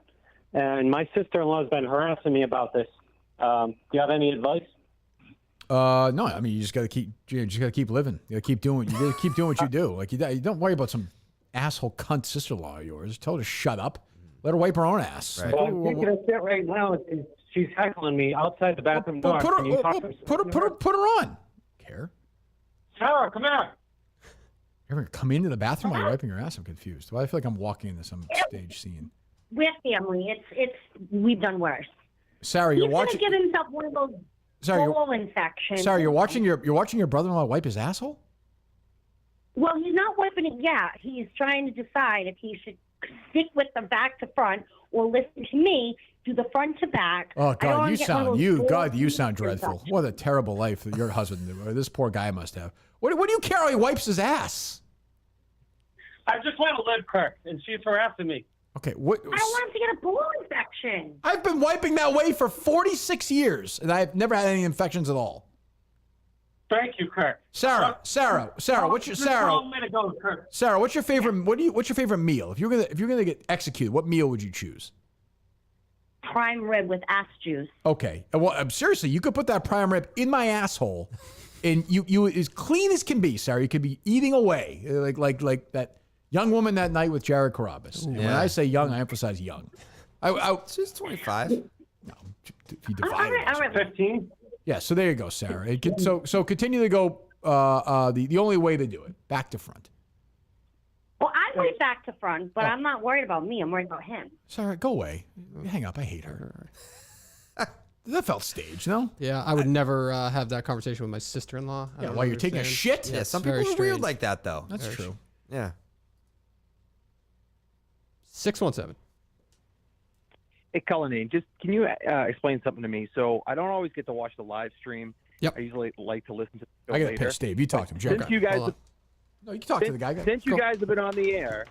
and my sister-in-law has been harassing me about this. Do you have any advice? No. I mean, you just gotta keep living. You gotta keep doing. You gotta keep doing what you do. Like you don't worry about some asshole cunt sister-in-law of yours. Tell her to shut up. Let her wipe her own ass. Right. Well, I'm taking a sit right now. She's heckling me outside the bathroom door. Put her on. Care? Sarah, come here. You're gonna come into the bathroom while you're wiping your ass? I'm confused. Well, I feel like I'm walking into some stage scene. We're family. We've done worse. Sarah, you're watching. He's gonna give himself one of those bowel infections. Sarah, you're watching your brother-in-law wipe his asshole? Well, he's not wiping it yet. He's trying to decide if he should stick with the back to front or listen to me do the front to back. Oh God, you sound dreadful. What a terrible life that your husband or this poor guy must have. What do you care how he wipes his ass? I just want to live, Kirk, and she's harassing me. Okay, what? I don't want him to get a bowel infection. I've been wiping that way for 46 years, and I've never had any infections at all. Thank you, Kirk. Sarah, what's your Sarah, what's your favorite? What's your favorite meal? If you're gonna get executed, what meal would you choose? Prime rib with ass juice. Okay, well, seriously, you could put that prime rib in my asshole, and you as clean as can be, Sarah. You could be eating away like that young woman that night with Jared Carrabis. And when I say young, I emphasize young. She's 25. No, if you divide it. All right. 15. Yeah, so there you go, Sarah. So continue to go the only way to do it, back to front. Well, I went back to front, but I'm not worried about me. I'm worried about him. Sarah, go away. Hang up. I hate her. That felt staged, no? Yeah, I would never have that conversation with my sister-in-law. Yeah, while you're taking a shit? Yeah, some people are weird like that, though. That's true. Yeah. 617. Hey, Cullinane, just can you explain something to me? So I don't always get to watch the live stream. Yep. I usually like to listen to the show I got to later. pitch Dave. You talk to him. Jared. Since you guys, no, you can talk to the guy. Since you guys have been on the air,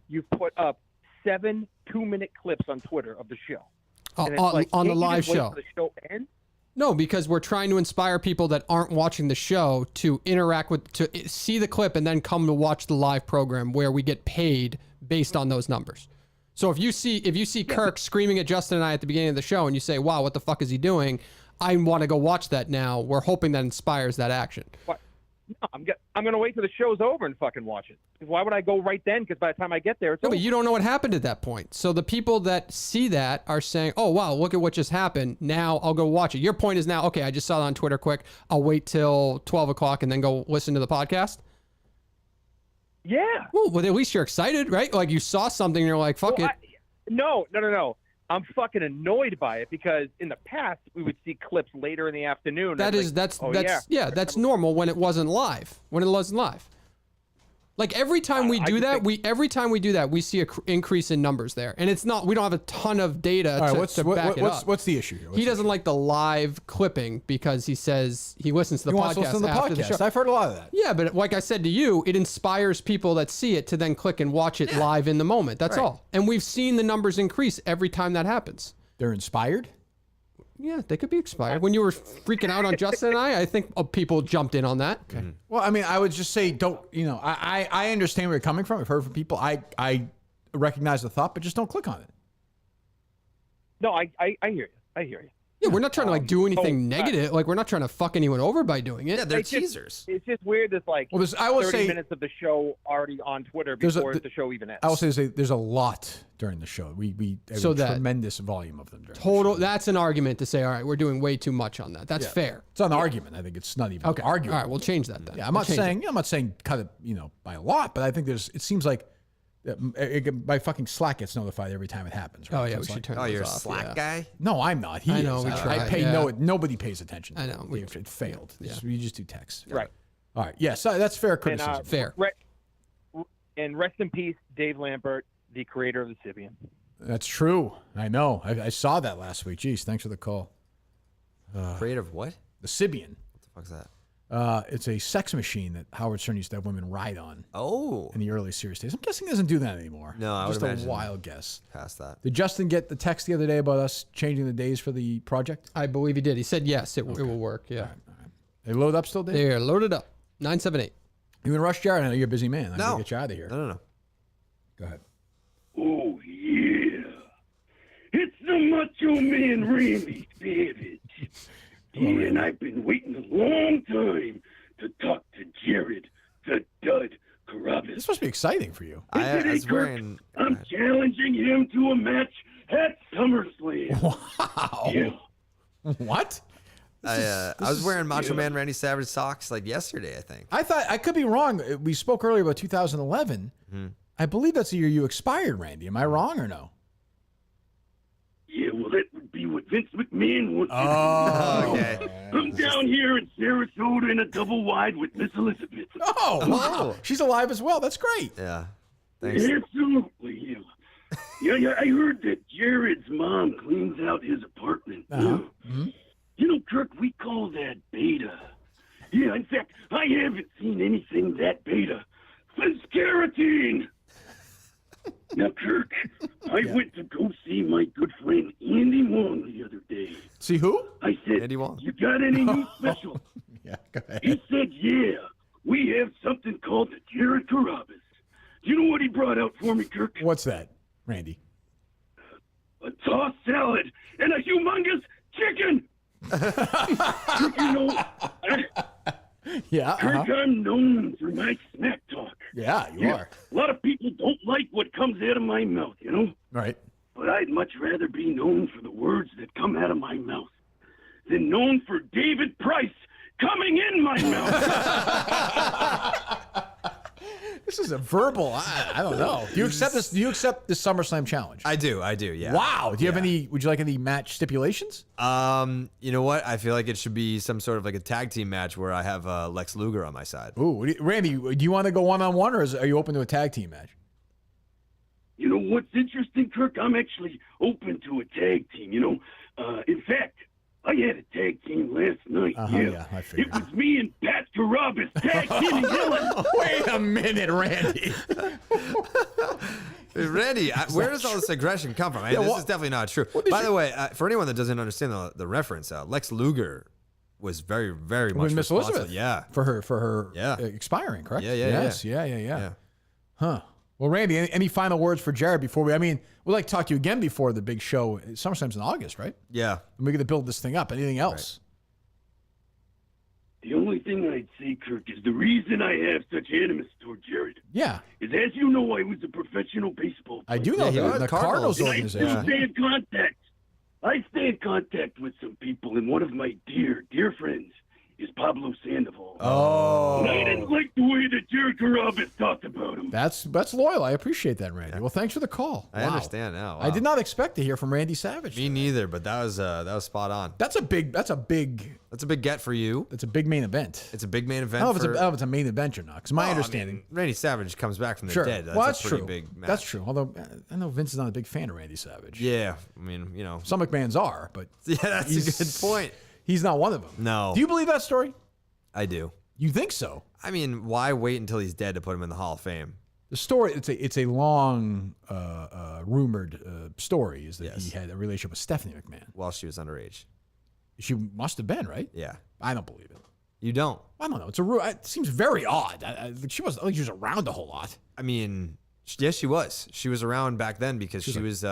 you've put up 7 2-minute clips on Twitter of the show. And it's like, on the can't you live just wait show. for the show to end? No, because we're trying to inspire people that aren't watching the show to interact with, to see the clip and then come to watch the live program where we get paid based on those numbers. So if you see Kirk screaming at Justin and I at the beginning of the show and you say, wow, what the fuck is he doing? I want to go watch that now. We're hoping that inspires that action. What? No, I'm going to wait till the show's over and fucking watch it. Why would I go right then? Because by the time I get there, it's over. But you don't know what happened at that point. So the people that see that are saying, oh, wow, look at what just happened. Now I'll go watch it. Your point is now, okay, I just saw it on Twitter quick. I'll wait till 12 o'clock and then go listen to the podcast. Yeah. Well, at least you're excited, right? Like you saw something and you're like, fuck it. No. I'm fucking annoyed by it because in the past we would see clips later in the afternoon. That's normal when it wasn't live. Like every time we do that, we see an increase in numbers there, and it's not. We don't have a ton of data to back it up. What's the issue here? He doesn't like the live clipping because he says he listens to the podcast after the show. I've heard a lot of that. Yeah, but like I said to you, it inspires people that see it to then click and watch it live in the moment. That's all. And we've seen the numbers increase every time that happens. They're inspired? Yeah, they could be expired. When you were freaking out on Justin and I think people jumped in on that. Okay. Well, I mean, I would just say don't. I understand where you're coming from. I've heard from people. I recognize the thought, but just don't click on it. No, I hear you. I hear you. Yeah, we're not trying to do anything negative. Like, we're not trying to fuck anyone over by doing it. Yeah, they're It's just- teasers. It's just weird. There's like Well, I will 30 say- minutes of the show already on Twitter There's a- before the show even ends. I will say there's a lot during the show. We have So a that- tremendous volume of them. During Total. That's an argument to say, all right, we're doing way too much on that. That's Yeah. fair. It's an argument. I think it's not even Okay. an argument. All right, we'll change that then. Yeah, I'm We'll not change saying I'm not saying cut it by a lot, but I think it seems like my fucking Slack gets notified every time it happens. Right? Oh, yeah, So we it's should like- turn Oh, those you're a off, Slack yeah. guy? No, I'm not. He I is. know, we I tried, pay yeah. nobody pays attention. I know, It failed. Yeah. We just do text. Right. All right. Yeah. So that's fair criticism. Fair. And rest in peace, Dave Lambert, the creator of the Sibian. That's true. I know. I saw that last week. Jeez, thanks for the call. Creative what? The Sibian. What the fuck's that? It's a sex machine that Howard Stern used to have women ride on. Oh. In the early series days. I'm guessing he doesn't do that anymore. No, I would Just imagine a wild guess. Past that. Did Justin get the text the other day about us changing the days for the project? I believe he did. He said yes, it will work. Yeah. They load up still, Dave? They're loaded up. 978. You in a rush, Jared? I know you're a busy man. I No. gotta get you out of here. No. Go ahead. Oh, yeah. It's the Macho Man Randy Savage. Yeah, and I've been waiting a long time to talk to Jared, the dud Carrabis. This must be exciting for you. I was wearing... I'm challenging him to a match at SummerSlam. Wow. Yeah. What? I was wearing Macho Man Randy Savage socks like yesterday, I think. I thought, I could be wrong. We spoke earlier about 2011. I believe that's the year you expired, Randy. Am I wrong or no? Yeah, well, that would be what Vince McMahon wants to do. Oh, okay. I'm down here in Sarasota in a double wide with Miss Elizabeth. Oh, wow. She's alive as well. That's great. Yeah. Absolutely, yeah. Yeah, I heard that Jared's mom cleans out his apartment. You know, Kirk, we call that beta. Yeah, in fact, I haven't seen anything that beta since Carotene. Now, Kirk, I went to go see my good friend Andy Wong the other day. See who? I said, Andy Wong. You got any new special? Yeah, go ahead. He said, yeah, we have something called the Jared Carrabis. Do you know what he brought out for me, Kirk? What's that, Randy? A tossed salad and a humongous chicken. Kirk, you know, Yeah. Kirk, I'm known for my smack talk. Yeah, you are. A lot of people don't like what comes out of my mouth, you know? Right. But I'd much rather be known for the words that come out of my mouth than known for David Price coming in my mouth. This is a verbal. I don't know. Do you accept this? Do you accept this SummerSlam challenge? I do. Yeah. Wow. Do you have any? Would you like any match stipulations? You know what? I feel like it should be some sort of like a tag team match where I have Lex Luger on my side. Ooh, Randy, do you want to go one-on-one, or are you open to a tag team match? You know what's interesting, Kirk? I'm actually open to a tag team, you know? In fact, I had a tag team last night. Yeah, I figured. It was me and Pat Carrabis tag teaming Helen. Wait a minute, Randy. Hey, Randy, where does all this aggression come from? Yeah, this is definitely not true. By the way, for anyone that doesn't understand the reference, Lex Luger was very, very much With Miss responsible. Elizabeth. Yeah. For her expiring, correct? Yeah. Yeah. Huh. Well, Randy, any final words for Jared before we'd like to talk to you again before the big show. SummerSlam's in August, right? Yeah. And we're going to build this thing up. Anything else? The only thing I'd say, Kirk, is the reason I have such animus toward Jared. Yeah. Is, as you know, I was a professional baseball player. I do know that. The Cardinals And organization. I still stay in contact. I stay in contact with some people, and one of my dear, dear friends is Pablo Sandoval. Oh. And I didn't like the way that Jared Carrabis talked about him. That's loyal. I appreciate that, Randy. Well, thanks for the call. I understand now. I did not expect to hear from Randy Savage. Me neither, but that was spot on. That's a big get for you. It's a big main event. It's a big main event. I don't know if it's a main event or not, because my understanding. Randy Savage comes back from the Sure. dead. That's Well, that's a pretty true. big match. That's true. Although I know Vince is not a big fan of Randy Savage. Yeah. I mean, you know. Some McMahons are, but yeah, that's a good point. He's not one of them. No. Do you believe that story? I do. You think so? I mean, why wait until he's dead to put him in the Hall of Fame? The story, it's a long rumored story, is that he had a relationship with Stephanie McMahon. While she was underage. She must have been, right? Yeah. I don't believe it. You don't? I don't know. It seems very odd. She wasn't like she was around a whole lot. I mean, yes, she was. She was around back then because she was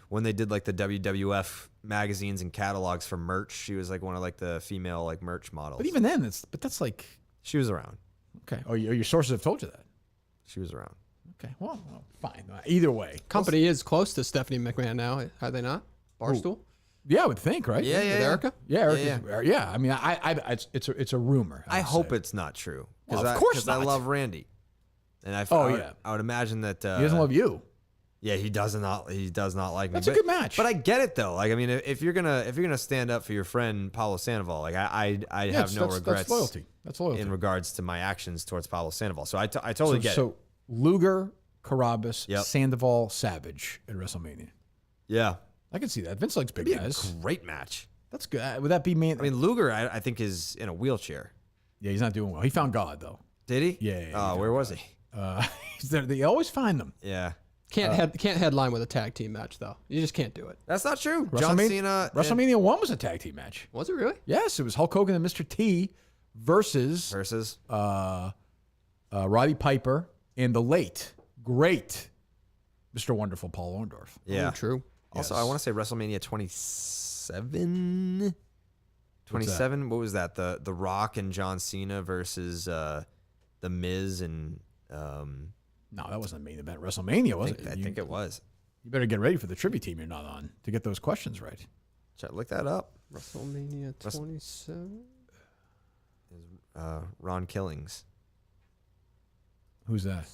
when they did like the WWF magazines and catalogs for merch. She was like one of like the female like merch models. But even then, that's like she was around. Okay. Oh, your sources have told you that. She was around. Okay. Well, fine. Either way, company is close to Stephanie McMahon now, are they not? Barstool. Yeah, I would think, right? Yeah, With Erica. Yeah, Erica. Yeah. I mean, it's a rumor. I hope it's not true. Well, of course not. I love Randy, and I would imagine that he doesn't love you. Yeah, he does not. He does not like me. That's a good match. But I get it though. Like, I mean, if you're gonna stand up for your friend Pablo Sandoval, like I have no regrets. That's loyalty. That's loyalty in regards to my actions towards Pablo Sandoval. So I totally get it. So Luger, Carrabis, Sandoval, Savage at WrestleMania. Yeah, I can see that. Vince likes big guys. Great match. That's good. Would that be main? I mean, Luger, I think is in a wheelchair. Yeah, he's not doing well. He found God though. Did he? Yeah. Where was he? He's there. They always find them. Yeah. Can't headline with a tag team match though. You just can't do it. That's not true. John Cena. WrestleMania 1 was a tag team match. Was it really? Yes, it was Hulk Hogan and Mr. T versus Roddy Piper and the late great Mr. Wonderful Paul Orndorff. Yeah, true. Also, I want to say WrestleMania 27. 27. What was that? The Rock and John Cena versus the Miz and. No, that wasn't a main event. WrestleMania, was it? I think it was. You better get ready for the trivia team you're not on to get those questions right. Look that up. WrestleMania 27. Ron Killings. Who's that?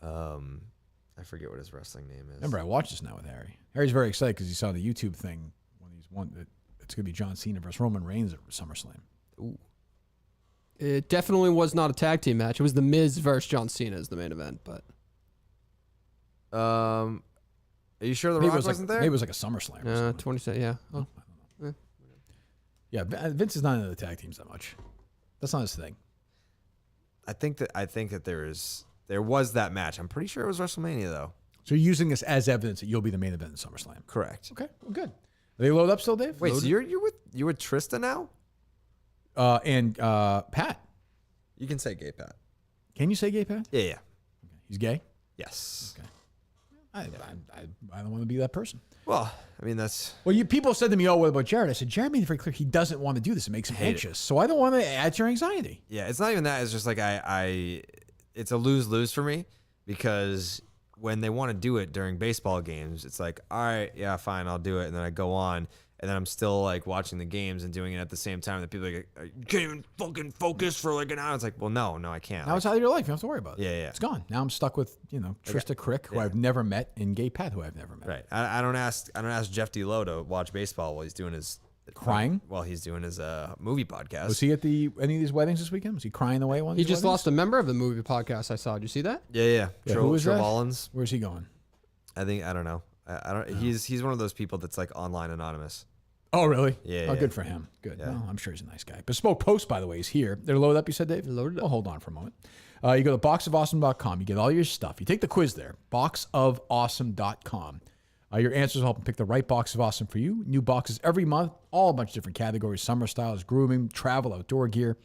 I forget what his wrestling name is. Remember, I watched this now with Harry. Harry's very excited because he saw the YouTube thing when he's won. It's going to be John Cena versus Roman Reigns at SummerSlam. Ooh. It definitely was not a tag team match. It was the Miz versus John Cena as the main event. But are you sure the Rock wasn't there? Maybe it was like a SummerSlam. Or something. 27. Yeah. Oh. Yeah. Vince is not into the tag teams that much. That's not his thing. I think that there was that match. I'm pretty sure it was WrestleMania though. So you're using this as evidence that you'll be the main event in SummerSlam. Correct. Okay. Well, good. Are they loaded up still, Dave? Wait, so you're with Trista now? And Pat. You can say gay Pat. Can you say gay Pat? Yeah. Okay. He's gay? Yes. Okay. I don't want to be that person. Well, I mean that's. Well, people said to me, "Oh, what about Jared?" I said, "Jared made it very clear he doesn't want to do this. It makes him anxious. So I don't want to add to your anxiety." Yeah, it's not even that. It's just like it's a lose-lose for me because when they want to do it during baseball games, it's like, all right, yeah, fine, I'll do it, and then I go on. And then I'm still like watching the games and doing it at the same time. That people are like, you can't even fucking focus for like an hour. It's like, well, no, I can't. Now it's out of your life. You don't have to worry about it. Yeah. It's gone. Now I'm stuck with Trista Crick, who I've never met, and Gay Pat, who I've never met. Right. I don't ask Jeff D. Lowe to watch baseball while he's doing his crying. While he's doing his movie podcast. Was he at any of these weddings this weekend? Was he crying away one? He just lost a member of the movie podcast. I saw. Did you see that? Yeah. Who was that? Rollins. Where's he going? I don't know. I don't. He's one of those people that's like online anonymous. Oh, really? Yeah. Oh, good for him. Good. Yeah. Well, I'm sure he's a nice guy. Bespoke Post, by the way, is here. They're loaded up, you said, Dave? Loaded up. Oh, hold on for a moment. You go to boxofawesome.com. You get all your stuff. You take the quiz there, boxofawesome.com. Your answers will help them pick the right box of awesome for you. New boxes every month, all a bunch of different categories, summer styles, grooming, travel, outdoor gear.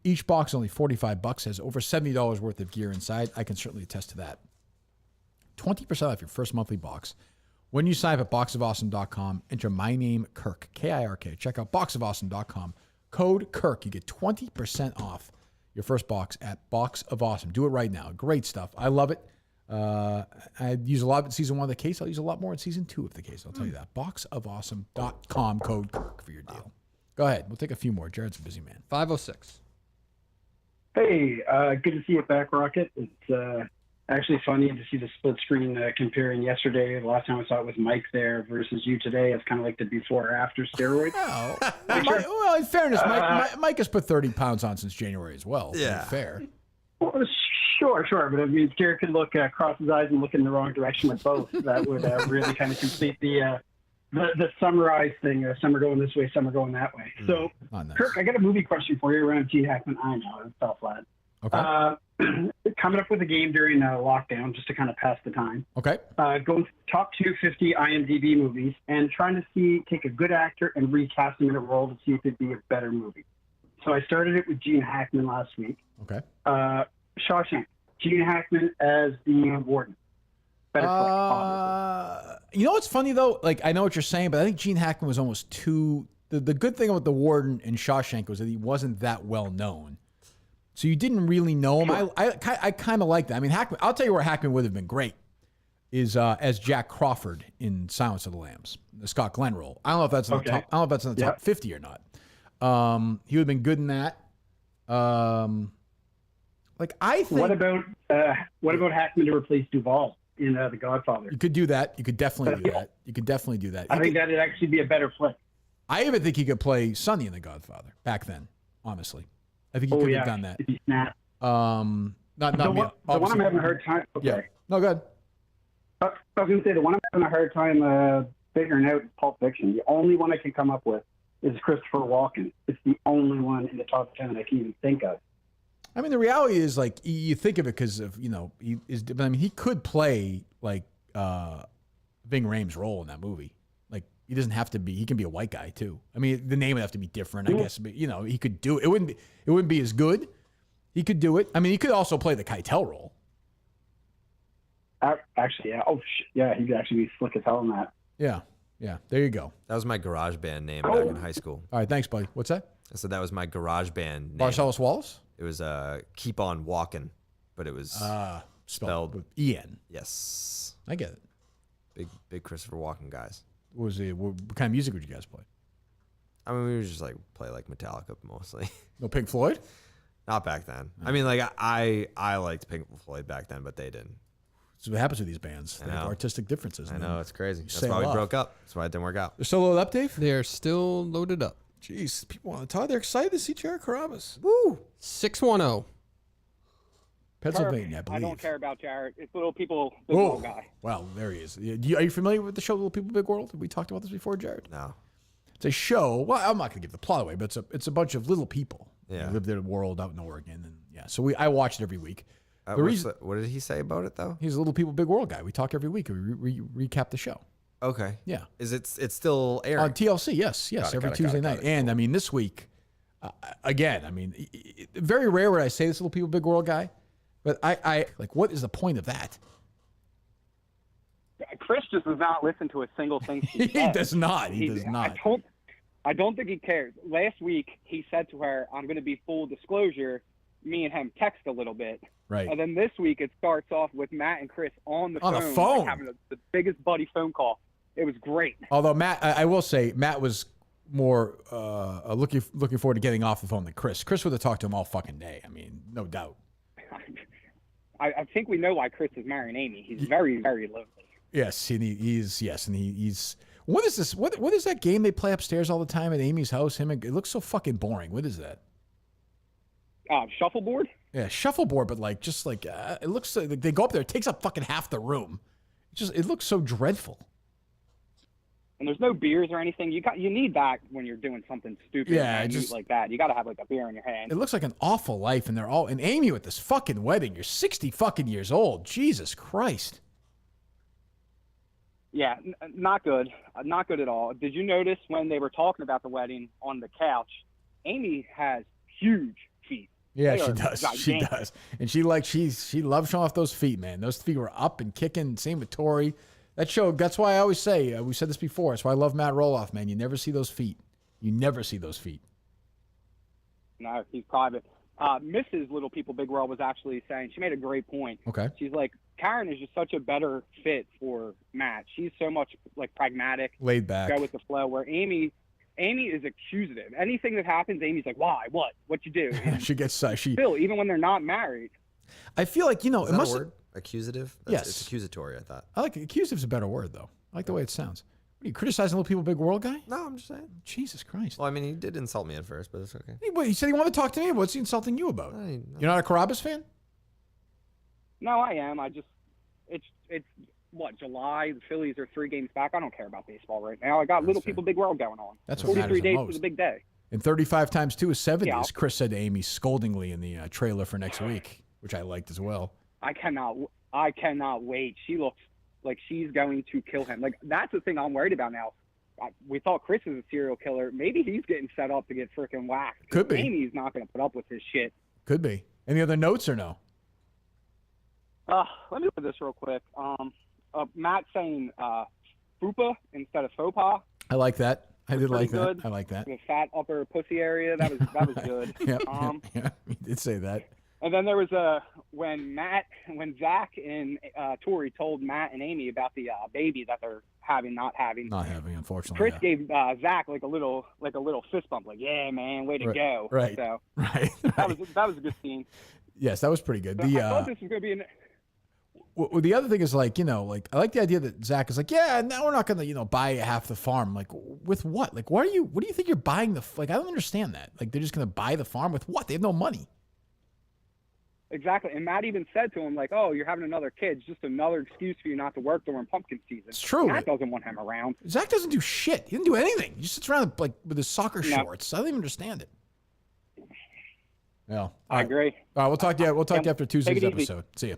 Each box is only $45, has over $70 worth of gear inside. I can certainly attest to that. 20% off your first monthly box. When you sign up at boxofawesome.com, enter my name, Kirk, K-I-R-K. Check out boxofawesome.com. Code Kirk. You get 20% off your first box at Box of Awesome. Do it right now. Great stuff. I love it. I use a lot in season 1 of the case. I'll use a lot more in season 2 of the case. I'll tell you that. Boxofawesome.com. Code Kirk for your deal. Go ahead. We'll take a few more. Jared's a busy man. 506. Hey, good to see you back, Rocket. It's actually funny to see the split screen comparing yesterday. The last time I saw it was Mike there versus you today. It's kind of like the before-after steroid. Well, in fairness, Mike has put 30 pounds on since January as well. Yeah. Fair. Well, sure. But I mean, if Jared could look, cross his eyes and look in the wrong direction with both, that would really kind of complete the summarized thing. Some are going this way, some are going that way. So, nice. Kirk, I got a movie question for you around Gene Hackman. I know, it fell flat. Okay. Coming up with a game during lockdown just to kind of pass the time. Okay. Going top 250 IMDb movies and trying to take a good actor and recast him in a role to see if it'd be a better movie. So I started it with Gene Hackman last week. Okay. Shawshank. Gene Hackman as the warden. Better flick, obviously. You know what's funny though? Like I know what you're saying, but I think Gene Hackman was almost too. The good thing about the warden in Shawshank was that he wasn't that well known, so you didn't really know him. Sure. I kind of like that. I mean, Hackman. I'll tell you where Hackman would have been great is as Jack Crawford in Silence of the Lambs, the Scott Glenn role. I don't know if that's in the top. I don't know if that's in the top 50 or not. He would have been good in that. Like I think. What about Hackman to replace Duvall in The Godfather? You could do that. You could definitely do that. You could definitely do that. I think that'd actually be a better flick. I even think he could play Sonny in The Godfather back then. Honestly, I think he could have done that. If he snapped. Not the me. one I'm having a hard time. Okay. Yeah. No, go ahead. I was going to say the one I'm having a hard time figuring out is Pulp Fiction. The only one I can come up with is Christopher Walken. It's the only one in the top 10 that I can even think of. I mean, the reality is like you think of it because of he could play like Ving Rhames' role in that movie. Like he doesn't have to be. He can be a white guy too. I mean, the name would have to be different, I guess. But he could do it. It wouldn't be as good. He could do it. I mean, he could also play the Keitel role. Actually, yeah. Oh, yeah. He could actually be slick as hell in that. Yeah. Yeah. There you go. That was my garage band name back in high school. All right. Thanks, buddy. What's that? I said that was my garage band name. Marcellus Wallace? It was Keep On Walking, but it was spelled with E-N. Yes. I get it. Big Christopher Walken guys. What kind of music would you guys play? I mean, we would just like play like Metallica mostly. No Pink Floyd? Not back then. I mean, like I liked Pink Floyd back then, but they didn't. That's what happens with these bands. They have artistic differences. I know, it's crazy. That's why we broke up. That's why it didn't work out. They're still loaded up, Dave? They're still loaded up. Jeez, people want to talk. They're excited to see Jared Carrabis. Woo! 610. Pennsylvania, I believe. I don't care about Jared. It's Little People, Big World guy. Well, there he is. Are you familiar with the show Little People, Big World? Have we talked about this before, Jared? No. It's a show. Well, I'm not going to give the plot away, but it's a bunch of little people. Yeah. Who live their world out in Oregon. And yeah, so I watch it every week. What did he say about it, though? He's a Little People, Big World guy. We talk every week. We recap the show. Okay. Yeah. It's still airing? On TLC, yes. Every Tuesday night. And, I mean, this week, again, I mean, very rare would I say this Little People, Big World guy. But I like, what is the point of that? Chris just does not listen to a single thing he does not. He does not. I don't think he cares. Last week, he said to her, I'm going to be full disclosure. Me and him text a little bit. Right. And then this week, it starts off with Matt and Chris on the phone. Like having the biggest buddy phone call. It was great. Although Matt, I will say, Matt was more looking forward to getting off the phone than Chris. Chris would have talked to him all fucking day. I mean, no doubt. I think we know why Chris is marrying Amy. He's very, very lonely. Yes, and he's. What is this? What is that game they play upstairs all the time at Amy's house? It looks so fucking boring. What is that? Shuffleboard? Yeah, shuffleboard, but it looks like they go up there. It takes up fucking half the room. It looks so dreadful. And there's no beers or anything. You need that when you're doing something stupid like that. You got to have like a beer in your hand. It looks like an awful life, and and Amy with this fucking wedding. You're 60 fucking years old. Jesus Christ. Yeah, not good. Not good at all. Did you notice when they were talking about the wedding on the couch? Amy has huge feet. Yeah, she does. Gigantic. She does. And she loves showing off those feet, man. Those feet were up and kicking. Same with Tori. That show, that's why I always say, we said this before, that's why I love Matt Roloff, man. You never see those feet. You never see those feet. No, he's private. Mrs. Little People Big World was actually saying, she made a great point. Okay. She's like, Karen is just such a better fit for Matt. She's so much like pragmatic. Laid back. Go with the flow, where Amy is accusative. Anything that happens, Amy's like, why? What you do? She gets still, even when they're not married. I feel like, Is that a word? Accusative? Yes. It's accusatory, I thought. I like accusative's a better word, though. I like the way it sounds. What are you criticizing Little People Big World guy? No, I'm just saying. Jesus Christ. Well, I mean, he did insult me at first, but it's okay. He said he wanted to talk to me. What's he insulting you about? You're not a Carrabis fan? No, I am. It's what, July? The Phillies are 3 games back. I don't care about baseball right now. I got Little People Big World going on. That's what 43 days most. for the big day. And 35 times 2 is 70, Yeah. as Chris said to Amy scoldingly in the trailer for next week, which I liked as well. I cannot wait. She looks like she's going to kill him. Like, that's the thing I'm worried about now. We thought Chris is a serial killer. Maybe he's getting set up to get freaking whacked. Could be. Amy's not going to put up with his shit. Could be. Any other notes or no? Let me look at this real quick. Matt saying fupa instead of faux pas. I like that. I did like Pretty that. good. I like that. The fat upper pussy area. That was good. Yeah, yeah, you did say that. And then there was when Zach and Tori told Matt and Amy about the baby that they're not having, unfortunately. Chris yeah. gave Zach like a little fist bump, like, yeah, man, way to go. Right. So Right. that was a good scene. Yes, that was pretty good. But I thought this was going to be an. Well, the other thing is like, like I like the idea that Zach is like, yeah, now we're not going to, buy half the farm. Like, with what? Like, what do you think you're buying I don't understand that. Like, they're just going to buy the farm with what? They have no money. Exactly. And Matt even said to him, like, oh, you're having another kid. It's just another excuse for you not to work during pumpkin season. It's true. Matt doesn't want him around. Zach doesn't do shit. He didn't do anything. He just sits around like with his soccer No. shorts. I don't even understand it. Yeah. All I right. agree. All right, we'll talk to you. We'll talk to you after Tuesday's Take it easy. episode. See you.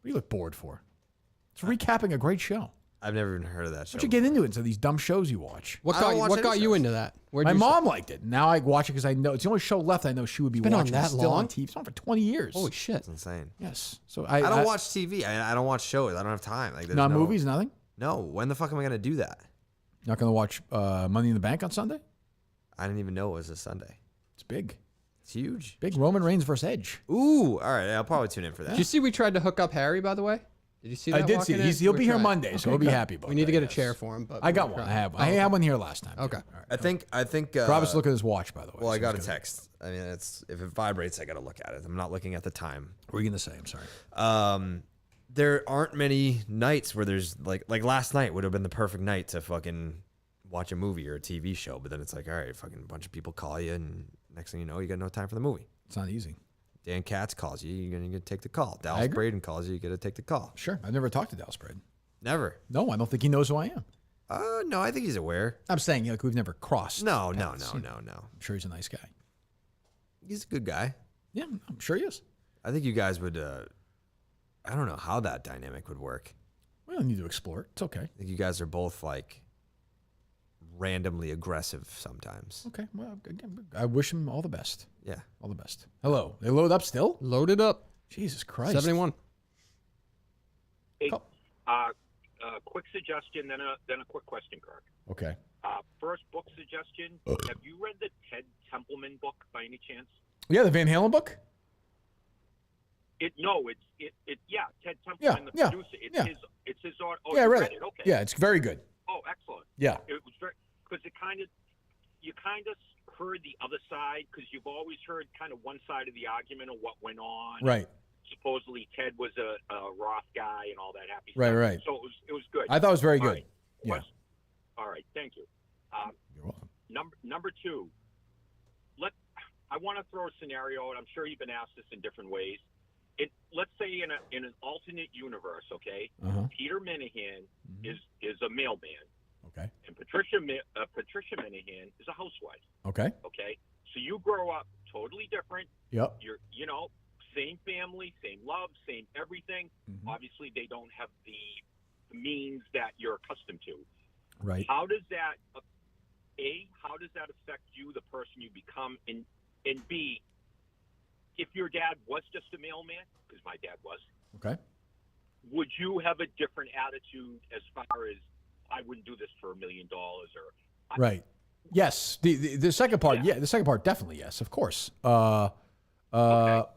What do you look bored for? It's recapping a great show. I've never even heard of that show. Why'd you get into it? So these dumb shows you watch. What got you into that? My mom liked it. Now I watch it because I know it's the only show left I know she would be It's been on watching. that It's still long? on TV. It's been on for 20 years. Holy shit. That's insane. Yes. So I don't watch TV. I don't watch shows. I don't have time. Like, there's Not no movies, nothing? No. When the fuck am I gonna do that? Not going to watch Money in the Bank on Sunday? I didn't even know it was a Sunday. It's big. It's huge. Big Roman Reigns versus Edge. Ooh, all right. I'll probably tune in for that. Did you see we tried to hook up Harry, by the way? Did you see that? I did see it. walking in? He'll We be here tried. Monday, so he'll be good. happy about We need that, to get a yes. chair for him. But I got we one. tried. I have. Oh, I okay. had one here last time. Okay. All right. I think. Carrabis look at his watch, by the way. Well, I so got a he's good. text. I mean, if it vibrates, I got to look at it. I'm not looking at the time. What were you going to say? I'm sorry. There aren't many nights where there's like last night would have been the perfect night to fucking watch a movie or a TV show, but then it's like, all right, fucking bunch of people call you, and next thing you know, you got no time for the movie. It's not easy. Dan Katz calls you, you're gonna take the call. I Dallas agree. Braden calls you, you got to take the call. Sure. I've never talked to Dallas Braden. Never. No, I don't think he knows who I am. No, I think he's aware. I'm saying like we've never crossed. No. paths. I'm I'm sure he's a nice guy. He's a good guy. Yeah, I'm sure he is. I think you guys would. I don't know how that dynamic would work. We don't need to explore it. It's okay. I think you guys are both like randomly aggressive sometimes. Okay. Well, again, I wish him all the best. Yeah. All the best. Hello. They load up still? Loaded up. Jesus Christ. 71. Hey, quick suggestion, then a quick question, Kirk. Okay. First book suggestion: have you read the Ted Templeman book by any chance? Yeah, the Van Halen book? Ted Templeman, Yeah, the yeah, producer. yeah. It's his art. Oh, yeah, I you read read it. it. Okay. Yeah, it's very good. Oh, excellent. Yeah. It was very because you kind of heard the other side because you've always heard kind of one side of the argument of what went on. Right. Supposedly Ted was a Roth guy and all that happy Right, stuff. right. So it was good. I thought it was very All good. right. Yeah. All right, thank you. You're welcome. Number two, I want to throw a scenario, and I'm sure you've been asked this in different ways. Let's say in an alternate universe, okay, Peter Minihane is a mailman, okay, and Patricia Minihane is a housewife. Okay. Okay, so you grow up totally different. Yep. You're same family, same love, same everything. Obviously, they don't have the means that you're accustomed to. Right. How does that affect you, the person you become, and B, if your dad was just a mailman, because my dad was, Okay. would you have a different attitude as far as I wouldn't do this for $1 million or Right. Yes. The second part, yeah, the second part, definitely yes, of course. I was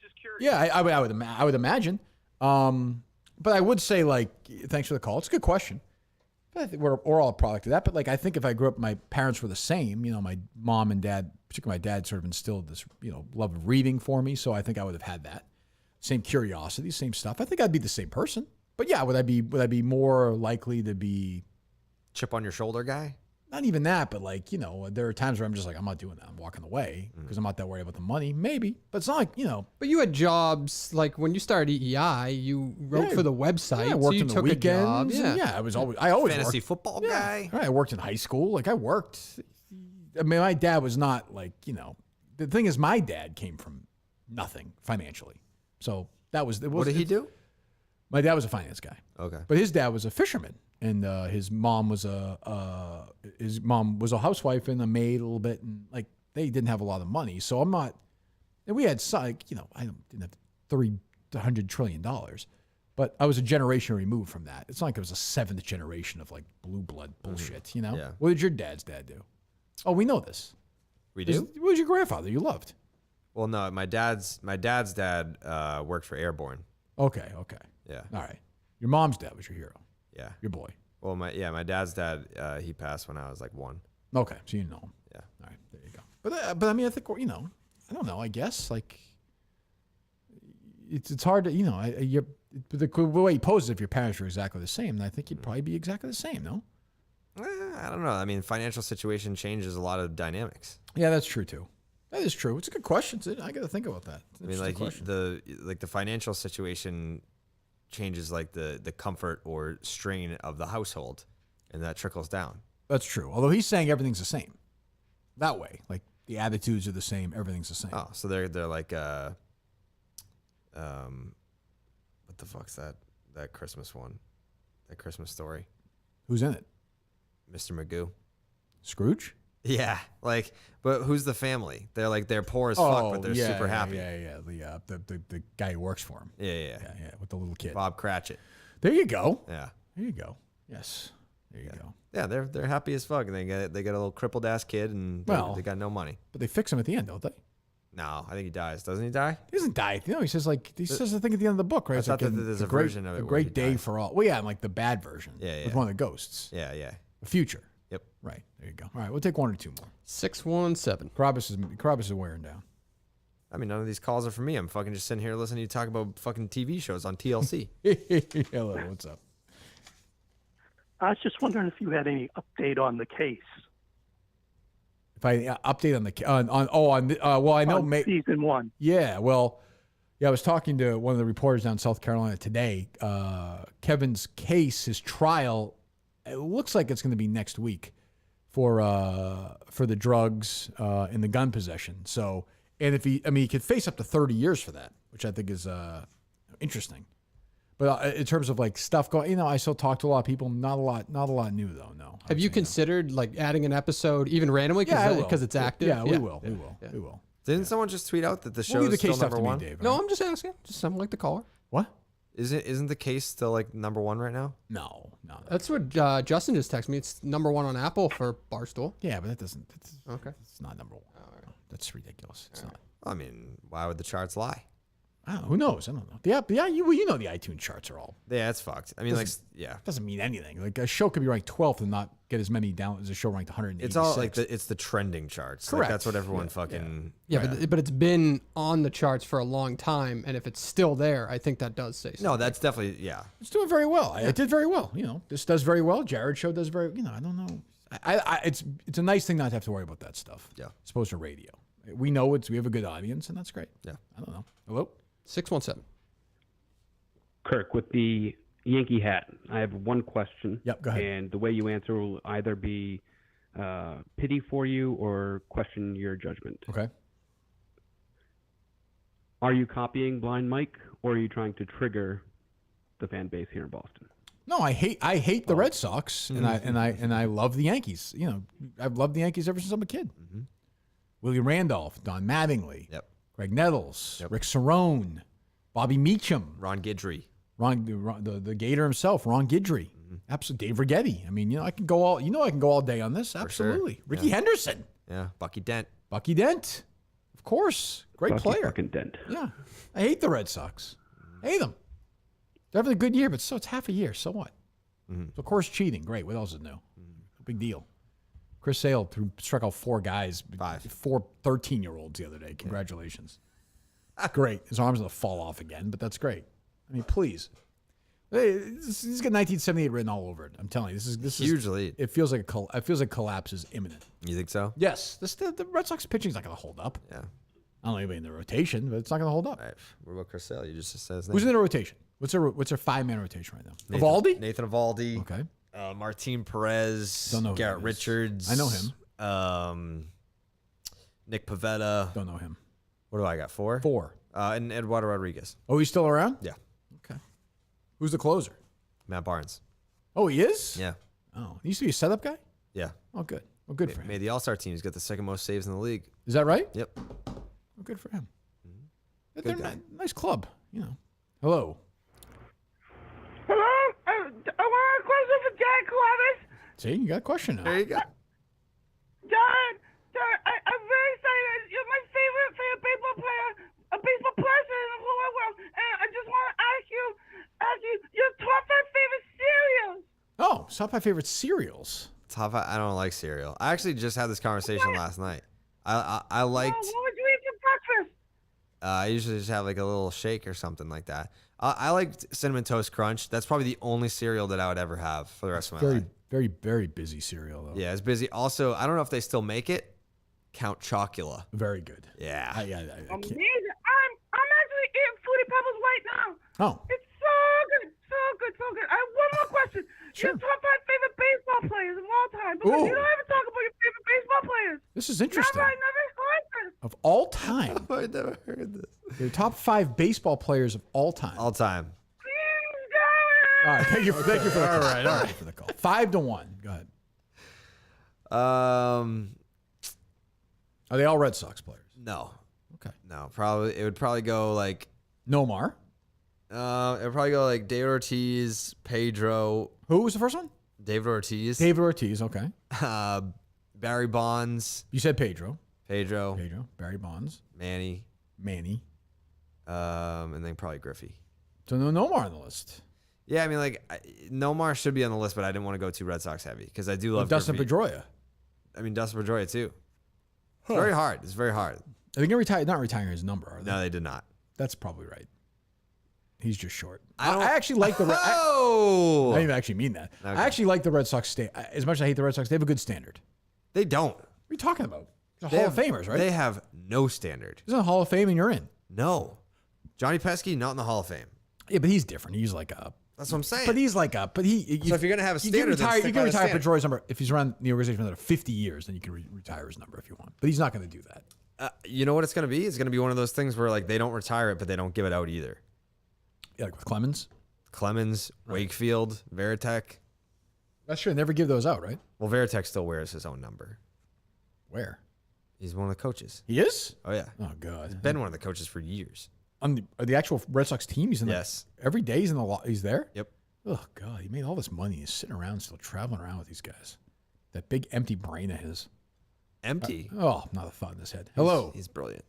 just curious. Yeah, I would imagine. But I would say, like, thanks for the call. It's a good question. But I think we're all a product of that. But like, I think if I grew up, my parents were the same. My mom and dad, particularly my dad, sort of instilled this, love of reading for me. So I think I would have had that same curiosity, same stuff. I think I'd be the same person. But yeah, would I be more likely to be chip on your shoulder guy? not even that, but like, there are times where I'm just like, I'm not doing that. I'm walking away because I'm not that worried about the money. Maybe, but it's not like, But you had jobs like when you started EEI, you wrote for the website. I worked so you in the took weekends. a job. Yeah, I always fantasy worked. football guy. Right, I worked in high school. Like I worked. I mean, my dad was not like, the thing is my dad came from nothing financially. So that was, What did he do? My dad was a finance guy. Okay. But his dad was a fisherman. And his mom was a housewife and a maid a little bit, and like they didn't have a lot of money. So I'm not. And we had I didn't have $300 trillion, but I was a generation removed from that. It's not like I was a seventh generation of like blue blood bullshit. Yeah. What did your dad's dad do? Oh, we know this. We do. What was your grandfather you loved? Well, no, my dad's dad worked for Airborne. Okay. Yeah. All right. Your mom's dad was your hero. Yeah. Your boy. Well, my dad's dad, he passed when I was like 1. Okay, so you know him. Yeah. All right, there you go. But I mean, I think I don't know. I guess like it's hard to the way he poses. If your parents were exactly the same, then I think you'd probably be exactly the same. No. I don't know. I mean, financial situation changes a lot of dynamics. Yeah, that's true too. That is true. It's a good question. I got to think about that. I mean, like the financial situation changes like the comfort or strain of the household, and that trickles down. That's true. Although he's saying everything's the same. That way, like the attitudes are the same, everything's the same. Oh, so they're like what the fuck's that Christmas one? That Christmas Story. Who's in it? Mr. Magoo. Scrooge? Yeah, like, but who's the family? They're poor as fuck, but they're super happy. Yeah. The guy who works for him. Yeah, with the little kid. Bob Cratchit. There you go. Yeah. There you go. Yes. There you go. Yeah, they're happy as fuck, and they get a little crippled ass kid, and they got no money. But they fix him at the end, don't they? No, I think he dies. Doesn't he die? He doesn't die. He says the thing at the end of the book, right? I It's thought like that there's a great, version of it a where great he day dies. for all. Well, yeah, like the bad version. Yeah. With one of the ghosts. Yeah. The future. Yep. Right. There you go. All right, we'll take one or two more. 617. Carrabis is wearing down. I mean, none of these calls are for me. I'm fucking just sitting here listening to you talk about fucking TV shows on TLC. Hello, what's up? I was just wondering if you had any update on the case. If I update on the I know season 1. Yeah, well, I was talking to one of the reporters down in South Carolina today. Kevin's case, his trial, it looks like it's going to be next week for the drugs and the gun possession. So, and he could face up to 30 years for that, which I think is interesting. But in terms of like stuff going, I still talk to a lot of people. Not a lot new though. No. Have you considered like adding an episode even randomly because it's active? Yeah, we will. We will. Didn't someone just tweet out that the show leave is the case still up to number me, 1? Dave. No, I'm just asking. Just something like the caller. What? Isn't the case still like number 1 right now? No. That's what Justin just texted me. It's number 1 on Apple for Barstool. Yeah, but that doesn't. Okay. It's not number 1. No, that's ridiculous. It's not. I mean, why would the charts lie? I don't know. Who knows? I don't know. You know the iTunes charts are all. Yeah, it's fucked. I mean, doesn't mean anything. Like a show could be ranked 12th and not get as many down as a show ranked 186. It's all like it's the trending charts. Correct. Like, that's what everyone fucking. Yeah, but it's been on the charts for a long time, and if it's still there, I think that does say something. No, that's definitely It's doing very well. It did very well. This does very well. Jared's show does very. I don't know. It's a nice thing not to have to worry about that stuff. Yeah. As opposed to radio. We know we have a good audience, and that's great. Yeah. I don't know. Hello. 617. Kirk, with the Yankee hat, I have one question. Yep, go ahead. And the way you answer will either be pity for you or question your judgment. Okay. Are you copying Blind Mike, or are you trying to trigger the fan base here in Boston? No, I hate the Red Sox, and I love the Yankees. I've loved the Yankees ever since I'm a kid. Mm-hmm. Willie Randolph, Don Mattingly, Greg Nettles, Rick Cerrone, Bobby Meacham, Ron Guidry, the Gator himself, Ron Guidry, absolutely, Dave Righetti. I mean, I can go all day on this. Absolutely, sure. Ricky Henderson, Bucky Dent, of course, great Bucky player. Fucking Dent. Yeah, I hate the Red Sox. I hate them. They're having a good year, but it's half a year. So what? Mm-hmm. So of course, cheating. Great. What else is new? Big deal. Chris Sale struck out 4 guys, 4 13-year-olds the other day. Congratulations. Great. His arm's going to fall off again, but that's great. I mean, please. He's got 1978 written all over it. I'm telling you, this Huge is lead. It feels like collapse is imminent. You think so? Yes. The Red Sox pitching's not going to hold up. Yeah. I don't know anybody in the rotation, but it's not going to hold up. All right. What about Chris Sale? You just said his name. Who's in the rotation? What's their 5-man rotation right now? Nathan, Evaldi? Nathan Evaldi. Okay. Martin Perez. Don't know who Garrett that is. Richards. I know him. Nick Pivetta. Don't know him. What do I got? 4? 4. And Eduardo Rodriguez. Oh, he's still around? Yeah. Okay. Who's the closer? Matt Barnes. Oh, he is? Yeah. Oh, he used to be a setup guy? Yeah. Oh, good. Well, good for him. Made the All-Star team. He's got the second most saves in the league. Is that right? Yep. Oh, good for him. Good They're guy. nice club, you know. Hello. Hello? I want a question for Jared Carrabis. See, you got a question now. There you go. Jared, I'm very excited. You're my favorite baseball player, a baseball person in the whole world. And I just want to ask you your top 5 favorite cereals. Oh, top 5 favorite cereals. Top 5. I don't like cereal. I actually just had this conversation last night. I liked. What would you eat for breakfast? I usually just have like a little shake or something like that. I liked Cinnamon Toast Crunch. That's probably the only cereal that I would ever have for the rest of my life. Very, very busy cereal, though. Yeah, it's busy. Also, I don't know if they still make it. Count Chocula. Very good. Yeah. Amazing. I'm actually eating Fruity Pebbles right now. Oh. It's so good, so good, so good. I have one more question. Your top 5 favorite baseball players of all time. Because you don't ever talk about your favorite baseball players. This is interesting. I never heard this. Of all time. I never heard this. Your top 5 baseball players of all time. All time. All right, thank you for the call. All right. Thank you for the call. 5-1. Go ahead. Are they all Red Sox players? No. Okay. No, probably it would probably go like Nomar. It would probably go like David Ortiz, Pedro. Who was the first one? David Ortiz. David Ortiz. Okay. Barry Bonds. You said Pedro. Pedro. Barry Bonds. Manny. And then probably Griffey. So no Nomar on the list. Yeah, I mean, like Nomar should be on the list, but I didn't want to go too Red Sox heavy because I do love Dustin Griffey. Pedroia. I mean, Dustin Pedroia too. It's very hard. It's very hard. Are they going to not retiring his number, are they? No, they did not. That's probably right. He's just short. I actually like the Red I don't even actually mean that. Okay. I actually like the Red Sox. As much as I hate the Red Sox, they have a good standard. They don't. What are you talking about? They're They Hall have- of Famers, right? They have no standard. He's in the Hall of Fame and you're in. No. Johnny Pesky, not in the Hall of Fame. Yeah, but he's different. He's like a... That's what I'm saying. But he's like a... But he... So if you're going to have a You standard, then can stick by the retire standard. Pedroia's number. If he's around the organization for another 50 years, then you can retire his number if you want. But he's not going to do that. You know what it's going to be? It's going to be one of those things where like they don't retire it, but they don't give it out either. Yeah, like with Clemens. Wakefield, Veritek. That's true. They never give those out, right? Well, Veritek still wears his own number. Where? He's one of the coaches. He is? Oh, yeah. Oh, God. He's been one of the coaches for years. On the actual Red Sox team? He's in Yes. Every day he's in the... He's there? Yep. Oh, God. He made all this money. He's sitting around still traveling around with these guys. That big empty brain of his. Empty? Not a thought in his head. Hello. He's brilliant.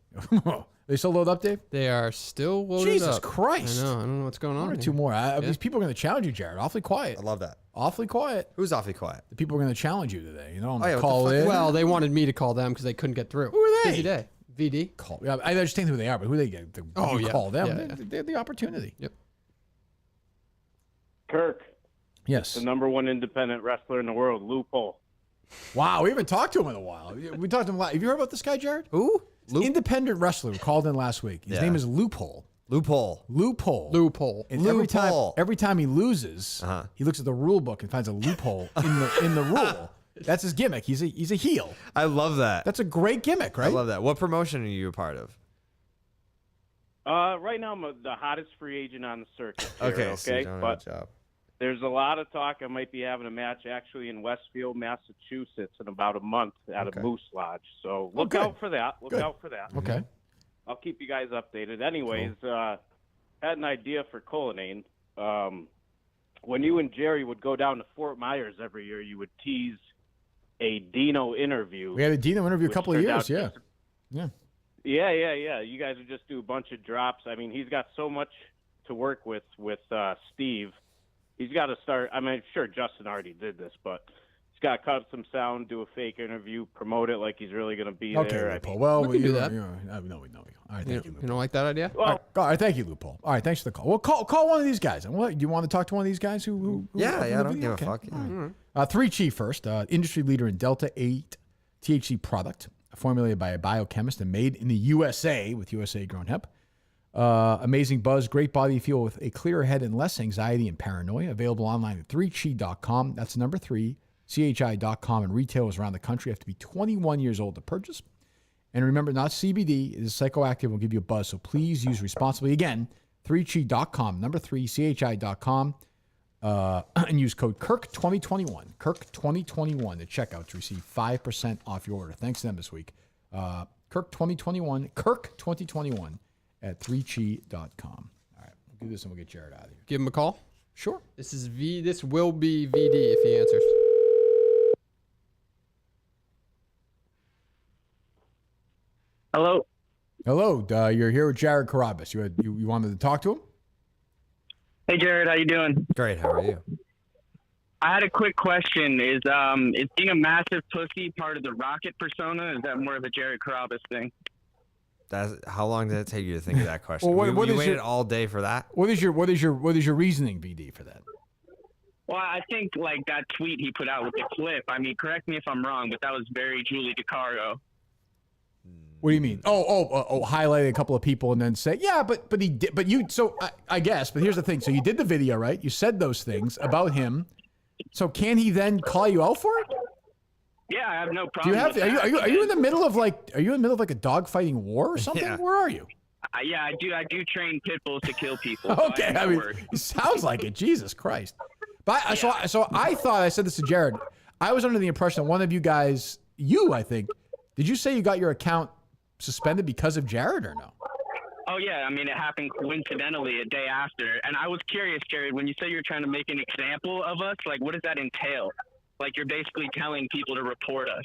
They still load up, Dave? They are still loaded Jesus up. Christ. I don't know what's going on. One or here. two more. Yeah. These people are going to challenge you, Jared. Awfully quiet. I love that. Awfully quiet. Who's awfully quiet? The people are going to challenge you today. You know, I'm Oh, yeah, gonna what the call fuck? in. Well, they wanted me to call them because they couldn't get through. Who are they? Busy day. VD. Call. Yeah, I understand who they are, but who they get to call them. Yeah, They have the opportunity. Yep. Kirk, Yes. the number one independent wrestler in the world, Loophole. Wow, we haven't talked to him in a while. We talked to him. Have you heard about this guy, Jared? Who? Independent wrestler who called in last week. His Yeah. name is Loophole. Loophole. And every time he loses, he looks at the rule book and finds a loophole in the rule. That's his gimmick. He's a heel. I love that. That's a great gimmick, right? I love that. What promotion are you a part of? Right now, I'm the hottest free agent on the circuit. Okay, so okay, you're doing a but good job. there's a lot of talk. I might be having a match actually in Westfield, Massachusetts, in about a month at a Moose Lodge. So look good. out for that. Look Good. out for that. Okay. I'll keep you guys updated. Anyways, had an idea for Cullinane. When you and Jerry would go down to Fort Myers every year, you would tease a Dino interview. We had a Dino interview a which couple of turned years. out Yeah. Yeah. You guys would just do a bunch of drops. I mean, he's got so much to work with Steve. He's got to start. I mean, sure, Justin already did this, but He's got to cut up some sound, do a fake interview, promote it like he's really going to be there. Loophole. Well, We can do that. No. All right, thank you. You don't like that idea? Well, all right, thank you, Loophole. All right, thanks for the call. Well, call one of these guys. And what, do you want to talk to one of these guys who Yeah, I don't video? give a fuck. Yeah. All right. 3Chi first. Industry leader in Delta 8 THC product, formulated by a biochemist and made in the USA with USA grown hemp. Amazing buzz, great body feel with a clearer head and less anxiety and paranoia. Available online at 3chi.com. That's number 3, CHI.com, and retailers around the country. You have to be 21 years old to purchase. And remember, not CBD. It is psychoactive and will give you a buzz, so please use responsibly. Again, 3chi.com, number 3, CHI.com, and use code KIRK2021, KIRK2021 at checkout to receive 5% off your order. Thanks to them this week. KIRK2021, KIRK2021 at 3chi.com. All right, we'll do this and we'll get Jared out of here. Give him a call. Sure. This will be VD if he answers. Hello. Hello. You're here with Jared Carrabis. You wanted to talk to him? Hey, Jared. How you doing? Great. How are you? I had a quick question. Is being a massive pussy part of the rocket persona? Or is that more of a Jared Carrabis thing? How long did it take you to think of that question? Well, you waited all day for that? What is your reasoning, VD, for that? Well, I think like that tweet he put out with the clip. I mean, correct me if I'm wrong, but that was very Julie DeCargo. What do you mean? Highlight a couple of people and then say, yeah, but he did. But you, so I guess. But here's the thing. So you did the video, right? You said those things about him. So can he then call you out for it? Yeah, I have no Do problem. you have? Are you in the middle of like? Are you in the middle of like a dog-fighting war or something? Yeah. Where are you? Yeah, I do. I do train pit bulls to kill people. Okay, I mean, it sounds like it. Jesus Christ. But so I thought, I said this to Jared. I was under the impression that one of you guys, I think, did you say you got your account suspended because of Jared or no? Oh, yeah. I mean, it happened coincidentally a day after. And I was curious, Jared, when you say you're trying to make an example of us, like, what does that entail? Like, you're basically telling people to report us.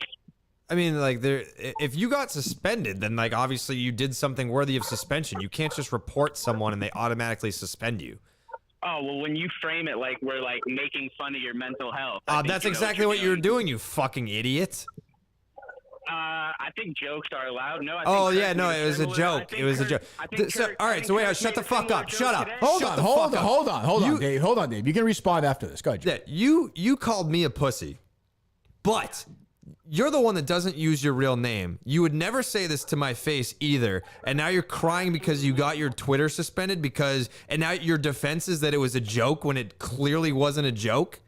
I mean, like, if you got suspended, then, like, obviously you did something worthy of suspension. You can't just report someone and they automatically suspend you. Oh, well, when you frame it like we're, like, making fun of your mental health. That's exactly what you're doing, you fucking idiot. I think jokes are allowed. No, It was a joke. It was a joke. All right, so wait, shut the fuck up. Shut up. Hold on, Dave. Hold on, Dave. You can respond after this. Go ahead. Yeah, you called me a pussy, but you're the one that doesn't use your real name. You would never say this to my face either. And now you're crying because you got your Twitter suspended and now your defense is that it was a joke when it clearly wasn't a joke.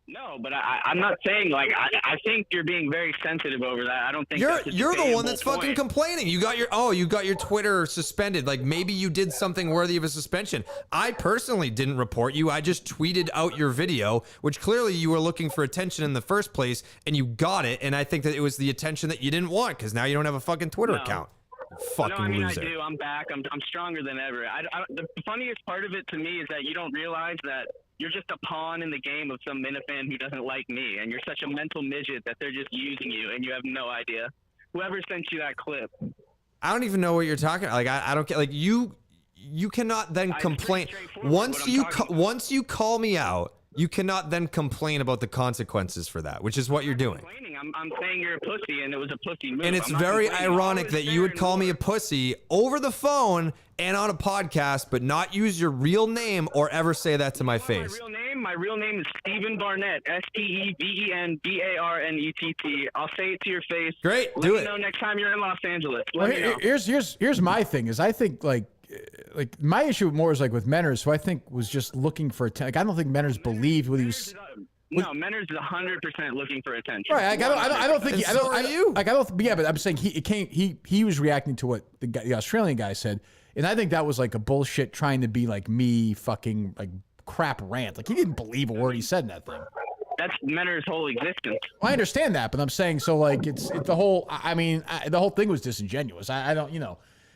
No, but I'm not saying, like, I think you're being very sensitive over that. I don't think you're the one that's fucking complaining. You got your Twitter suspended. Like, maybe you did something worthy of a suspension. I personally didn't report you. I just tweeted out your video, which clearly you were looking for attention in the first place, and you got it. And I think that it was the attention that you didn't want because now you don't have a fucking Twitter account. Fucking loser. I do. I'm back. I'm stronger than ever. The funniest part of it to me is that you don't realize that you're just a pawn in the game of some Minifan who doesn't like me, and you're such a mental midget that they're just using you, and you have no idea. Whoever sent you that clip. I don't even know what you're talking about. Like, I don't care. Like, you cannot then complain. Once you call me out, you cannot then complain about the consequences for that, which is what you're doing. I'm saying you're a pussy, and it was a pussy move. And it's very ironic that you would call me a pussy over the phone and on a podcast, but not use your real name or ever say that to my face. My real name is Stephen Barnett. STEVENBARNETT. I'll say it to your face. Great, Let do me it. know next time you're in Los Angeles. Well, Let me know. here's my thing is I think like my issue more is like with Menners, who I think was just looking for attention. Like, I don't think Menners believed what he was. No, Menners is 100% looking for attention. Right, like, I don't think. Yeah, but I'm saying he was reacting to what the Australian guy said, and I think that was like a bullshit trying to be like me fucking like crap rant. Like, he didn't believe a word he said in that thing. That's Menners' whole existence. Well, I understand that, but I'm saying so like it's the whole. I mean, the whole thing was disingenuous. I don't,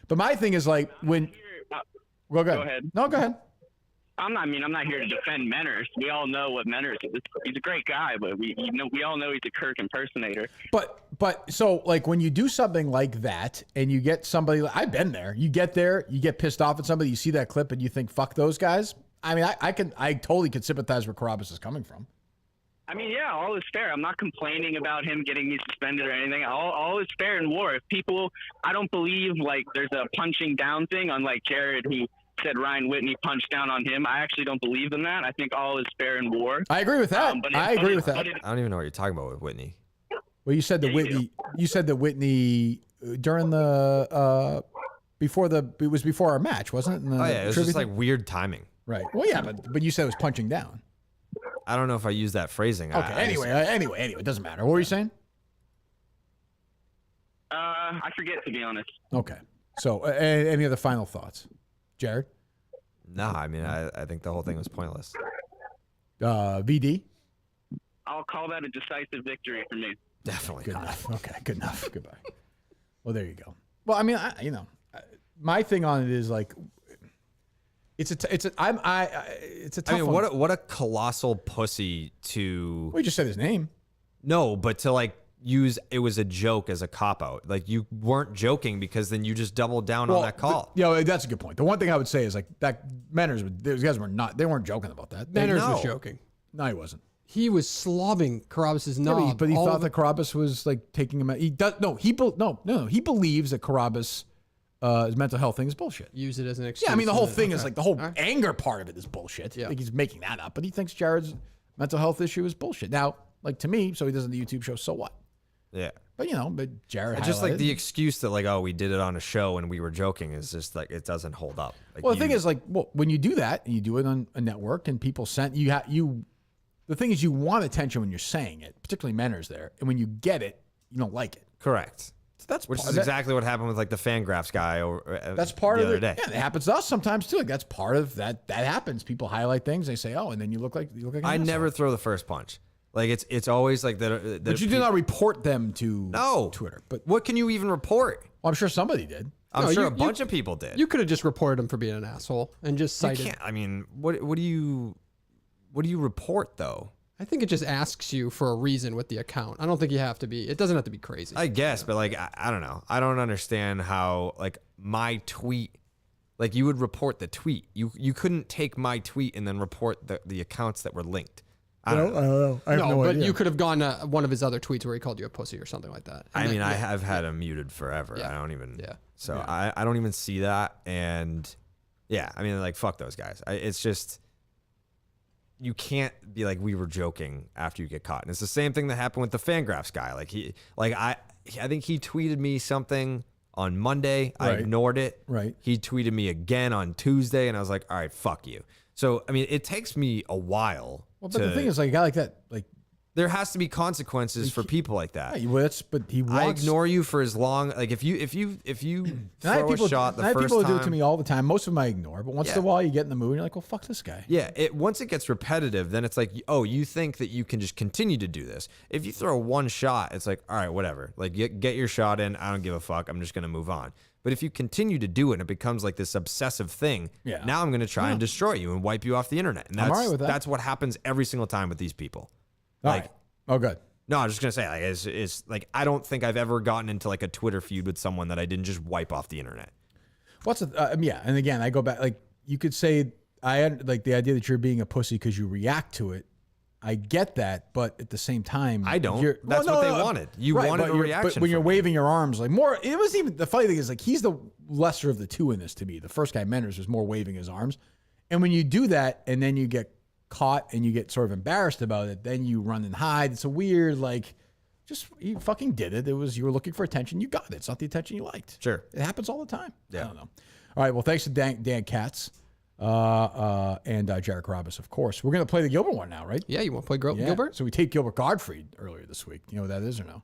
But my thing is like when. Well, go ahead. No, go ahead. I'm not here to defend Menners. We all know what Menners is. He's a great guy, but we all know he's a Kirk impersonator. But so like when you do something like that and you get somebody, I've been there. You get there, you get pissed off at somebody, you see that clip and you think, fuck those guys. I mean, I totally can sympathize where Carrabis is coming from. I mean, yeah, all is fair. I'm not complaining about him getting me suspended or anything. All is fair in war. If people, I don't believe like there's a punching down thing, unlike Jared who said Ryan Whitney punched down on him. I actually don't believe in that. I think all is fair in war. I agree with that. I agree with that. I don't even know what you're talking about with Whitney. Well, you said that Whitney. You said that Whitney during the it was before our match, wasn't it? Oh yeah, it was just like weird timing. Right. Well, yeah, but you said it was punching down. I don't know if I use that phrasing. Okay. Anyway, it doesn't matter. What were you saying? I forget, to be honest. Okay. So, any other final thoughts, Jared? No, I mean, I think the whole thing was pointless. VD? I'll call that a decisive victory for me. Definitely good not. Enough. Okay, good enough. Goodbye. Well, there you go. Well, I mean, my thing on it is like, it's a tough I mean, one. what a colossal pussy to. We just said his name. No, but to like use it was a joke as a cop out. Like you weren't joking because then you just doubled down on that call. That's a good point. The one thing I would say is like that Manners, those guys they weren't joking about that. Manners was joking. No, he wasn't. He was slobbing Carrabis' knob. Yeah, but he thought that Carrabis was like taking him out. He does no. He believes that Carrabis. His mental health thing is bullshit. Use it as an excuse. Yeah, I mean the whole thing is like the whole anger part of it is bullshit. Yeah. Like he's making that up, but he thinks Jared's mental health issue is bullshit. Now, like to me, so he does the YouTube show. So what? Yeah. But but Jared just like highlighted- the excuse that like, oh, we did it on a show and we were joking is just like it doesn't hold up. Like, Well, the thing is like, when you do that and you do it on a network and people send you, the thing is you want attention when you're saying it, particularly Manners there, and when you get it, you don't like it. Correct. That's which is exactly what happened with like the Fangraphs guy. That's part the of other it. day. Yeah, it happens to us sometimes too. Like that's part of that. That happens. People highlight things. They say, "Oh," and then you look like an I asshole. never throw the first punch. Like it's always like that. But you do not report them to Twitter. But what can you even report? Well, I'm sure somebody did. I'm sure a bunch of people did. You could have just reported him for being an asshole and just You cited. can't. I mean, what do you report though? I think it just asks you for a reason with the account. I don't think you have to be. It doesn't have to be crazy. I guess, but like I don't know. I don't understand how like my tweet, like you would report the tweet. You couldn't take my tweet and then report the accounts that were linked. I don't know. I have no but idea. you could have gone to one of his other tweets where he called you a pussy or something like that. I mean, I have had him muted forever. Yeah. I don't even. Yeah. So I don't even see that. And yeah, I mean, like fuck those guys. It's just. You can't be like we were joking after you get caught. And it's the same thing that happened with the Fangraphs guy. I think he tweeted me something on Monday. I Right. ignored it. Right. He tweeted me again on Tuesday, and I was like, all right, fuck you. So I mean, it takes me a while. Well, but the thing is, like a guy like that, like there has to be consequences for people like that. yeah, well, but he wants. I ignore you for as long. Like if you And I have throw people, a shot the I have first people who time, do it to me all the time. Most of them I ignore, but once in a while you get in the mood and you're like, well, fuck this guy. Yeah, once it gets repetitive, then it's like, oh, you think that you can just continue to do this. If you throw one shot, it's like, all right, whatever. Like, get your shot in. I don't give a fuck. I'm just going to move on. But if you continue to do it and it becomes like this obsessive thing, now I'm going to try and destroy you and wipe you off the internet. And I'm all right with that. That's what happens every single time with these people. All right. Oh, good. No, I was just going to say, like, it's like, I don't think I've ever gotten into like a Twitter feud with someone that I didn't just wipe off the internet. Yeah, and again, I go back. Like you could say, I like the idea that you're being a pussy because you react to it. I get that, but at the same time, I don't. That's what they wanted. You wanted a reaction. But when you're from me. waving your arms, like more, it was even the funny thing is like he's the lesser of the two in this to me. The first guy, Manners, was more waving his arms, and when you do that, and then you get caught and you get sort of embarrassed about it, then you run and hide. It's a weird like. Just you fucking did it. You were looking for attention. You got it. It's not the attention you liked. Sure. It happens all the time. Yeah. I don't know. All right. Well, thanks to Dan Katz and Jared Carrabis, of course. We're going to play the Gilbert one now, right? Yeah. You want to play Gilbert? So we taped Gilbert Gottfried earlier this week. You know what that is or no?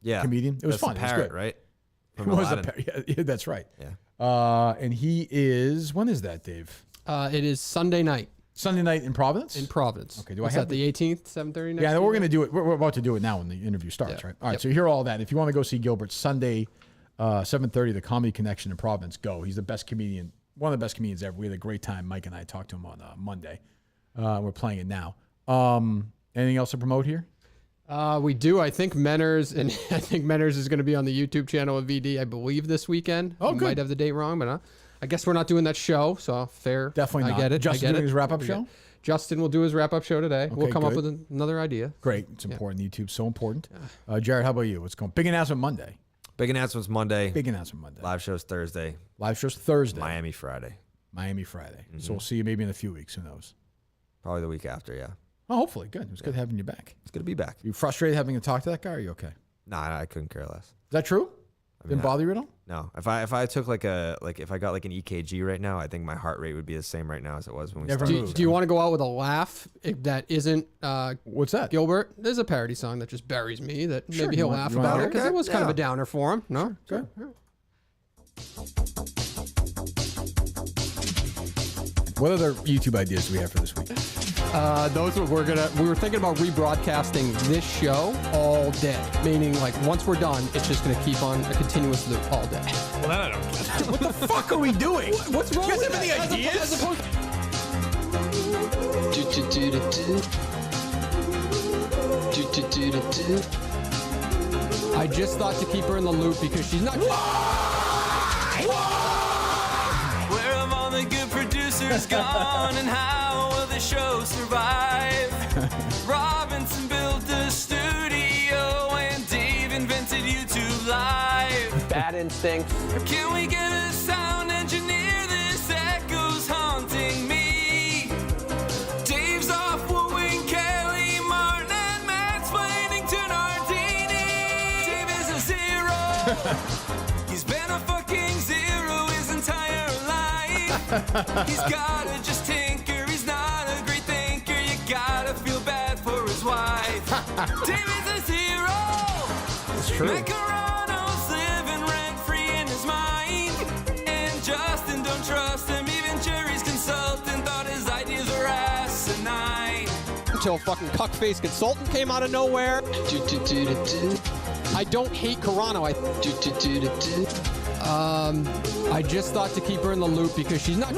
Yeah. Comedian. It was That's fun. the It was parrot, good. right? It From was a Aladdin. parrot. Yeah, that's right. Yeah. And he is, when is that, Dave? It is Sunday night. Sunday night in Providence? In Providence. Okay. Do What's I have that, the 18th, 7:30 next Yeah, we're Tuesday? going to do it. We're about to do it now when the interview starts, right? All right, so you hear all that. If you want to go see Gilbert Sunday, 7:30, the Comedy Connection in Providence, go. He's the best comedian, one of the best comedians ever. We had a great time. Mike and I talked to him on Monday. We're playing it now. Anything else to promote here? We do. I think Menners is going to be on the YouTube channel of VD, I believe, this weekend. Oh, We good. might have the date wrong, but I guess we're not doing that show, so fair. Definitely I not. get it. Justin I get doing it. his wrap-up We show? get- Justin will do his wrap-up show today. We'll Okay, come up good. with another idea. Great. It's important. YouTube's so important. Jared, how about you? What's going on? Big announcement Monday. Big announcements Monday. Big announcement Monday. Live shows Thursday. Live shows Thursday. Miami Friday. Miami Friday. Mm-hmm. So we'll see you maybe in a few weeks. Who knows? Probably the week after, yeah. Oh, hopefully. Good. It was good having you back. It's good to be back. You frustrated having to talk to that guy? Or are you okay? Nah, I couldn't care less. Is that true? Didn't bother you at all? No. If I took if I got like an EKG right now, I think my heart rate would be the same right now as it was when we started. Do you want to go out with a laugh that isn't what's that? Gilbert? There's a parody song that just buries me that Sure, maybe you he'll want- laugh you want about to it hear because it? it was kind of Yeah. a downer for him. No? Sure. What other YouTube ideas do we have for this week? We were thinking about rebroadcasting this show all day, meaning like once we're done, it's just going to keep on a continuous loop all day. Well, that I don't get. What the fuck are we doing? What's wrong You guys with have any that? ideas? As opposed I just thought to keep her in the loop because she's not. Where have all the good producers gone, and how will the show survive? Robinson built a studio, and Dave invented YouTube Live. Bad instincts. Can we get a sound engineer? This echo's haunting me. Dave's off wooing Kelly Martin, and Matt's playing to Nardini. Dave is a zero. He's been a fucking zero his entire life. He's gotta just tinker. He's not a great thinker. You gotta feel bad for his wife. Dave is a zero. That's true. Macarano's living rent-free in his mind. And Justin don't trust him. Even Jerry's consultant thought his ideas were asinine. Until fucking cuckface consultant came out of nowhere. I don't hate Carano. I just thought to keep her in the loop because she's not.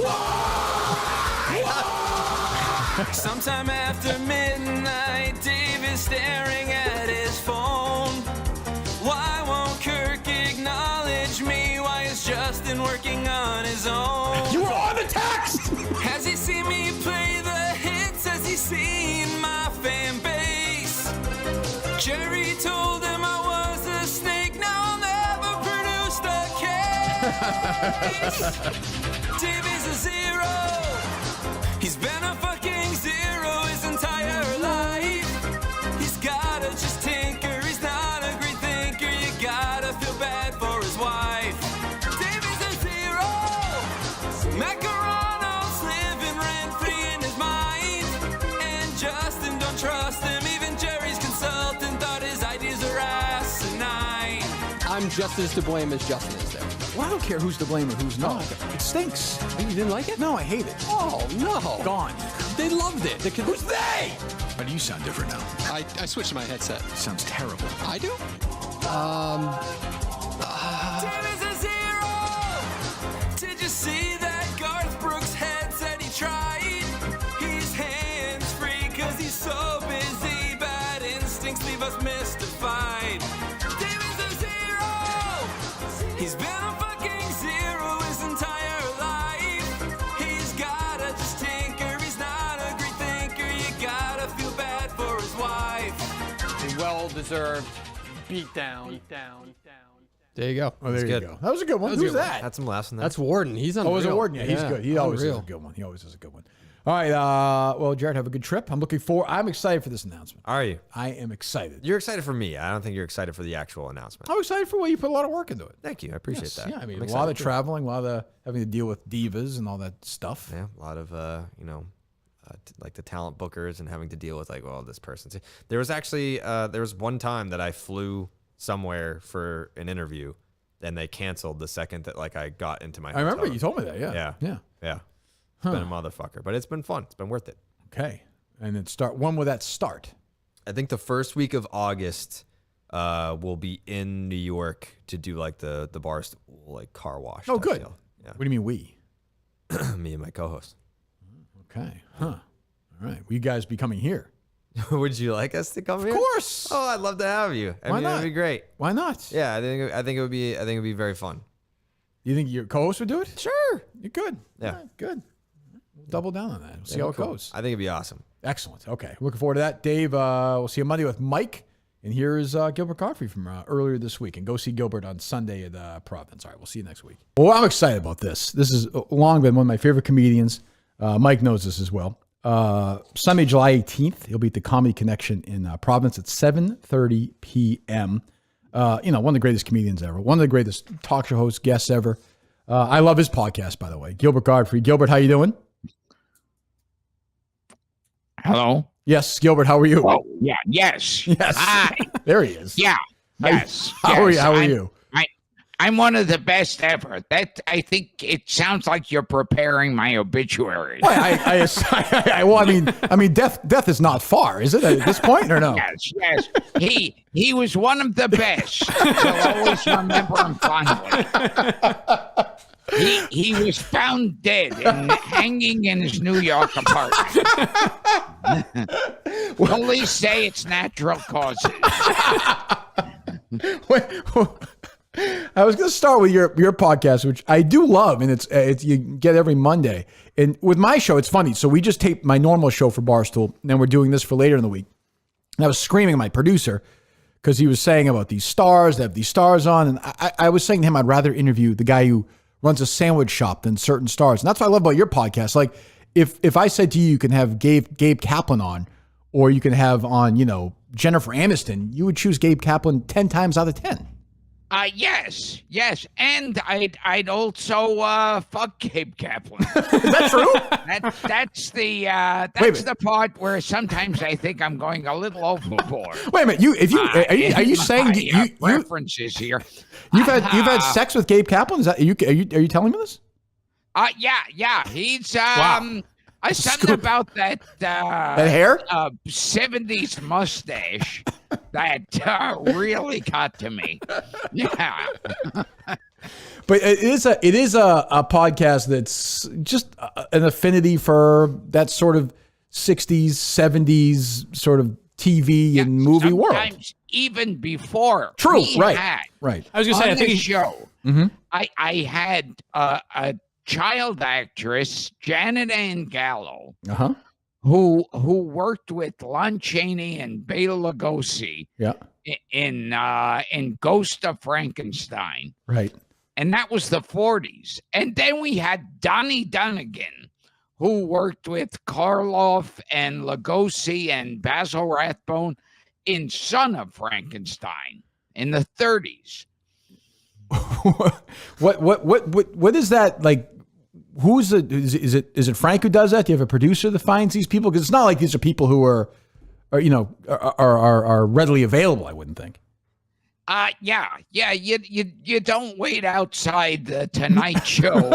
Sometime after midnight, Dave is staring at his phone. Why won't Kirk acknowledge me? Why is Justin working on his own? You were on the text! Has he seen me play the hits? Has he seen my fan base? Jerry told him I was a snake. Now I'll never produce the case. Dave is a zero. He's been a fucking zero his entire life. He's gotta just tinker. He's not a great thinker. You gotta feel bad for his wife. Dave is a zero. Macarano's living rent-free in his mind. And Justin don't trust him. Even Jerry's consultant thought his ideas are asinine. I'm just as to blame as Justin is there. Well, I don't care who's to blame or who's not. It stinks. You didn't like it? No, I hate it. Oh, no. Gone. They loved it. Who's they? Why do you sound different now? I switched my headset. Sounds terrible. I do? Dave is a zero. Did you see that Garth Brooks headset he tried? He's hands-free cause he's so busy. Bad instincts leave us mystified. Dave is a zero. He's been a fucking zero his entire life. He's gotta just tinker. He's not a great thinker. You gotta feel bad for his wife. A well-deserved beatdown. There you go. Oh, there That's you good. go. That was a good one. That was a Who's good one. that? Had some laughs in there. That's Warden. He's Oh, unreal. was it Warden? Yeah, he's good. He always is unreal. a good one. He always is a good one. All right. Well, Jared, have a good trip. I'm excited for this announcement. Are you? I am excited. You're excited for me. I don't think you're excited for the actual announcement. I'm excited for what you put a lot of work into it. Thank you. I appreciate Yes, that. Yeah, I mean, I'm a excited lot of too. traveling, a lot of having to deal with divas and all that stuff. Yeah, a lot of like the talent bookers and having to deal with like, well, this person. There was actually there was one time that I flew somewhere for an interview, and they canceled the second that like I got into my. I remember hotel. you told me that. Yeah. Yeah. It's been a motherfucker, but it's been fun. It's been worth it. Okay. And then when will that start? I think the first week of August, we'll be in New York to do like the bar like car wash. Oh, type good. deal. Yeah. What do you mean we? Me and my co-host. Okay. Huh. All right. Will you guys be coming here? Would you like us to come here? Of course. Oh, I'd love to have you. I Why mean, not? That'd be great. Why not? Yeah, I think it would be very fun. You think your co-host would do it? Sure. You could. Yeah. All right, good. double down on that. We'll see how it goes. I think it'd be awesome. Excellent. Okay. Looking forward to that. Dave, we'll see you Monday with Mike. And here is Gilbert Gottfried from earlier this week. And go see Gilbert on Sunday at Providence. All right, we'll see you next week. Well, I'm excited about this. This has long been one of my favorite comedians. Mike knows this as well. Sunday, July 18th, he'll be at the Comedy Connection in Providence at 7:30 p.m. One of the greatest comedians ever. One of the greatest talk show hosts, guests ever. I love his podcast, by the way. Gilbert Gottfried. Gilbert, how you doing? Hello? Yes, Gilbert, how are you? Oh, yeah, yes. Yes. Hi. There he is. Yeah. Yes. How are you? How are you? I'm one of the best ever. That I think it sounds like you're preparing my obituary. Well, I mean, death is not far, is it at this point, or no? Yes. He was one of the best. So always remember him fondly. He was found dead and hanging in his New York apartment. Police say it's natural causes. I was going to start with your podcast, which I do love, and it's you get every Monday. And with my show, it's funny. So we just taped my normal show for Barstool, and then we're doing this for later in the week. And I was screaming at my producer because he was saying about these stars, they have these stars on, and I was saying to him, I'd rather interview the guy who runs a sandwich shop than certain stars. And that's what I love about your podcast. Like, if I said to you, you can have Gabe Kaplan on, or you can have on, Jennifer Aniston, you would choose Gabe Kaplan 10 times out of 10. Yes, and I'd also fuck Gabe Kaplan. Is that true? That's the part where sometimes I think I'm going a little overboard. Wait a minute, are you saying you references here? You've had sex with Gabe Kaplan? Is that are you telling me this? Yeah, he's Wow. I something about that hair, 70s mustache that really got to me. Yeah, but it is a podcast that's just an affinity for that sort of 60s, 70s sort of TV and movie world. Sometimes even before. True, right. I was gonna say, I think show. Mm-hmm. I had a child actress, Janet Ann Gallo, who worked with Lon Chaney and Bela Lugosi in Ghost of Frankenstein. Right. And that was the 40s. And then we had Donnie Dunagan, who worked with Karloff and Lugosi and Basil Rathbone in Son of Frankenstein in the 30s. What is that like? Who's is it Frank who does that? Do you have a producer that finds these people? Because it's not like these are people who are readily available. I wouldn't think. Yeah. You don't wait outside the Tonight Show.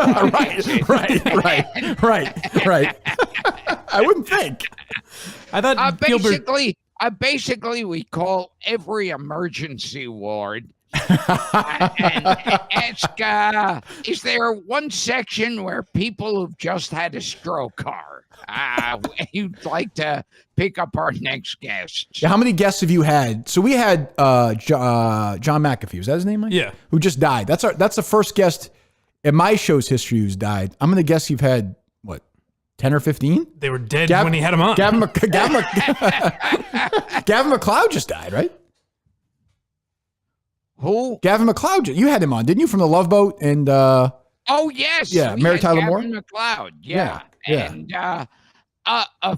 right. I wouldn't think. I thought basically we call every emergency ward and ask, is there one section where people who've just had a stroke are? You'd like to pick up our next guest. Yeah, how many guests have you had? So we had John McAfee. Was that his name, Mike? Yeah. Who just died. That's the first guest in my show's history who's died. I'm going to guess you've had, 10 or 15? They were dead when he had them on. Gavin McLeod just died, right? Who? Gavin McLeod. You had him on, didn't you, from The Love Boat? And oh, yes. Yeah, Mary Tyler Moore. Gavin McLeod, yeah. And a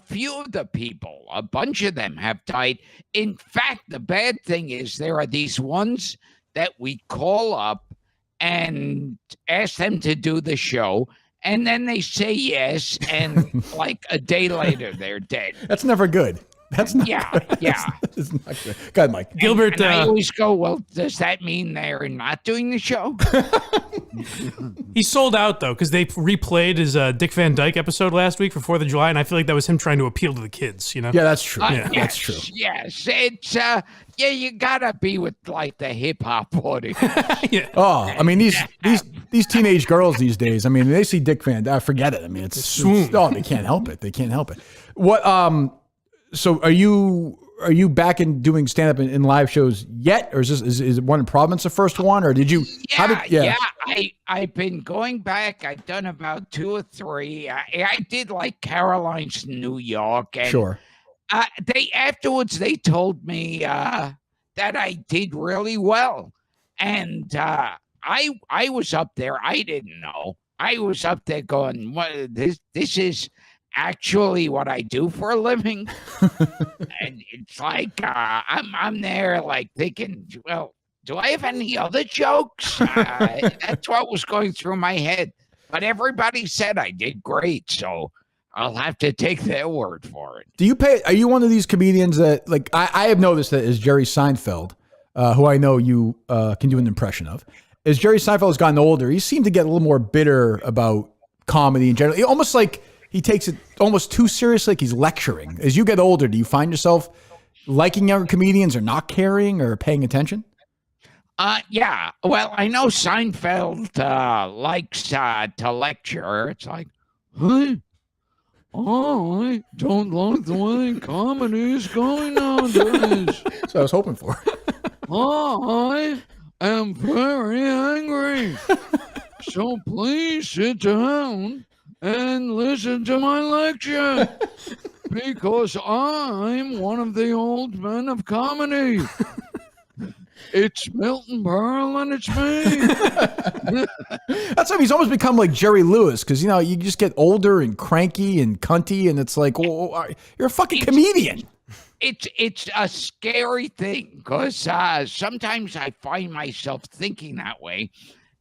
few of the people, a bunch of them have died. In fact, the bad thing is there are these ones that we call up and ask them to do the show, and then they say yes, and like a day later, they're dead. That's never good. That's not good. Yeah. That's not good. Go ahead, Mike. Gilbert. And I always go, well, does that mean they're not doing the show? He sold out, though, because they replayed his Dick Van Dyke episode last week for 4th of July, and I feel like that was him trying to appeal to the kids, Yeah, that's true. That's true. Yes, it's, you gotta be with, like, the hip-hop audience. Oh, I mean, these teenage girls these days, I mean, they see Dick Van Dyke, forget it. I mean, it's they can't help it. They can't help it. What, so are you are you back in doing stand up in live shows yet, or is One in Providence the first one, or did you? I've been going back. I've done about 2 or 3. I did like Caroline's New York, and Sure. They afterwards they told me that I did really well, and I was up there. I didn't know. I was up there going, "What? This is actually what I do for a living." And it's like I'm there like thinking, well, do I have any other jokes? That's what was going through my head. But everybody said I did great, so I'll have to take their word for it. Do you pay? Are you one of these comedians that, like, I have noticed that as Jerry Seinfeld, who I know you can do an impression of, as Jerry Seinfeld has gotten older, he seemed to get a little more bitter about comedy in general. Almost like he takes it almost too seriously, like he's lecturing. As you get older, do you find yourself liking younger comedians or not caring or paying attention? Yeah. Well, I know Seinfeld likes to lecture. It's like, hey, I don't like the way comedy is going nowadays. That's what I was hoping for. I am very angry. So please sit down and listen to my lecture. Because I'm one of the old men of comedy. It's Milton Berle and it's me. That's why he's almost become like Jerry Lewis, because, you know, you just get older and cranky and cunty, and it's like, well, you're a fucking comedian. It's a scary thing, because sometimes I find myself thinking that way,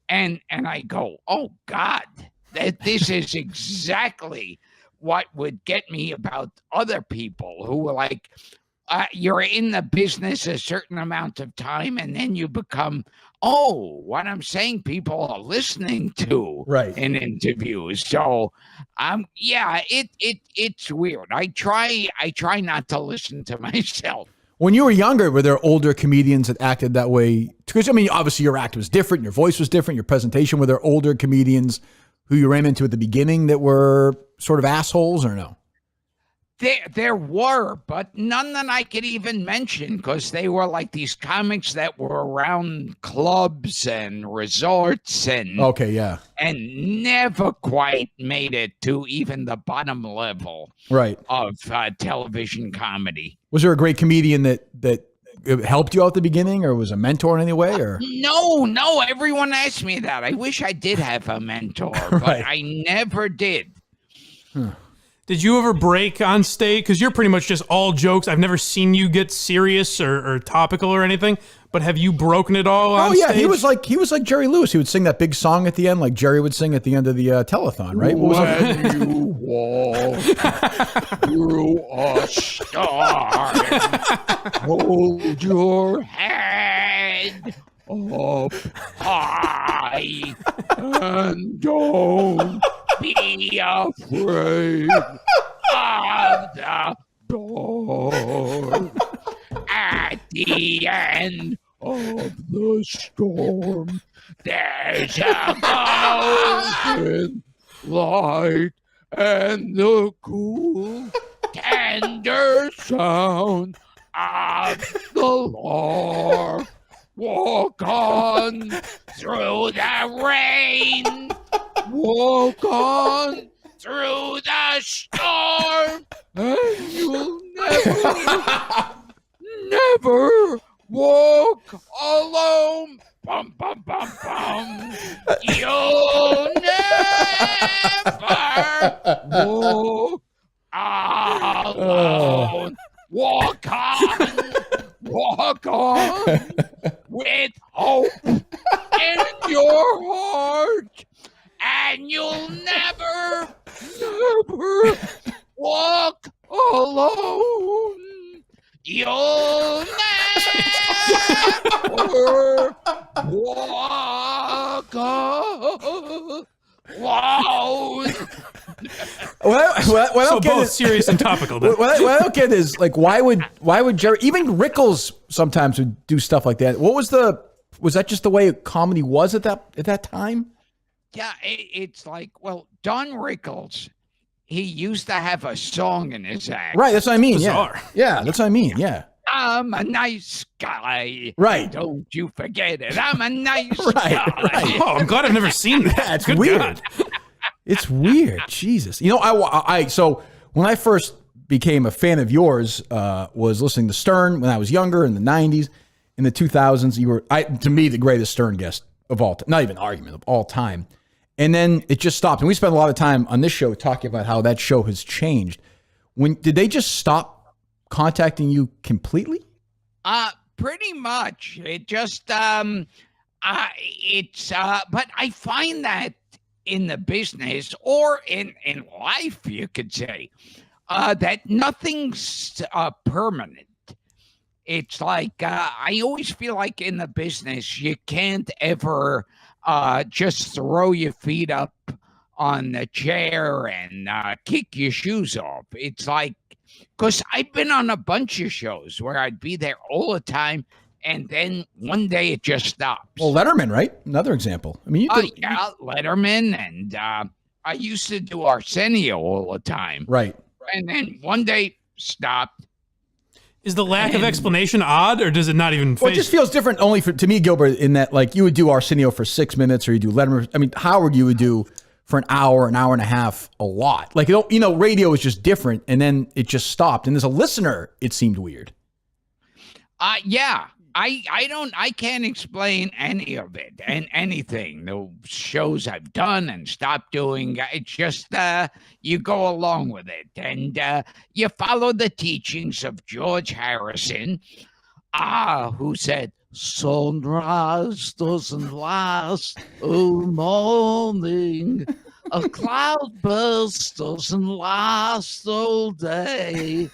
and I go, oh, God, this is exactly what would get me about other people who were like, you're in the business a certain amount of time, and then you become, oh, what I'm saying people are listening to in interviews. So, yeah, it's weird. I try not to listen to myself. When you were younger, were there older comedians that acted that way? Because, I mean, obviously your act was different, your voice was different, your presentation. Were there older comedians who you ran into at the beginning that were sort of assholes, or no? There were, but none that I could even mention, because they were like these comics that were around clubs and resorts and and never quite made it to even the bottom level of television comedy. Was there a great comedian that helped you out at the beginning, or was a mentor in any way? Or no, everyone asked me that. I wish I did have a mentor, but I never did. Did you ever break on stage? Because you're pretty much just all jokes. I've never seen you get serious or topical or anything. But have you broken it all on stage? he was like Jerry Lewis. He would sing that big song at the end, like Jerry would sing at the end of the telethon, right? What was when you walk through a storm, hold your head up high and don't be afraid of the door. At the end of the storm, there's a golden light and the cool, tender sound of the Lord. Walk on through the rain. Walk on through the storm, and you'll never walk alone. Bum, bum, bum, bum. You'll never walk alone. Walk on with hope in your heart. And you'll never walk alone. You'll never walk alone. What so both serious and topical. What I don't get is, like, why would Jerry, even Rickles sometimes would do stuff like that? Was that just the way comedy was at that time? Yeah, it's like, well, Don Rickles he used to have a song in his act. Right, that's what I mean. Yeah. Yeah, that's what I mean. Yeah. I'm a nice guy. Right. Don't you forget it. I'm a nice Right, guy. right. Oh, I'm glad I've never seen that. Yeah, it's Good weird. God. It's weird. Jesus. You know, so when I first became a fan of yours, was listening to Stern when I was younger in the 90s. In the 2000s, you were, to me, the greatest Stern guest of all time. Not even argument, of all time. And then it just stopped. And we spent a lot of time on this show talking about how that show has changed. Did they just stop contacting you completely? Pretty much. It just, but I find that in the business or in life, you could say, that nothing's permanent. It's like, I always feel like in the business, you can't ever just throw your feet up on the chair and kick your shoes off. It's like, because I've been on a bunch of shows where I'd be there all the time, and then one day it just stops. Well, Letterman, right? Another example. I mean, yeah, Letterman, and I used to do Arsenio all the time. Right. And then one day stopped. Is the lack of explanation odd, or does it not even? Well, it just feels different only to me, Gilbert, in that like you would do Arsenio for 6 minutes, or you do Letterman. I mean, Howard, you would do for an hour and a half, a lot. Like, you know, radio is just different, and then it just stopped. And as a listener, it seemed weird. Yeah. I can't explain any of it and anything. The shows I've done and stopped doing, it's just you go along with it, and you follow the teachings of George Harrison, who said, "Sunrise doesn't last all morning. A cloudburst doesn't last all day."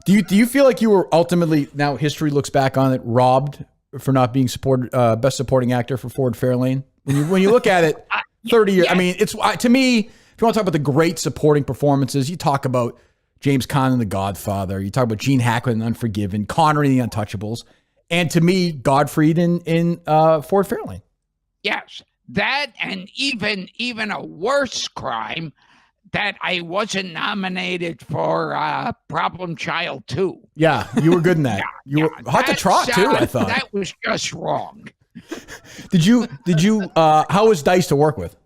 Do you feel like you were ultimately, now history looks back on it, robbed for not being best supporting actor for Ford Fairlane? When you look at it, 30 years. I mean, it's to me. If you want to talk about the great supporting performances, you talk about James Caan in The Godfather. You talk about Gene Hackman in Unforgiven, Connery in The Untouchables, and to me, Gottfried in Ford Fairlane. Yes, that, and even a worse crime, that I wasn't nominated for Problem Child 2. Yeah, you were good in that. You were hot to trot too, I thought. That was just wrong. Did you how was Dice to work with?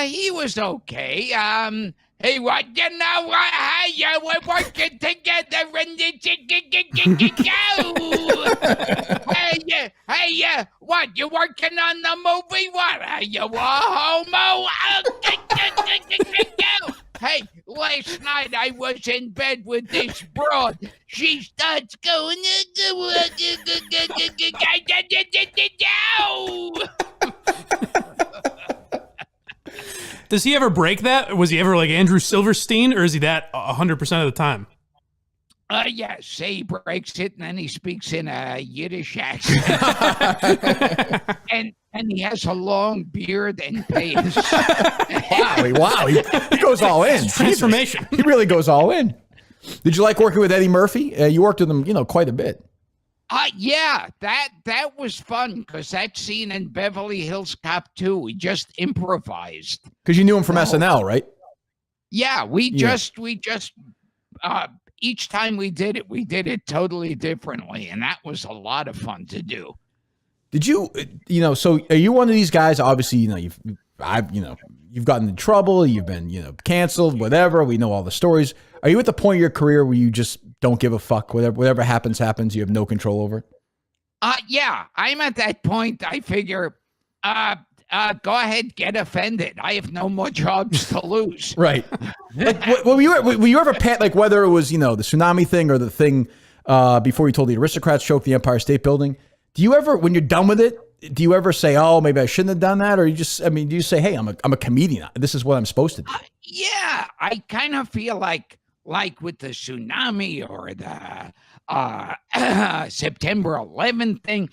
He was okay. Hey, what, you know what? Hey, yeah, we're working together in the Hey, what, you working on the movie? What, are you a homo? Hey, last night I was in bed with this broad. She starts going, Does he ever break that? Was he ever like Andrew Silverstein, or is he that 100% of the time? Yes, he breaks it, and then he speaks in a Yiddish accent. and he has a long beard and face. Wow, he goes all in. Transformation. He really goes all in. Did you like working with Eddie Murphy? You worked with him, quite a bit. Yeah, that was fun, because that scene in Beverly Hills Cop 2, we just improvised. Because you knew him from SNL, right? Yeah, we just each time we did it totally differently, and that was a lot of fun to do. Did you, so are you one of these guys? Obviously, you've gotten in trouble, you've been, canceled, whatever. We know all the stories. Are you at the point of your career where you just don't give a fuck? Whatever happens, you have no control over it? Yeah, I'm at that point. I figure, go ahead, get offended. I have no more jobs to lose. Right. Were you ever like whether it was, the tsunami thing or the thing before you told the Aristocrats joke, the Empire State Building? Do you ever, when you're done with it, do you ever say, oh, maybe I shouldn't have done that? Or do you say, hey, I'm a comedian. This is what I'm supposed to do. Yeah, I kind of feel like with the tsunami or the September 11th thing,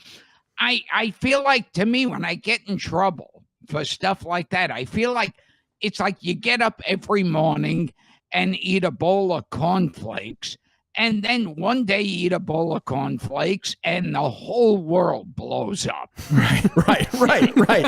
I feel like, to me, when I get in trouble for stuff like that, I feel like it's like you get up every morning and eat a bowl of cornflakes, and then one day you eat a bowl of cornflakes and the whole world blows up. Right.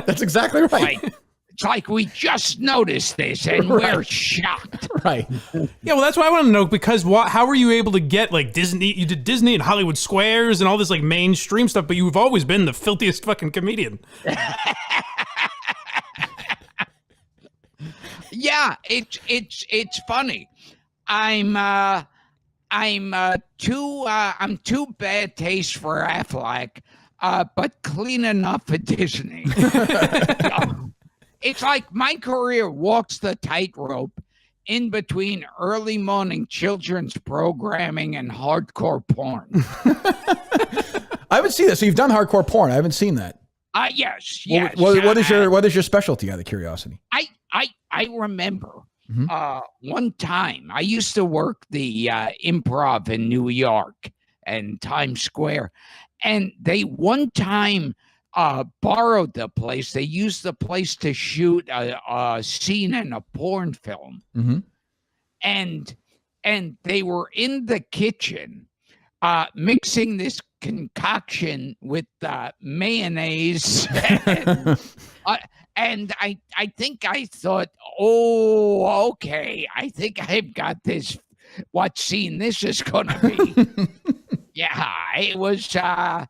That's exactly right. It's like we just noticed this and we're shocked. Right. Yeah, well, that's why I want to know, because how were you able to get like Disney? You did Disney and Hollywood Squares and all this like mainstream stuff, but you've always been the filthiest fucking comedian. Yeah, it's funny. I'm too bad taste for Affleck, but clean enough for Disney. It's like my career walks the tightrope in between early morning children's programming and hardcore porn. I haven't seen that. So you've done hardcore porn. I haven't seen that. Yes. What is your specialty, out of curiosity? I remember one time I used to work the Improv in New York and Times Square, and they one time borrowed the place. They used the place to shoot a scene in a porn film, and they were in the kitchen mixing this concoction with mayonnaise. And I think I thought, oh, okay, I think I've got this, what scene this is going to be. Yeah, it was, yeah.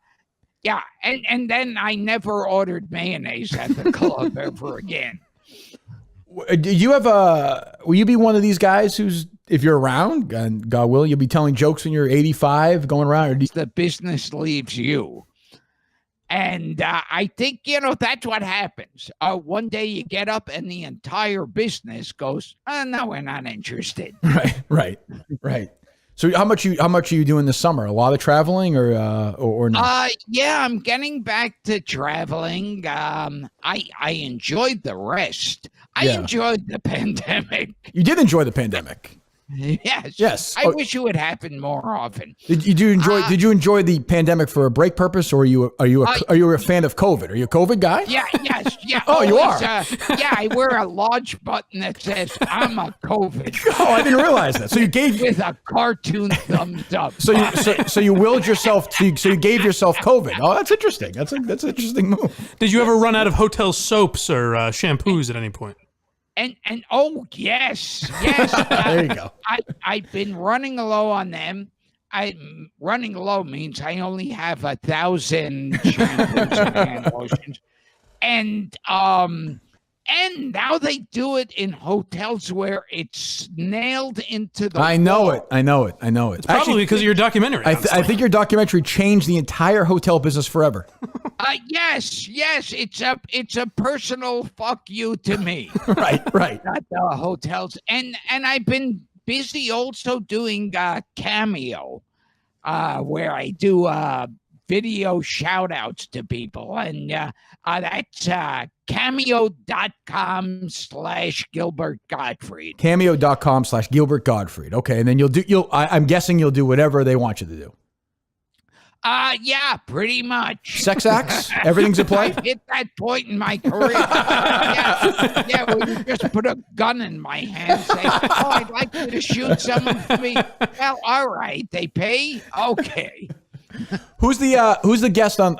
And then I never ordered mayonnaise at the club ever again. Do you have will you be one of these guys who's, if you're around, and God will, you'll be telling jokes when you're 85 going around? Or the business leaves you. And I think, that's what happens. One day you get up and the entire business goes, no, we're not interested. Right. So how much are you doing this summer? A lot of traveling or not? Yeah, I'm getting back to traveling. I enjoyed the rest. I enjoyed the pandemic. You did enjoy the pandemic. Yes. I wish it would happen more often. Did you enjoy the pandemic for a break purpose, or are you a fan of COVID? Are you a COVID guy? Yeah. Oh, you are. I wear a large button that says I'm a COVID. Oh, I didn't realize that. So you gave with a cartoon thumbs up. So you willed yourself. So you gave yourself COVID. Oh, that's interesting. That's an interesting move. Did you ever run out of hotel soaps or shampoos at any point? And oh yes. There you go. I've been running low on them. Running low means I only have 1,000 shampoos and hand lotions, and now they do it in hotels where it's nailed into the. I know wall. it. It's probably because of your documentary. I think your documentary changed the entire hotel business forever. Yes. It's a personal fuck you to me. Right. Not the hotels, and I've been busy also doing Cameo, where I do video shout outs to people, and that's cameo.com/Gilbert Gottfried. Cameo.com/Gilbert Gottfried. Okay, and then I'm guessing you'll do whatever they want you to do. Yeah, pretty much. Sex acts? Everything's a play? I've hit that point in my career. Yeah, where you just put a gun in my hand and say, oh, I'd like you to shoot someone for me. Well, all right, they pay? Okay. Who's the guest on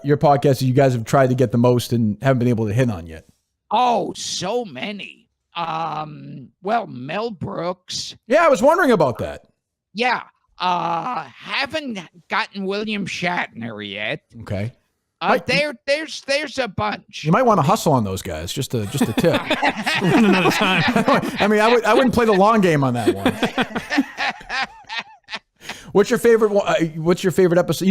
your podcast that you guys have tried to get the most and haven't been able to hit on yet? Oh, so many. Well, Mel Brooks. Yeah, I was wondering about that. Yeah. Haven't gotten William Shatner yet. Okay. There's a bunch. You might want to hustle on those guys. Just a tip. Running out of time. I mean, I wouldn't play the long game on that one. What's your favorite episode?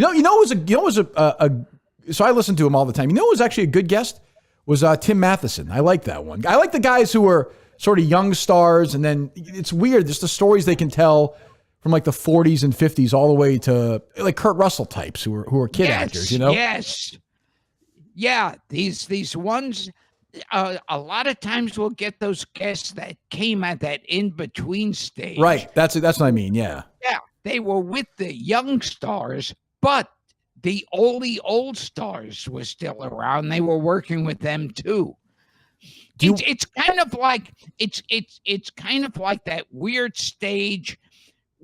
So I listen to him all the time. You know who was actually a good guest? Was Tim Matheson. I like that one. I like the guys who are sort of young stars, and then it's weird, just the stories they can tell from like the 40s and 50s all the way to like Kurt Russell types who are kid actors, Yes. Yeah, these ones, a lot of times we'll get those guests that came at that in-between stage. Right, that's what I mean, yeah. Yeah, they were with the young stars, but the old stars were still around. They were working with them too. It's kind of like that weird stage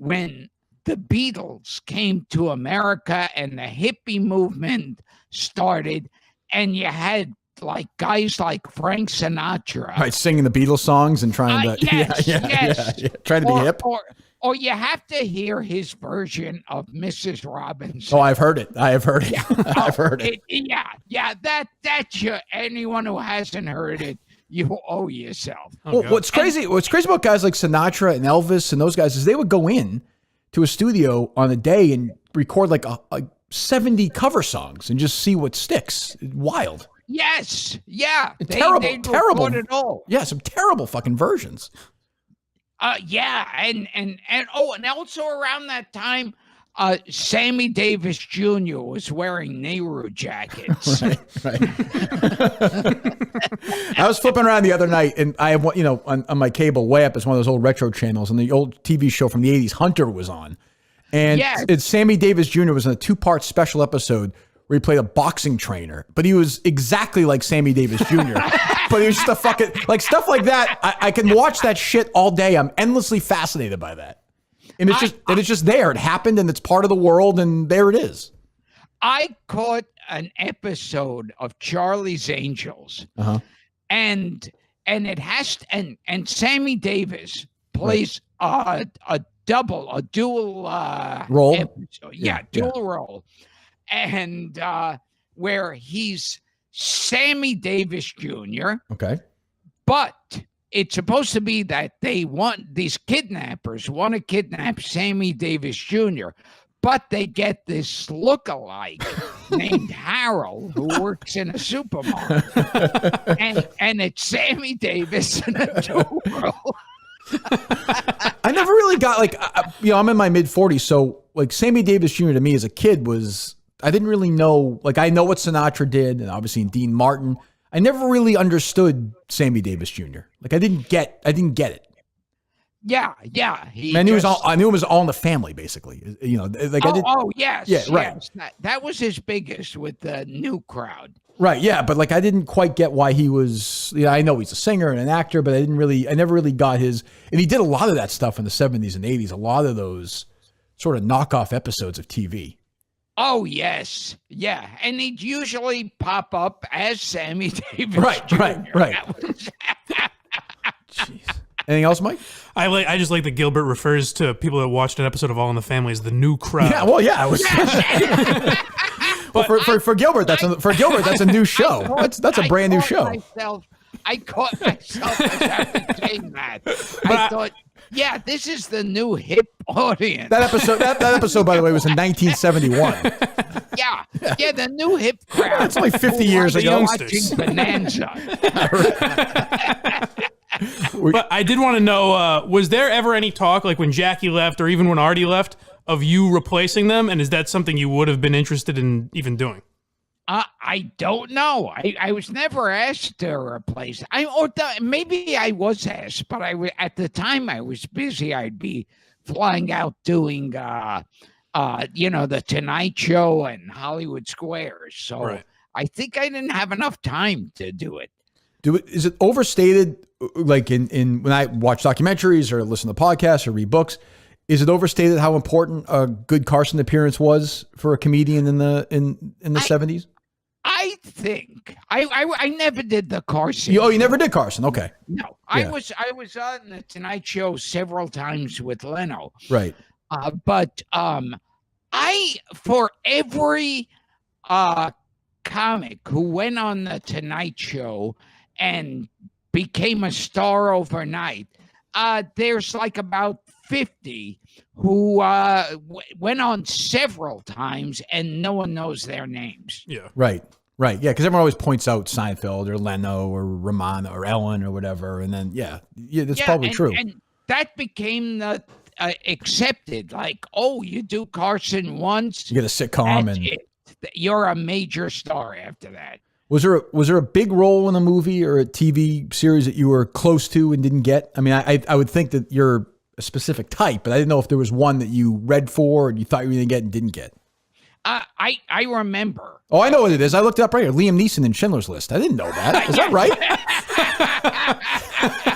when the Beatles came to America and the hippie movement started, and you had like guys like Frank Sinatra. Right, singing the Beatles songs and trying to Yes. trying to be hip. Or you have to hear his version of Mrs. Robinson. Oh, I've heard it. I've heard it. I've heard it. That's anyone who hasn't heard it, you owe yourself. Well, what's crazy about guys like Sinatra and Elvis and those guys is they would go in to a studio on a day and record like 70 cover songs and just see what sticks. Wild. Yes. Yeah. Terrible. It all. Yeah, some terrible fucking versions. And also around that time, Sammy Davis Jr. was wearing Nehru jackets. Right. I was flipping around the other night, and I have, on my cable, way up is one of those old retro channels, and the old TV show from the 80s, Hunter, was on. And it's Sammy Davis Jr. was in a 2-part special episode where he played a boxing trainer, but he was exactly like Sammy Davis Jr. But he was just a fucking, like, stuff like that. I can watch that shit all day. I'm endlessly fascinated by that. And it's just there. It happened, and it's part of the world, and there it is. I caught an episode of Charlie's Angels, and it has and Sammy Davis plays a dual role. Episode. Dual role, and where he's Sammy Davis Jr. Okay, but it's supposed to be that these kidnappers want to kidnap Sammy Davis Jr., but they get this look-alike named Harold who works in a supermarket. and it's Sammy Davis in a dual role. I never really got, like, I'm in my mid-40s, so, like, Sammy Davis Jr. to me as a kid was, I didn't really know, like, I know what Sinatra did, and obviously Dean Martin. I never really understood Sammy Davis Jr. Like, I didn't get it. Yeah. I knew it was all in the family, basically. Yes. Right. That was his biggest with the new crowd. Right, yeah, but like I didn't quite get why he was. I know he's a singer and an actor, but I never really got his. And he did a lot of that stuff in the 70s and 80s. A lot of those sort of knockoff episodes of TV. Oh yes, yeah, and he'd usually pop up as Sammy Davis. Right. Jeez. Anything else, Mike? I just like that Gilbert refers to people that watched an episode of All in the Family as the new crowd. Yeah, well, yeah, I was. Well, for Gilbert, that's a new show. That's a brand new show. I caught myself as having saying that. I thought, yeah, this is the new hip audience. That episode, by the way, was in 1971. Yeah, the new hip crowd. That's only 50 years ago. Watching Bonanza. But I did want to know, was there ever any talk, like when Jackie left or even when Artie left, of you replacing them? And is that something you would have been interested in even doing? I don't know. I was never asked to replace. Maybe I was asked, but at the time I was busy. I'd be flying out doing, the Tonight Show and Hollywood Squares. So I think I didn't have enough time to do it. Is it overstated? Like in when I watch documentaries or listen to podcasts or read books, is it overstated how important a good Carson appearance was for a comedian in the 70s? I think I never did the Carson. You never did Carson? Okay. No, I was on the Tonight Show several times with Leno. Right. But for every comic who went on the Tonight Show and became a star overnight, there's like about 50 who went on several times and no one knows their names. Yeah. Right. Yeah, because everyone always points out Seinfeld or Leno or Romano or Ellen or whatever, and then that's probably true. And that became the accepted. Like, oh, you do Carson once, you get a sitcom, and you're a major star after that. Was there a big role in a movie or a TV series that you were close to and didn't get? I mean, I would think that you're a specific type, but I didn't know if there was one that you read for and you thought you were going to get and didn't get. I remember. Oh, I know what it is. I looked it up right here. Liam Neeson in Schindler's List. I didn't know that. Is that right?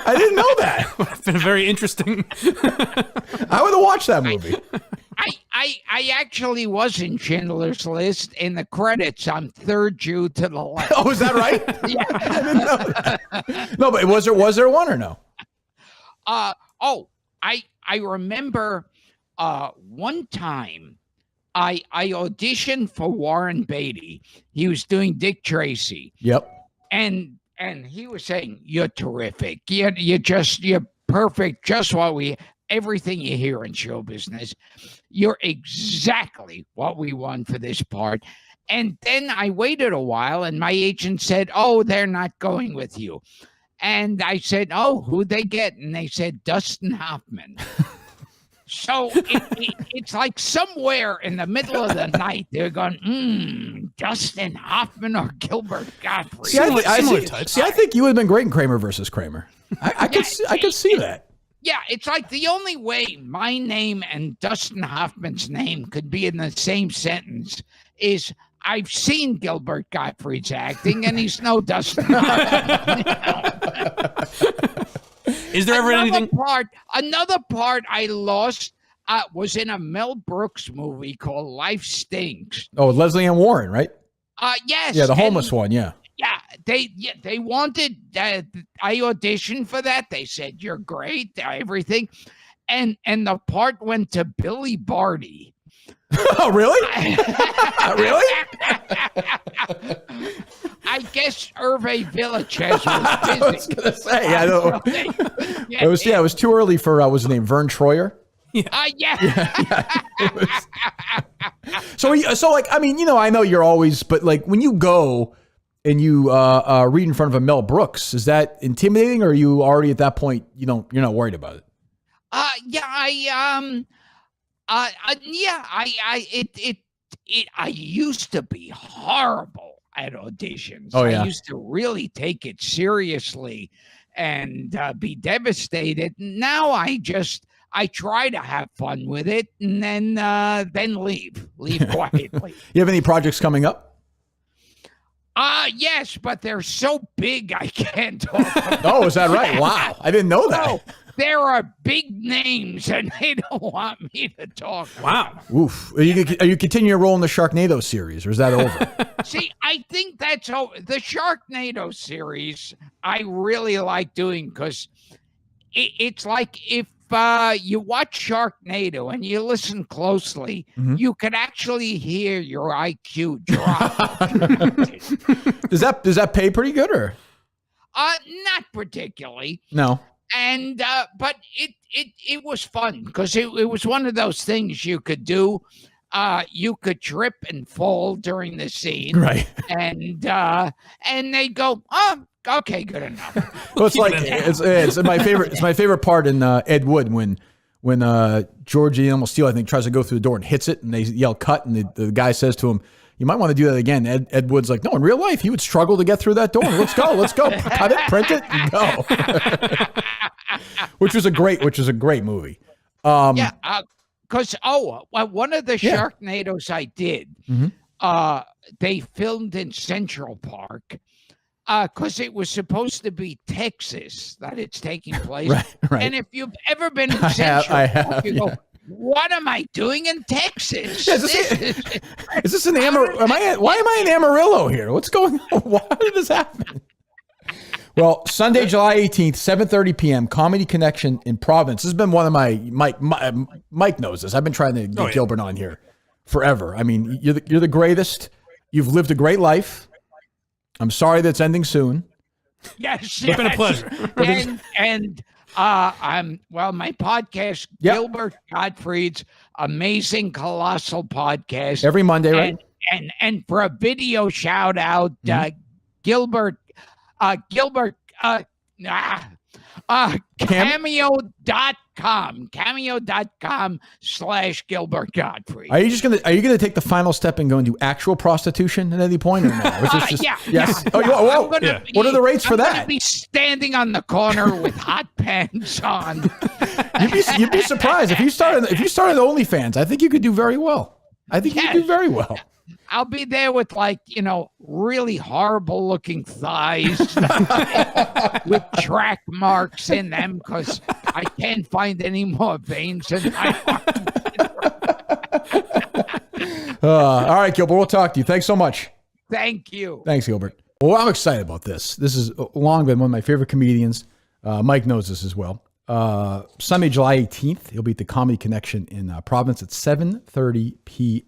I didn't know that. Would have been very interesting. I would have watched that movie. I actually was in Schindler's List. In the credits, I'm third Jew to the left. Oh, is that right? Yeah. I didn't know that. No, but was there one or no? I remember one time I auditioned for Warren Beatty. He was doing Dick Tracy. Yep. And he was saying, "You're terrific. You're perfect. Just everything you hear in show business. You're exactly what we want for this part." And then I waited a while, and my agent said, "Oh, they're not going with you." And I said, "Oh, who'd they get?" And they said, "Dustin Hoffman." So it's like somewhere in the middle of the night, they're going, Dustin Hoffman or Gilbert Gottfried. See, I think you would have been great in Kramer versus Kramer. I could see that. Yeah, it's like the only way my name and Dustin Hoffman's name could be in the same sentence is I've seen Gilbert Gottfried's acting, and he's no Dustin Hoffman. Is there ever anything? Another part I lost was in a Mel Brooks movie called Life Stinks. Oh, Leslie Ann Warren, right? Yes. Yeah, the homeless one. Yeah. Yeah, they wanted. I auditioned for that. They said you're great, everything, and the part went to Billy Barty. Oh, really? Really? I guess Hervé Villachez was busy. I was gonna say, I don't. It was too early for what's his name, Vern Troyer. So like, I mean, I know you're always, but like when you go and you read in front of a Mel Brooks, is that intimidating, or are you already at that point? You're not worried about it. I used to be horrible at auditions. Oh, yeah. I used to really take it seriously and be devastated. Now I try to have fun with it and then leave quietly. You have any projects coming up? Yes, but they're so big I can't talk about. Oh, is that right? Wow. I didn't know that. No, there are big names and they don't want me to talk. Wow. Oof. Are you continuing to roll in the Sharknado series, or is that over? See, I think that's over. The Sharknado series I really like doing because it's like if you watch Sharknado and you listen closely, you can actually hear your IQ drop. Does that pay pretty good, or? Not particularly. No. And but it was fun because it was one of those things you could do. You could trip and fall during the scene, right? And they go, "Oh, okay, good enough." Well, it's like it's my favorite. It's my favorite part in Ed Wood when George the Animal Steel, I think, tries to go through the door and hits it, and they yell "cut," and the guy says to him, "You might want to do that again." Ed Wood's like, "No, in real life, he would struggle to get through that door. Let's go. Cut it, print it, and go." which was a great movie. Because one of the Sharknadoes I did, they filmed in Central Park because it was supposed to be Texas that it's taking place. Right. And if you've ever been in Central Park, you go, "What am I doing in Texas?" Yeah, is this an Amarillo? Why am I in Amarillo here? What's going on? Why did this happen? Well, Sunday, July 18th, 7:30 p.m., Comedy Connection in Providence. This has been one of my Mike knows this. I've been trying to get Gilbert on here forever. I mean, you're the greatest. You've lived a great life. I'm sorry that's ending soon. Yes, it's been a pleasure. and my podcast, Gilbert Gottfried's Amazing Colossal Podcast, every Monday, right? And for a video shout out, Cameo.com /Gilbert Gottfried. Are you gonna take the final step and go into actual prostitution at any point, or no? Yes. Whoa. What are the rates for that? I'm gonna be standing on the corner with hot pants on. You'd be surprised if you started OnlyFans. I think you could do very well. I'll be there with really horrible looking thighs with track marks in them because I can't find any more veins in my arm. All right, Gilbert, we'll talk to you. Thanks so much. Thank you. Thanks, Gilbert. Well, I'm excited about this. This has long been one of my favorite comedians. Mike knows this as well. Sunday, July 18th, he'll be at the Comedy Connection in Providence at 7:30 p.m.